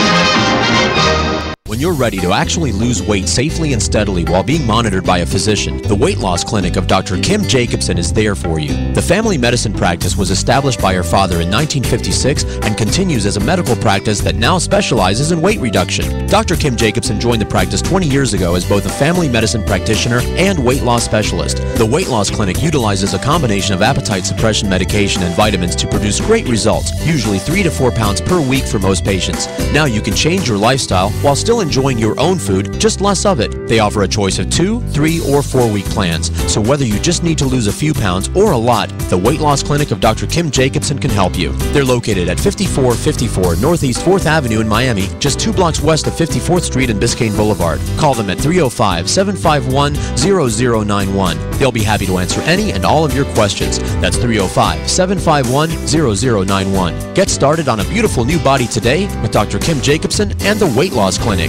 When you're ready to actually lose weight safely and steadily while being monitored by a physician, the Weight Loss Clinic of Dr. Kim Jacobson is there for you. The family medicine practice was established by her father in 1956 and continues as a medical practice that now specializes in weight reduction. Dr. Kim Jacobson joined the practice 20 years ago as both a family medicine practitioner and weight loss specialist. The Weight Loss Clinic utilizes a combination of appetite suppression medication and vitamins to produce great results, usually 3 to 4 pounds per week for most patients. Now you can change your lifestyle while still enjoying your own food, just less of it. They offer a choice of 2, 3, or 4-week plans. So whether you just need to lose a few pounds or a lot, the Weight Loss Clinic of Dr. Kim Jacobson can help you. They're located at 5454 Northeast 4th Avenue in Miami, just 2 blocks west of 54th Street and Biscayne Boulevard. Call them at 305-751-0091. They'll be happy to answer any and all of your questions. That's 305-751-0091. Get started on a beautiful new body today with Dr. Kim Jacobson and the Weight Loss Clinic.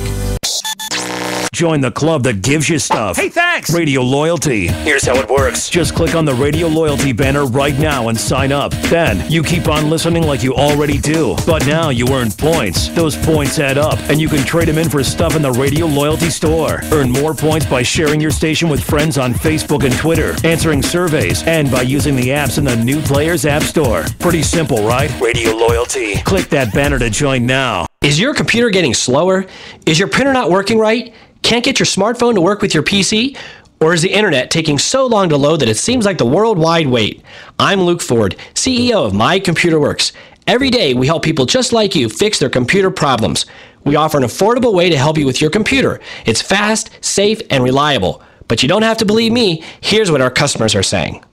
Join the club that gives you stuff. Hey, thanks! Radio Loyalty. Here's how it works. Just click on the Radio Loyalty banner right now and sign up. Then, you keep on listening like you already do. But now you earn points. Those points add up, and you can trade them in for stuff in the Radio Loyalty store. Earn more points by sharing your station with friends on Facebook and Twitter, answering surveys, and by using the apps in the New Players App Store. Pretty simple, right? Radio Loyalty. Click that banner to join now. Is your computer getting slower? Is your printer not working right? Can't get your smartphone to work with your PC? Or is the internet taking so long to load that it seems like the worldwide wait? I'm Luke Ford, CEO of My Computer Works. Every day we help people just like you fix their computer problems. We offer an affordable way to help you with your computer. It's fast, safe, and reliable. But you don't have to believe me. Here's what our customers are saying.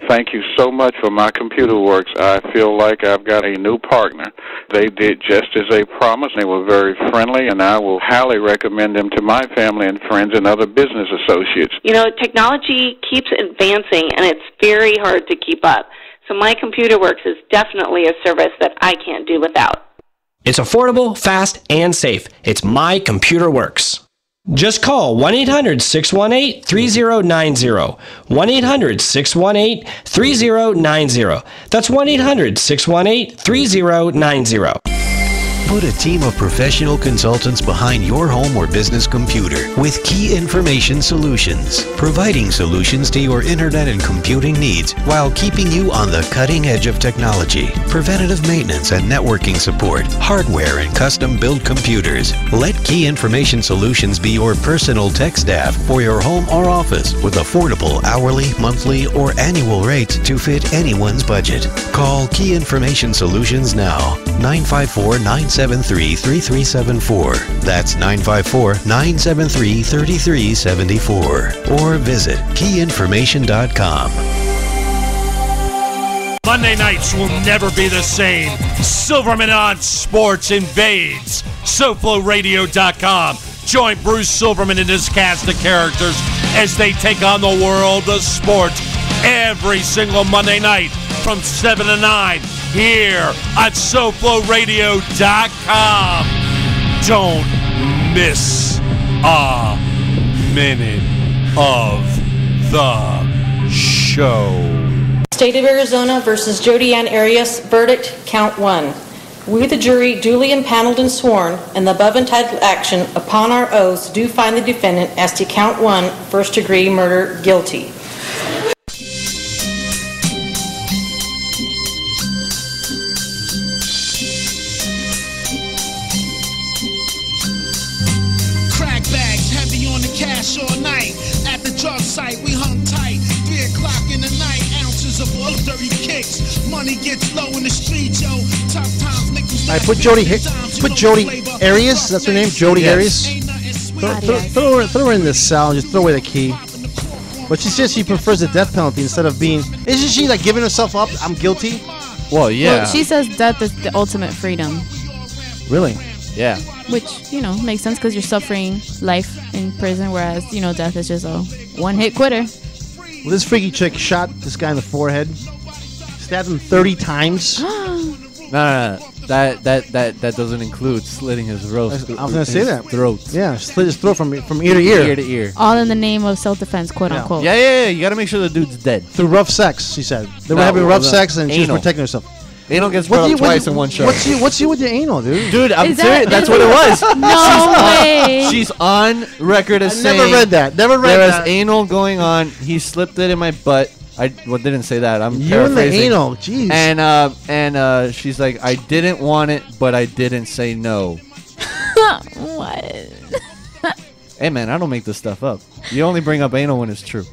Thank you so much for My Computer Works. I feel like I've got a new partner. They did just as they promised. They were very friendly, and I will highly recommend them to my family and friends and other business associates. You know, technology keeps advancing, and it's very hard to keep up. So My Computer Works is definitely a service that I can't do without. It's affordable, fast, and safe. It's My Computer Works. Just call 1-800-618-3090. 1-800-618-3090. That's 1-800-618-3090. Put a team of professional consultants behind your home or business computer with Key Information Solutions, providing solutions to your internet and computing needs while keeping you on the cutting edge of technology. Preventative maintenance and networking support, hardware and custom-built computers. Let Key Information Solutions be your personal tech staff for your home or office with affordable hourly, monthly, or annual rates to fit anyone's budget. Call Key Information Solutions now. 954-973-3374. That's 954-973-3374. Or visit keyinformation.com. Monday nights will never be the same. Silverman on Sports invades SoFloRadio.com. Join Bruce Silverman and his cast of characters as they take on the world of sports every single Monday night from 7 to 9 here at SoFloRadio.com. Don't miss a minute of the show. State of Arizona versus Jodi Ann Arias, verdict, count 1. We, the jury, duly impaneled and sworn, in the above entitled action, upon our oaths, do find the defendant as to count 1, first-degree murder, guilty. Crack bags heavy on the cash all night. At the drug site, we hung tight. 3 o'clock in the night, ounces of all dirty kicks. Money gets low in the street, yo. Tough times make I put Jodi Arias. That's her name, Jodi Arias. Throw her in the cell and just throw away the key. But she says she prefers the death penalty instead of being. Isn't she like giving herself up? I'm guilty. Well, yeah. Well, she says death is the ultimate freedom. Really? Yeah. Which, makes sense because you're suffering life in prison, whereas, death is just a one-hit quitter. Well, this freaky chick shot this guy in the forehead, stabbed him 30 times. No. That doesn't include slitting his throat. I was gonna say that. Throat. Yeah, slit his throat from ear to ear. Ear to ear. All in the name of self-defense, quote unquote. Yeah. You gotta make sure the dude's dead. Through rough sex, she said. They were having rough sex and she was protecting herself. Anal gets brought up twice in one show. What's you with your anal, dude? Dude, I'm serious. That's what it was. No way. She's on record as saying. Never read that. There was anal going on. He slipped it in my butt. I didn't say that. I'm you and the paraphrasing. anal, jeez. And she's like, I didn't want it, but I didn't say no. What? Hey man, I don't make this stuff up. You only bring up anal when it's true.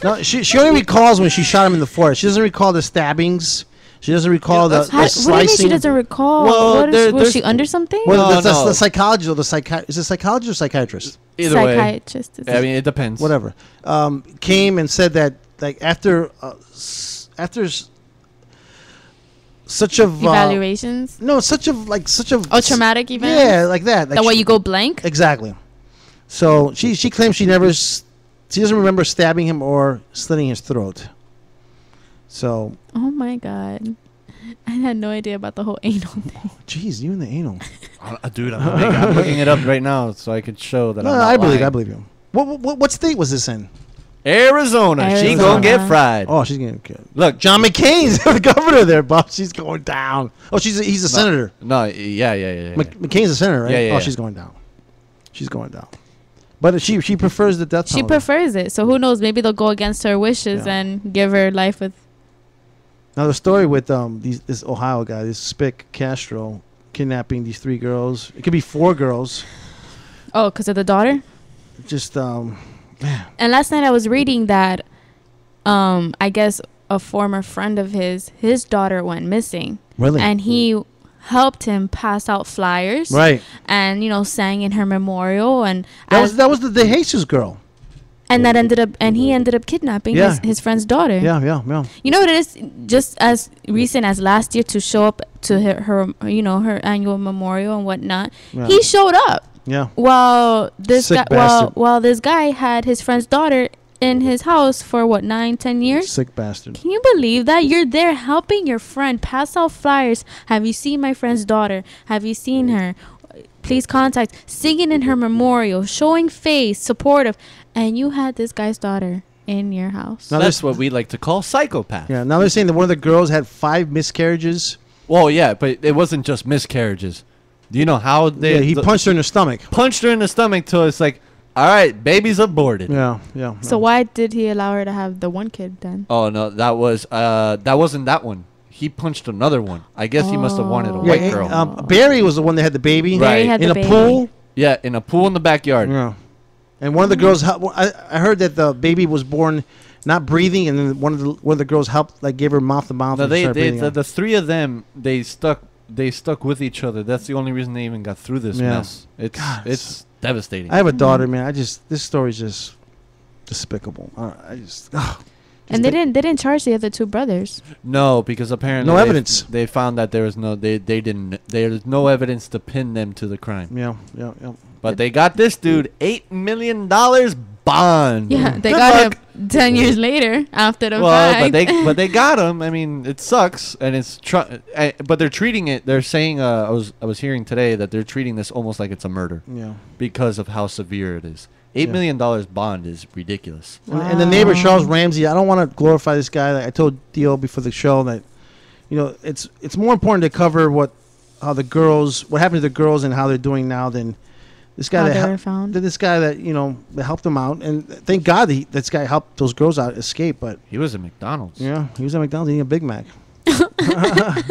No, she only recalls when she shot him in the forehead. She doesn't recall the stabbings. She doesn't recall the slicing. What do you mean she doesn't recall? Well, was she under something? Well, that's the psychologist or the is it psychologist or psychiatrist? Either way. Psychiatrist. I mean, it depends. Whatever. Came and said that like after such of evaluations. No, such a traumatic event. Yeah, like that. Like that way you go blank. Exactly. So she claims she doesn't remember stabbing him or slitting his throat. So. Oh my God. I had no idea about the whole anal thing. Jeez, you and the anal. Dude, I'm looking it up right now so I could show that. No, I'm not I believe lying. you. What state was this in? Arizona. She gonna get fried. Oh, she's gonna get. Look, John McCain's the governor there, Bob. She's going down. Oh, he's a senator. No, yeah. McCain's a senator, right? Yeah. Oh, she's going down. She's going down. But she prefers the death penalty. She prefers it. So who knows? Maybe they'll go against her wishes and give her life with. Now the story with this Ohio guy, this Spic Castro, kidnapping these 3 girls. It could be 4 girls. Oh, because of the daughter. Just And last night I was reading that, I guess a former friend of his daughter went missing. Really? And he helped him pass out flyers. Right. And sang in her memorial, and that was the De Jesus girl. And he ended up kidnapping his friend's daughter. Yeah. You know what it is? Just as recent as last year to show up to her annual memorial and whatnot. Yeah. He showed up. Yeah. While this guy had his friend's daughter in his house for 9-10 years. Sick bastard. Can you believe that? You're there helping your friend pass out flyers. Have you seen my friend's daughter? Have you seen her? Please contact. Singing in her memorial, showing face, supportive, and you had this guy's daughter in your house. Now that's what we like to call psychopath. Yeah. Now they're saying that one of the girls had 5 miscarriages. Well, yeah, but it wasn't just miscarriages. Do you know how they? Yeah, he punched her in the stomach. Punched her in the stomach till it's like, all right, baby's aborted. Yeah. So why did he allow her to have the one kid then? Oh no, that wasn't that one. he punched another one. I guess he must have wanted a Yeah, white girl. Barry was the one that had the baby. Barry had in the a baby. pool. Yeah, in a pool in the backyard. Yeah. And one of the girls, I heard that the baby was born not breathing, and then one of the girls helped, like, gave her mouth to mouth. No, and they started breathing out. the three of them they stuck with each other. That's the only reason they even got through this Yeah. mess. It's devastating. I have a daughter, man. This story's just despicable. And they didn't charge the other two brothers. No, because apparently No evidence. They found that there was there's no evidence to pin them to the crime. Yeah. But they got this dude $8 million bond. Yeah, they got him 10 years later after the fact. but they got him. I mean, it sucks, and it's but they're treating it. They're saying I was hearing today that they're treating this almost like it's a murder. Yeah. Because of how severe it is. $8 million bond is ridiculous. And the neighbor, Charles Ramsey, I don't want to glorify this guy. Like I told Dio before the show that, it's more important to cover what happened to the girls and how they're doing now than this guy this guy that that helped them out. And thank God this guy helped those girls out escape. But he was at McDonald's. Yeah, he was at McDonald's eating a Big Mac.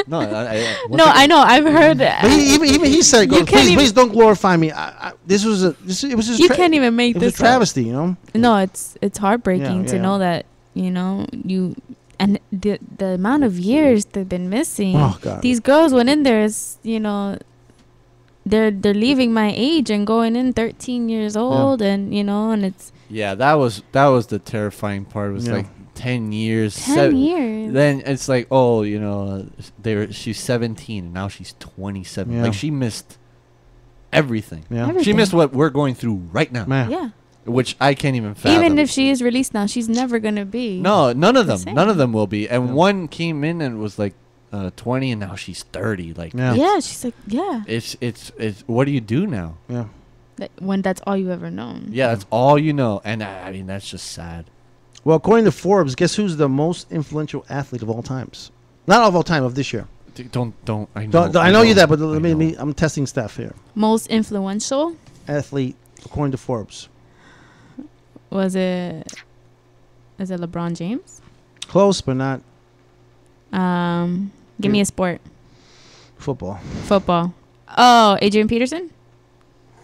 No, I know. I've heard that. But even he said, "Please don't glorify me." It was just You can't even make it this was a travesty, No, it's heartbreaking to yeah. know that you and the amount of years they've been missing. Oh, God. These girls went in there as they're leaving my age and going in 13 years old, and and it's that was the terrifying part. It was Yeah. like 10 years. 10 years. Then it's like, she's 17 and now she's 27. Yeah. Like she missed everything. Yeah. She Everything. missed what we're going through right now. Yeah. Which I can't even fathom. Even if she is released now, she's never gonna be. No, none of them. same. None of them will be. And one came in and was like 20 and now she's 30. Like Yeah, she's like, yeah. It's what do you do now? Yeah. When that's all you've ever known. Yeah, that's all you know. And I mean, that's just sad. Well, according to Forbes, guess who's the most influential athlete of all times? Not of all time, of this year. Don't. I know you that, but I'm testing stuff here. Most influential Athlete, according to Forbes. is it LeBron James? Close, but not Give me a sport. football. Football. Oh, Adrian Peterson.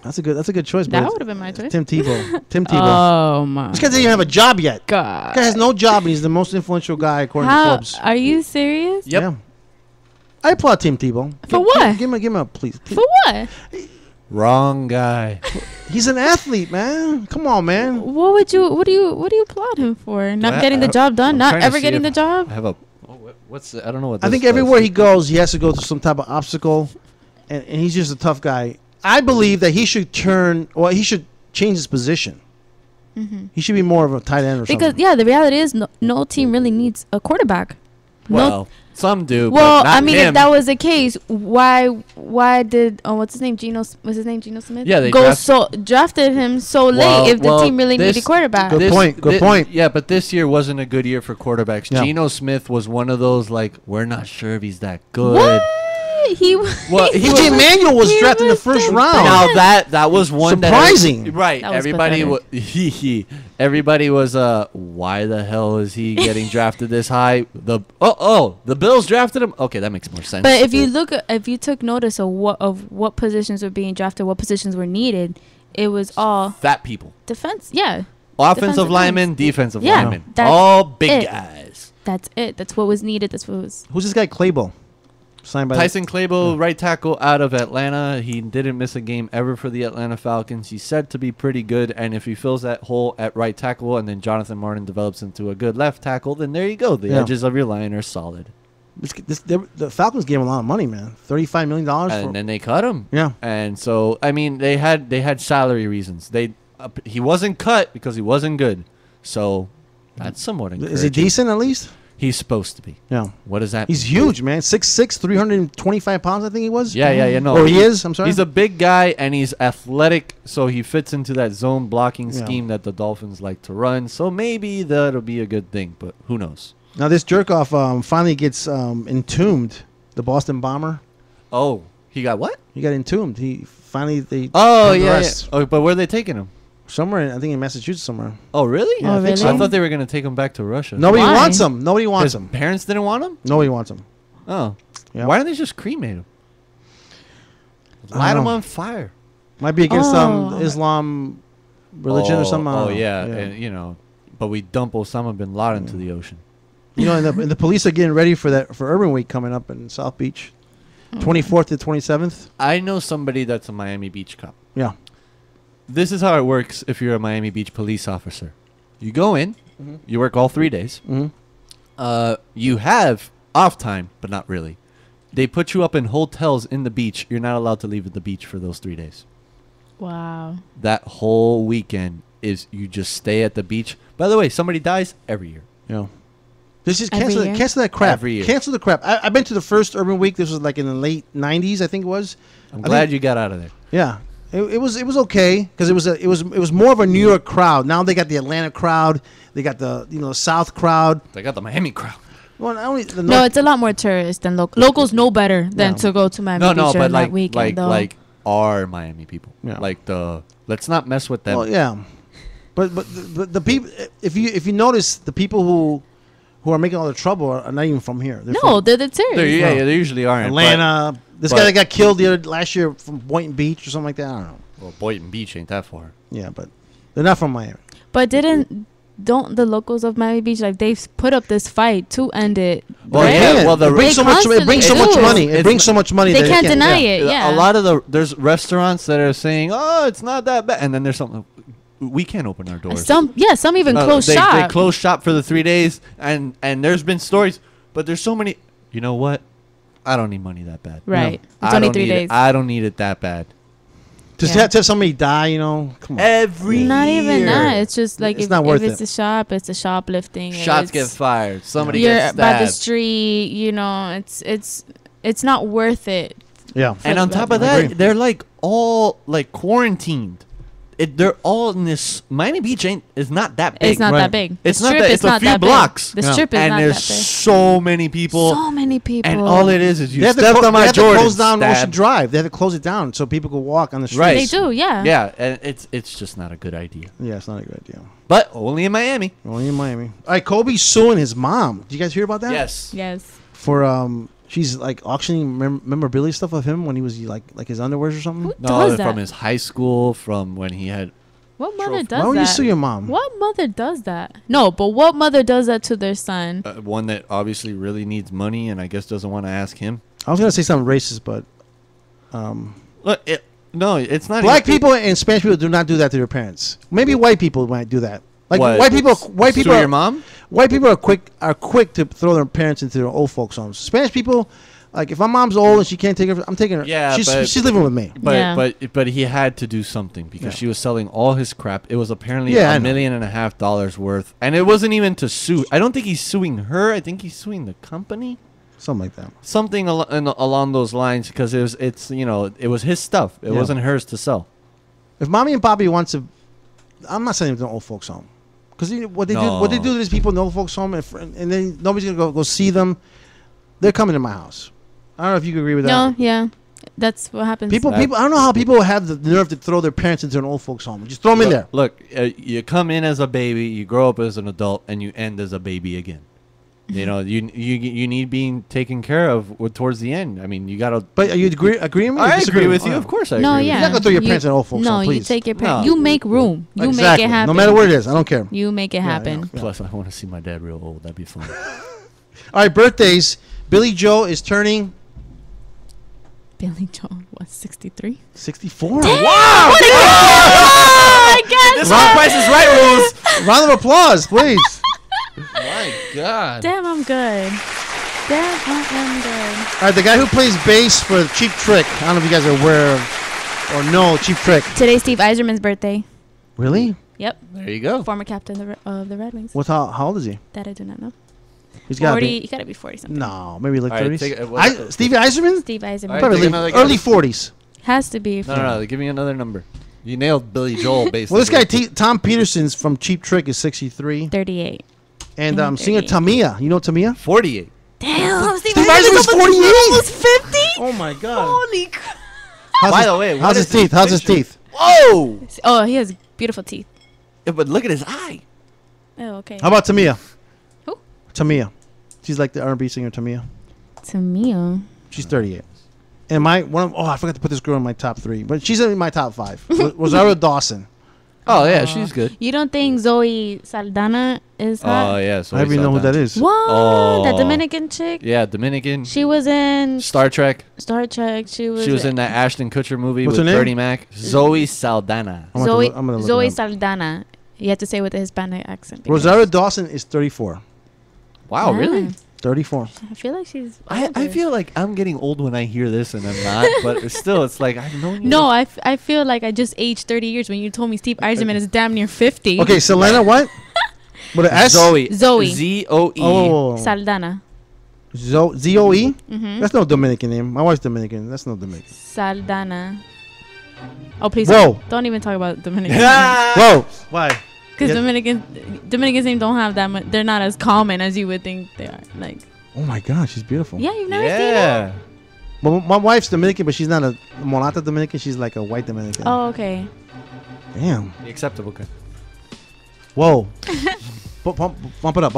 That's a good choice. That but would have been my choice. Tim Tebow. Tim Tebow. Oh my. This guy doesn't even have a job yet. God. This guy has no job, and he's the most influential guy according to Forbes. Are you serious? Yep. Yeah. I applaud Tim Tebow. For what? Give him a please. For what? Wrong guy. He's an athlete, man. Come on, man. What do you applaud him for? Not getting the job done? Not ever getting the job? I have a. What's I don't know what. I think everywhere he goes, he has to go through some type of obstacle, and he's just a tough guy. I believe that he should change his position. Mm-hmm. He should be more of a tight end or Because something. the reality is no team really needs a quarterback. Well, some do. Well, but not I mean, him. if that was the case, why did what's his name? Geno Smith? Yeah, they drafted him so late if the team really needed quarterback. Good point. Yeah, but this year wasn't a good year for quarterbacks. Yeah. Geno Smith was one of those like we're not sure if he's that good. What? AJ Manuel was drafted in the first round. Now that was one surprising. Right. That was Everybody was why the hell is he getting drafted this high? The Bills drafted him. Okay, that makes more sense. But if you took notice of what positions were being drafted, what positions were needed, it was all fat people. Defense, yeah. Offensive linemen, defensive Yeah, linemen, that's all big it. guys. That's it. That's what was needed. That's what was. Who's this guy, Clabo? Signed by Tyson Clabo, right tackle out of Atlanta. He didn't miss a game ever for the Atlanta Falcons. He's said to be pretty good, and if he fills that hole at right tackle and then Jonathan Martin develops into a good left tackle, then there you go. The edges of your line are solid. The Falcons gave him a lot of money, man. $35 million. And then they cut him. Yeah. And so, I mean, they had salary reasons. He wasn't cut because he wasn't good. So that's somewhat encouraging. Is he decent at least? He's supposed to be. Yeah. What does that He's mean? huge, man. 6'6", 325 pounds, I think he was. Yeah. No. Or he is, I'm sorry. He's a big guy, and he's athletic, so he fits into that zone blocking scheme that the Dolphins like to run. So maybe that'll be a good thing, but who knows? Now, this jerk-off finally gets entombed, the Boston Bomber. Oh, he got what? He got entombed. He finally, Oh, yeah. Oh, but where are they taking him? Somewhere, I think in Massachusetts somewhere. Oh, really? Yeah, I think so. I thought they were going to take him back to Russia. Nobody wants him. Nobody wants him. Parents didn't want him? Nobody wants him. Oh. Yeah. Why don't they just cremate him? Light him on fire. Might be against Islam religion or something. I don't know. Yeah, and but we dump Osama bin Laden to the ocean. And the police are getting ready for Urban Week coming up in South Beach, 24th to 27th. I know somebody that's a Miami Beach cop. Yeah. This is how it works if you're a Miami Beach police officer. You go in, you work all 3 days. You have off time, but not really. They put you up in hotels in the beach. You're not allowed to leave the beach for those 3 days. Wow. That whole weekend is you just stay at the beach. By the way, somebody dies every year. Yeah. This is cancel that crap. Every year. Cancel the crap. I've been to the first Urban Week. This was like in the late 90s, I think it was. I'm glad you got out of there. Yeah. It was okay because it was more of a New York crowd. Now they got the Atlanta crowd. They got the South crowd. They got the Miami crowd. Well, only the No, it's a lot more tourists than locals know better than to go to Miami Beach but that weekend. like our Miami people. Yeah. Like let's not mess with them. Well, yeah, but the people, if you notice, the people who are making all the trouble are not even from here. They're the tourists. They usually aren't. Atlanta. This guy that got killed last year from Boynton Beach or something like that. I don't know. Well, Boynton Beach ain't that far. Yeah, but they're not from Miami. But don't the locals of Miami Beach they've put up this fight to end it? Well, right? yeah. Well, it brings so much money. It brings so much money. They can't deny it. Yeah. A lot of there's restaurants that are saying, "Oh, it's not that bad," and then there's something. We can't open our doors. Some even close shop. They close shop for the 3 days, and there's been stories, but there's so many. You know what? I don't need money that bad. Right. It's only 3 days. I don't need it that bad. Just to have somebody die, come on. Every Not year. even that. It's just like It's not worth if it's it. a shop, it's a shoplifting. Shots get fired. Somebody you're gets by the stabbed. street. It's not worth it. Yeah. And on top of that, they're like all like quarantined. They're all in this. Miami Beach is not that big. It's not that big. It's The not strip that. is It's a not few that big. blocks. The strip is and not there's that big. so many people. So many people. And all it is you They have to stepped on my they have to Jordan. close down Ocean stabbed. Drive. They have to close it down so people can walk on the street. Right. They do, yeah. Yeah, and it's just not a good idea. Yeah, it's not a good idea. But only in Miami. Only in Miami. All right, Kobe's suing his mom. Did you guys hear about that? Yes. Yes. For she's like auctioning memorabilia stuff of him when he was like his underwears or something. does that? From his high school, from when he had. What mother does Why would that? you sue your mom? What mother does that? No, but what mother does that to their son? One that obviously really needs money and I guess doesn't want to ask him. I was gonna say something racist, but Look, no, it's not. black even, people and Spanish people do not do that to their parents. Maybe white people might do that. Like What? white people Sue your mom? White people are quick to throw their parents into their old folks' homes. Spanish people, like if my mom's old and she can't take her, I'm taking her. Yeah, she's living with me. But he had to do something because she was selling all his crap. It was apparently Yeah, I $1.5 know. million worth, and it wasn't even to sue. I don't think he's suing her. I think he's suing the company. Something like that. Something along those lines because it was his stuff. It Yeah. wasn't hers to sell. If mommy and Bobby wants to, I'm not sending them to an old folks' home because what they do to these people in the old folks' home, and then nobody's gonna go see them. They're coming to my house. I don't know if you agree with that. No, yeah. That's what happens. People. I don't know how people have the nerve to throw their parents into an old folks' home. Just throw them in there. Look, you come in as a baby, you grow up as an adult, and you end as a baby again. You know, you need being taken care of towards the end. I mean, you gotta. But are you agreeing with me? or I disagree agree with you. Of course, I agree. No, with yeah. You're not gonna throw your parents in old folks' No, home, you please. take your parents. No. You make room. You Exactly. make it happen. No matter what it is, I don't care. You make it happen. you. Plus, I want to see my dad real old. That'd be fun. All right, birthdays. Billy Joe is turning Billy Joel was 63. 64. Wow! I guess. This is Price is Right rules. Round of applause, please. My God. Damn, I'm good. Damn, I am good. All right, the guy who plays bass for Cheap Trick. I don't know if you guys are aware of or know Cheap Trick. Today's Steve Eiserman's birthday. Really? Yep. There you go. Former captain of the Red Wings. How old is he? That I do not know. He's got 40. He got to be 40 something. No, maybe like All right, 30s. Stevie Eiserman? Steve Eiserman. All right, Probably take another early guess. 40s. Has to be. No. Give me another number. You nailed Billy Joel, basically. Well, this guy Tom Peterson's from Cheap Trick is 63. 38. And Mhm, singer 38. Tamia. You know Tamia? 48. Damn, Steve Eiserman's 48. Almost 50. Oh my God. Holy crap. By the way, how's his teeth? How's his teeth? Whoa! Oh, he has beautiful teeth. Yeah, but look at his eye. Oh, okay. How about Tamia? Who? Tamia. She's like the R&B singer Tamia. Tamia. She's 38. And I forgot to put this girl in my top 3, but she's in my top 5. Rosario Dawson. Oh yeah, she's good. You don't think Zoe Saldana is hot? Oh yeah, I don't even know who that is. What? Oh. That Dominican chick? Yeah, Dominican. She was in Star Trek. She was in that Ashton Kutcher movie What's with her name? Bernie Mac. Zoe Saldana. Zoe Saldana. You have to say with a Hispanic accent. because- Rosario Dawson is 34. Wow, really? 34. I feel like she's. I older. feel like I'm getting old when I hear this, and I'm not. But it's like I've known you. No, I feel like I just aged 30 years when you told me Steve Eisenman is damn near 50. Okay, Selena, what? With an S? Zoe. Z-O-E. Oh. Saldana. Z-O-E? Mhm. That's no Dominican name. My wife's Dominican. That's no Dominican. Saldana. Oh, please. Whoa. Don't even talk about Dominican. Whoa. Why? Because Yeah. Dominican names don't have that much. They're not as common as you would think they are. Like, Oh my God, she's beautiful. yeah, you've never seen her? But my wife's Dominican, but she's not a mulata Dominican. She's like a white Dominican. Oh, okay. Damn. The acceptable kind. Whoa. Bump it up.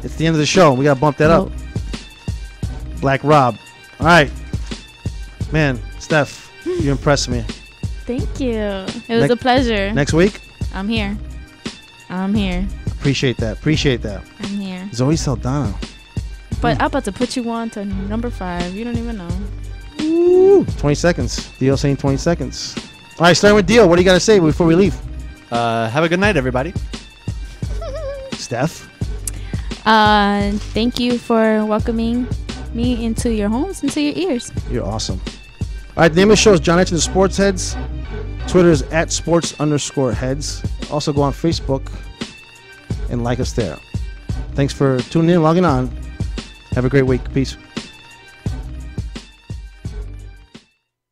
It's the end of the show. We got to bump that up. Black Rob. All right. Man, Steph, you impressed me. Thank you. It was a pleasure. Next week? I'm here. Appreciate that. I'm here. Zoe Saldana. But I'm about to put you on to number 5. You don't even know. Ooh, 20 seconds. Dio saying 20 seconds. All right, starting with Dio. What do you got to say before we leave? Have a good night, everybody. Steph? Thank you for welcoming me into your homes, into your ears. You're awesome. All right, the name of the show is John H and the Sports Heads. Twitter is @sports_heads. Also go on Facebook and like us there. Thanks for tuning in, logging on. Have a great week. Peace.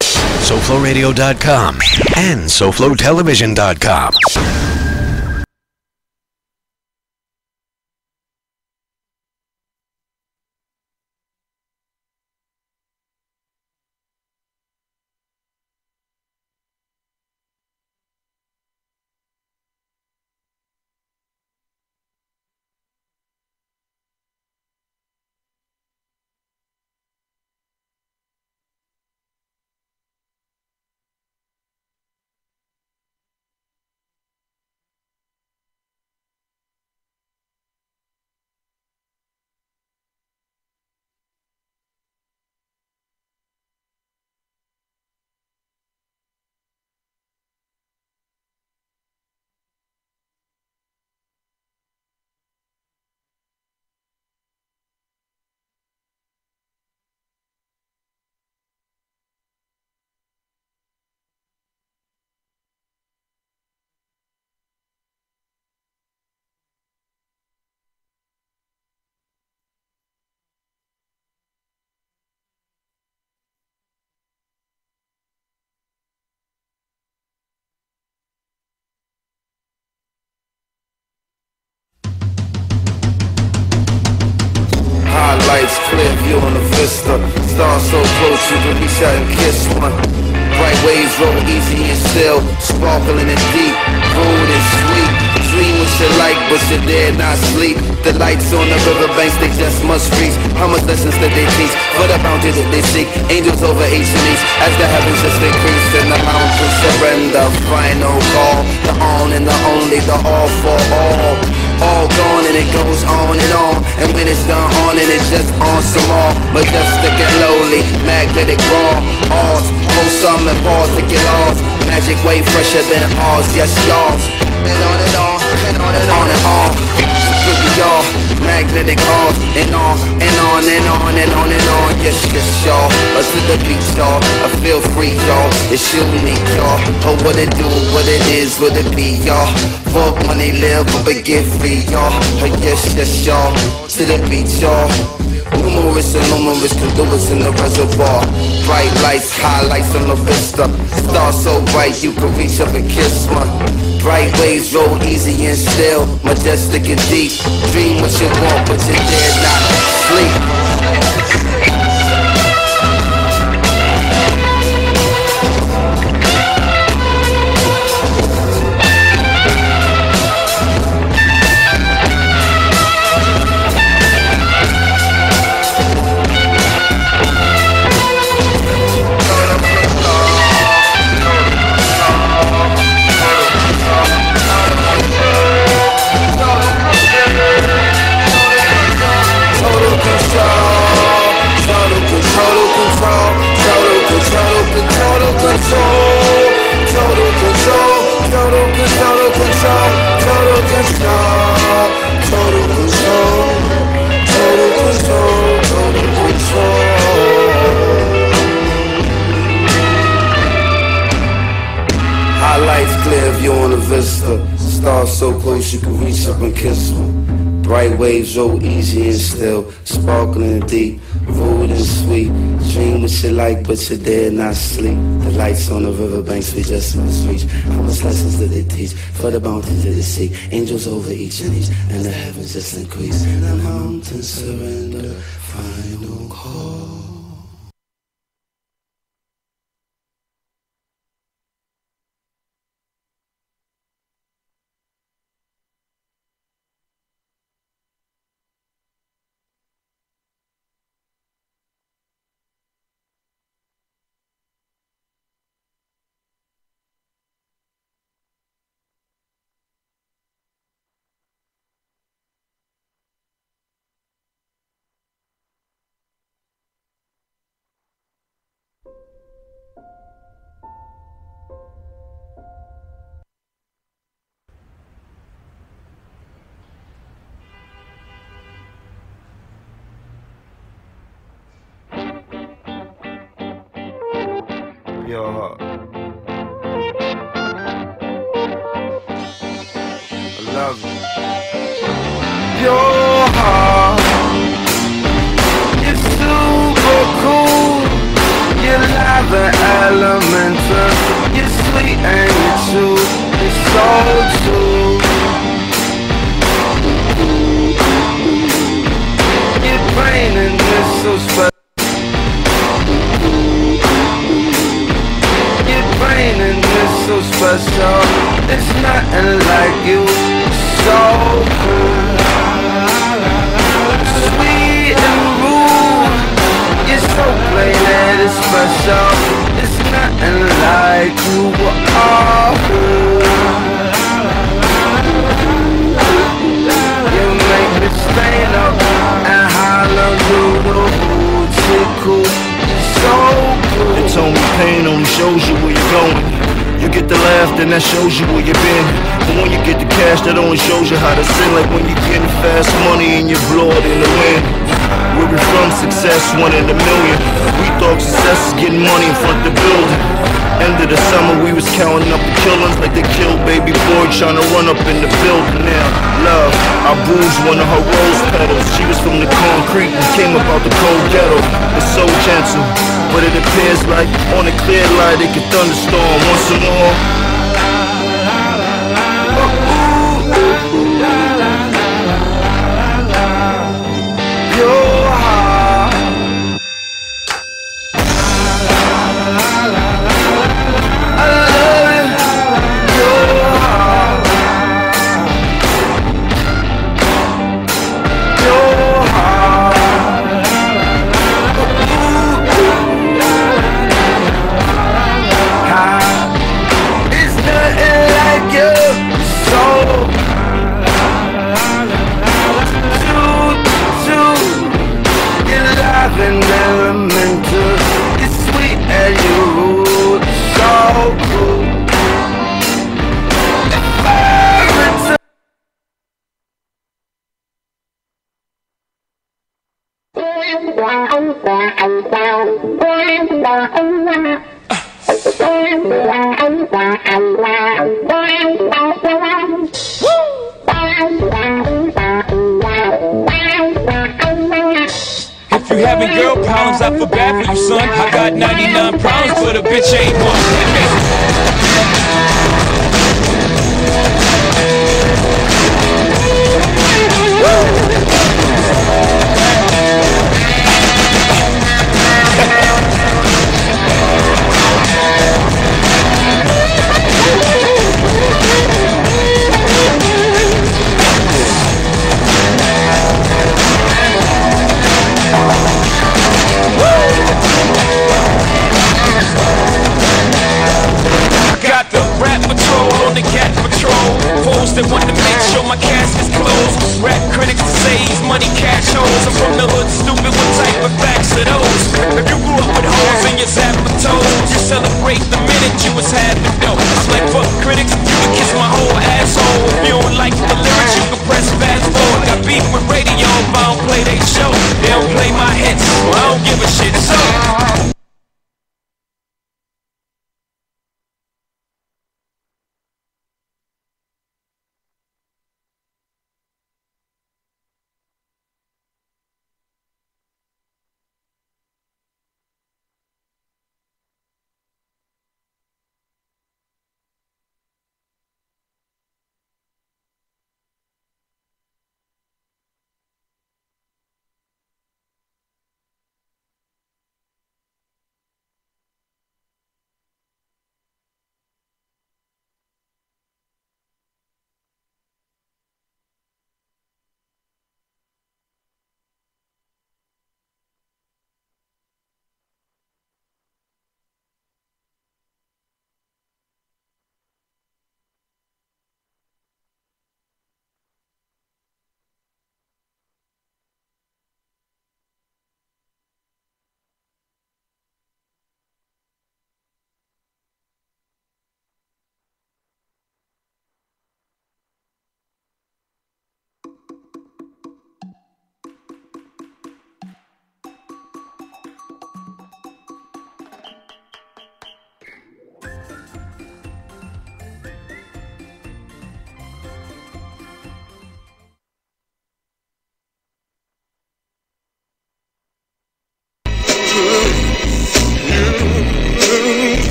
SoFloRadio.com and SoFloTelevision.com. Highlights, clear view on the vista. Stars so close you can reach out and kiss one. Bright waves roll easy and still, sparkling and deep, cold and sweet. Dream what you like, but you dare not sleep. The lights on the riverbanks, they just must reach. How much lessons that they teach for the bounty that they seek? Angels over H&E's as the heavens just increase and the mountains surrender. Final call, the on and the only, the all for all. All gone and it goes on and on. And when it's done on and it's just on some more. Majestic and lowly, magnetic raw. Ours, wholesome and pause to get lost. Magic way fresher than ours, yes y'all. And on and on, and on and on and on. Good y'all, magnetic ours. And on, and on and on and on and on. Yes, yes y'all, us to the beach y'all. I feel free y'all, it's unique y'all. Oh what it do, what it is, what it be y'all. For money live, but get free y'all. Yes, yes y'all, to the beach y'all. Numerous and numerous can do us in the reservoir. Bright lights, highlights on the vista. Stars so bright you can reach up and kiss one. Bright waves roll easy and still, majestic and deep. Dream what you want, but you dare not sleep. control, total control, total control, total control, total control, total control, total control. High lights, clear view on the vista. Stars so close you can reach up and kiss them. Bright waves roll easy and still, sparkling and deep, rude and sweet. Dream what you like, but you dare not sleep. The lights on the riverbanks we just must reach. How much lessons did they teach? For the bounties of the sea, angels over each and each, and the heavens just increase. And the mountains surrender, final call. Your heart. I love you. Your heart is super cool. You're live and elemental. You're sweet and you're true. It's so true. Your brain and it's so special. And it's so special. It's nothing like you. So cool, sweet and rude. You're so plain that it's special. It's nothing like you are. You make me stand up and holler through the hoods. You're cool, so cool. They told me pain only shows you where you're going. You get the laugh, then that shows you where you've been. But when you get the cash, that only shows you how to sin. Like when you're getting fast money and you blow it in the wind. Where we from, success, 1 in a million. We thought success is getting money in front of the building. End of the summer, we was counting up the killings like they killed baby boy trying to run up in the building. Now, love, I bruised one of her rose petals. She was from the concrete and came about the cold ghetto. It's so gentle, but it appears like on a clear light it could thunderstorm once more. Your heart, I love it. Your heart, your heart. It's nothing like you. So and elemental, it's sweet and you're rude, so cool. If you having girl problems, I feel bad for you, son. I got 99 problems, but a bitch ain't one. Hit that want to make sure my casket's closed. Rap critics say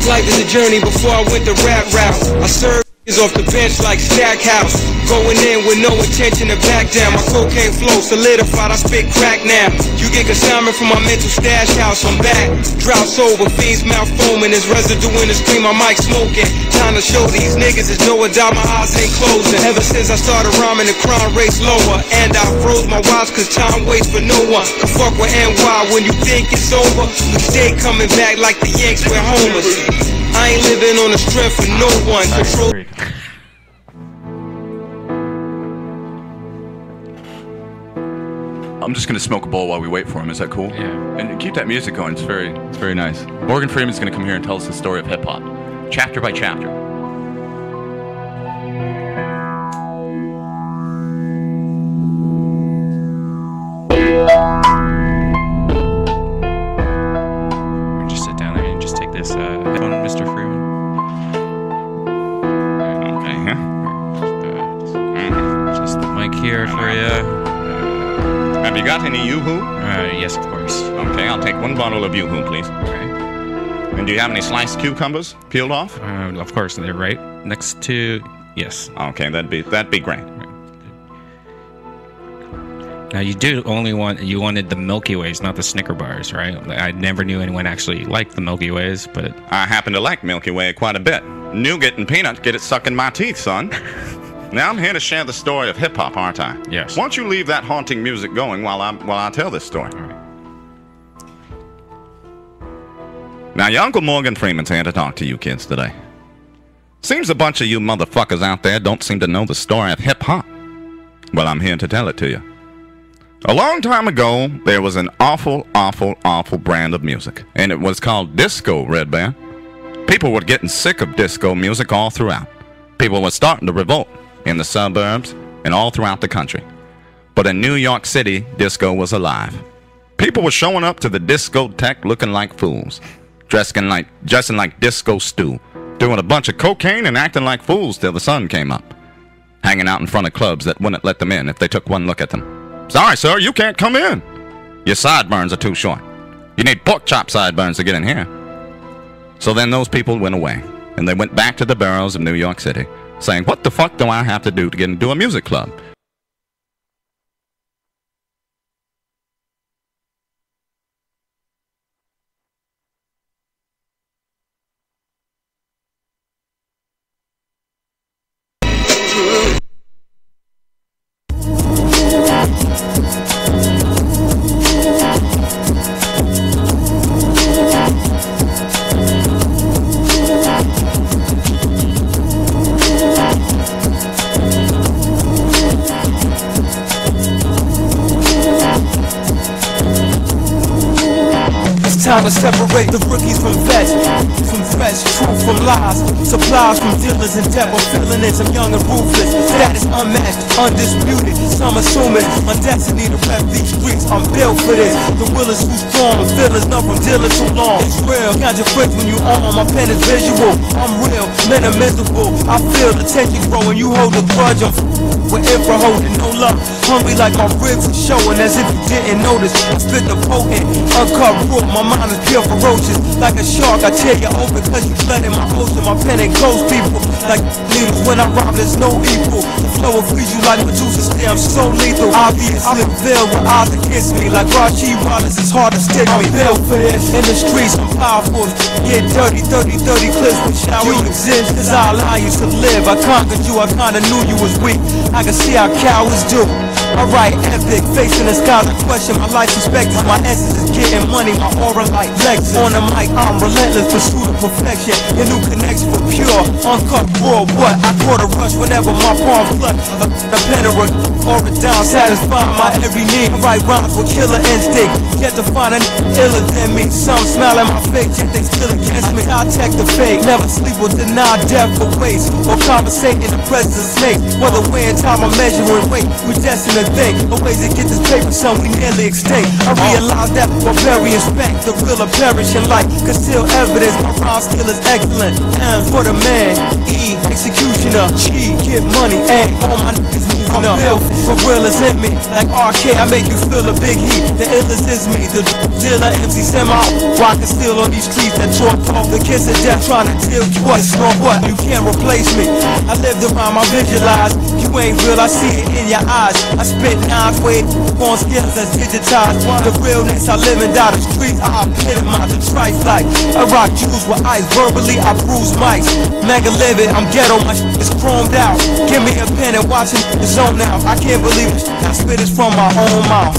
Life is a journey before I went the rap route. I served off the bench like Stackhouse. Going in with no intention to back down. My cocaine flow solidified, I spit crack now. You get consignment from my mental stash house. I'm back, drought sober, fiends mouth foaming. There's residue in the screen, my mic smoking. Time to show these niggas there's no doubt my eyes ain't closing. Ever since I started rhyming, the crime rate's lower. And I froze my watch cause time waits for no one. Can fuck with NY when you think it's over. We stay coming back like the Yanks with homers. I ain't living on the strength of no one. Control. I'm just gonna smoke a bowl while we wait for him. Is that cool? Yeah. And keep that music going. It's very nice. Morgan Freeman's gonna come here and tell us the story of hip hop, chapter by chapter. Just sit down there and just take this headphone, Mr. Freeman. Okay. Just the mic here for you. Have you got any Yoo-Hoo? Yes, of course. Okay, I'll take one bottle of Yoo-Hoo, please. Okay. And do you have any sliced cucumbers peeled off? Of course, they're right next to. Yes. Okay, that'd be great. Now you wanted the Milky Ways, not the Snicker bars, right? I never knew anyone actually liked the Milky Ways, but I happen to like Milky Way quite a bit. Nougat and peanut get it stuck in my teeth, son. Now I'm here to share the story of hip hop, aren't I? Yes. Why don't you leave that haunting music going while I tell this story? All right. Now your Uncle Morgan Freeman's here to talk to you kids today. Seems a bunch of you motherfuckers out there don't seem to know the story of hip hop. Well, I'm here to tell it to you. A long time ago, there was an awful brand of music, and it was called disco, Red Bear. People were getting sick of disco music all throughout. People were starting to revolt in the suburbs and all throughout the country. But in New York City, disco was alive. People were showing up to the discotheque looking like fools, dressing like disco stew, doing a bunch of cocaine and acting like fools till the sun came up, hanging out in front of clubs that wouldn't let them in if they took one look at them. Sorry, sir, you can't come in. Your sideburns are too short. You need pork chop sideburns to get in here. So then those people went away, and they went back to the boroughs of New York City, saying, what the fuck do I have to do to get into a music club? Time to separate the rookies from vets, from fresh truth from lies, supplies from dealers in debt. We're feeling it, I'm young and ruthless, status unmatched, undisputed. Some assuming my destiny to rep these streets. I'm built for this. The will is too strong, feelings not from dealing too long. It's real, got your friends when you on. My pen is visual. I'm real, men are miserable. I feel the tension growing. You hold a grudge. I'm with infra holding no love. Hungry like my ribs are showing, as if you didn't notice. I spit the potent, uncut raw. My mind is pure ferocious, like a shark. I tear you open cause you flooded my ocean. My pen ain't close people, like needles when I rhyme. There's no equal. The flow will freeze you like Medusa. Stay, I'm so lethal. Obviously veiled with eyes against me, like Rashi Wallace. It's hard to stick me. I'm built for this. In the streets, I'm powerful. Get dirty, 30 clips with shower. You exist cause I allow you to live. I conquered you. I kinda knew you was weak. I can see how cowards do. I write epic, facing the skies. I question my life perspective. My essence is getting money. My aura like Lex. On the mic, I'm relentless, pursuit of perfection. Your new connection for pure, uncut raw. What? I caught a rush whenever my palms clutch. The pen or aura down, satisfying my every need. I write rhymes with killer instinct. Yet to find an iller than me. Some smile at my face, yet they still against me. I check the fake, never sleep or deny death or waste, or conversate in the presence of snakes. Whether wearing time I'm measuring weight, we destined to think of ways to get this paper, son, we nearly extinct. I realized that barbarian spank, the real of perishing life, conceal evidence, my rhyme skill is excellent. And for the man, E, executioner, G, get money, and all my niggas moving up. For real is in me, like RK, I make you feel a big heat. The illest is me, the dealer, MC Semi, rockin' still on these streets that talk off the kiss of death, trying to tell you what's wrong, what, you can't replace me. I lived around, I visualize, you ain't real, I see it in your eyes. I spit 9 ways on skills that's digitized. The realness, I live and die the streets, I epitomize the trife like I rock jewels with ice, verbally I bruise mics. Mega livid, I'm ghetto, my shit is chromed out. Give me a pen and watch it zone out. I can't believe it, I spit is from my own mouth.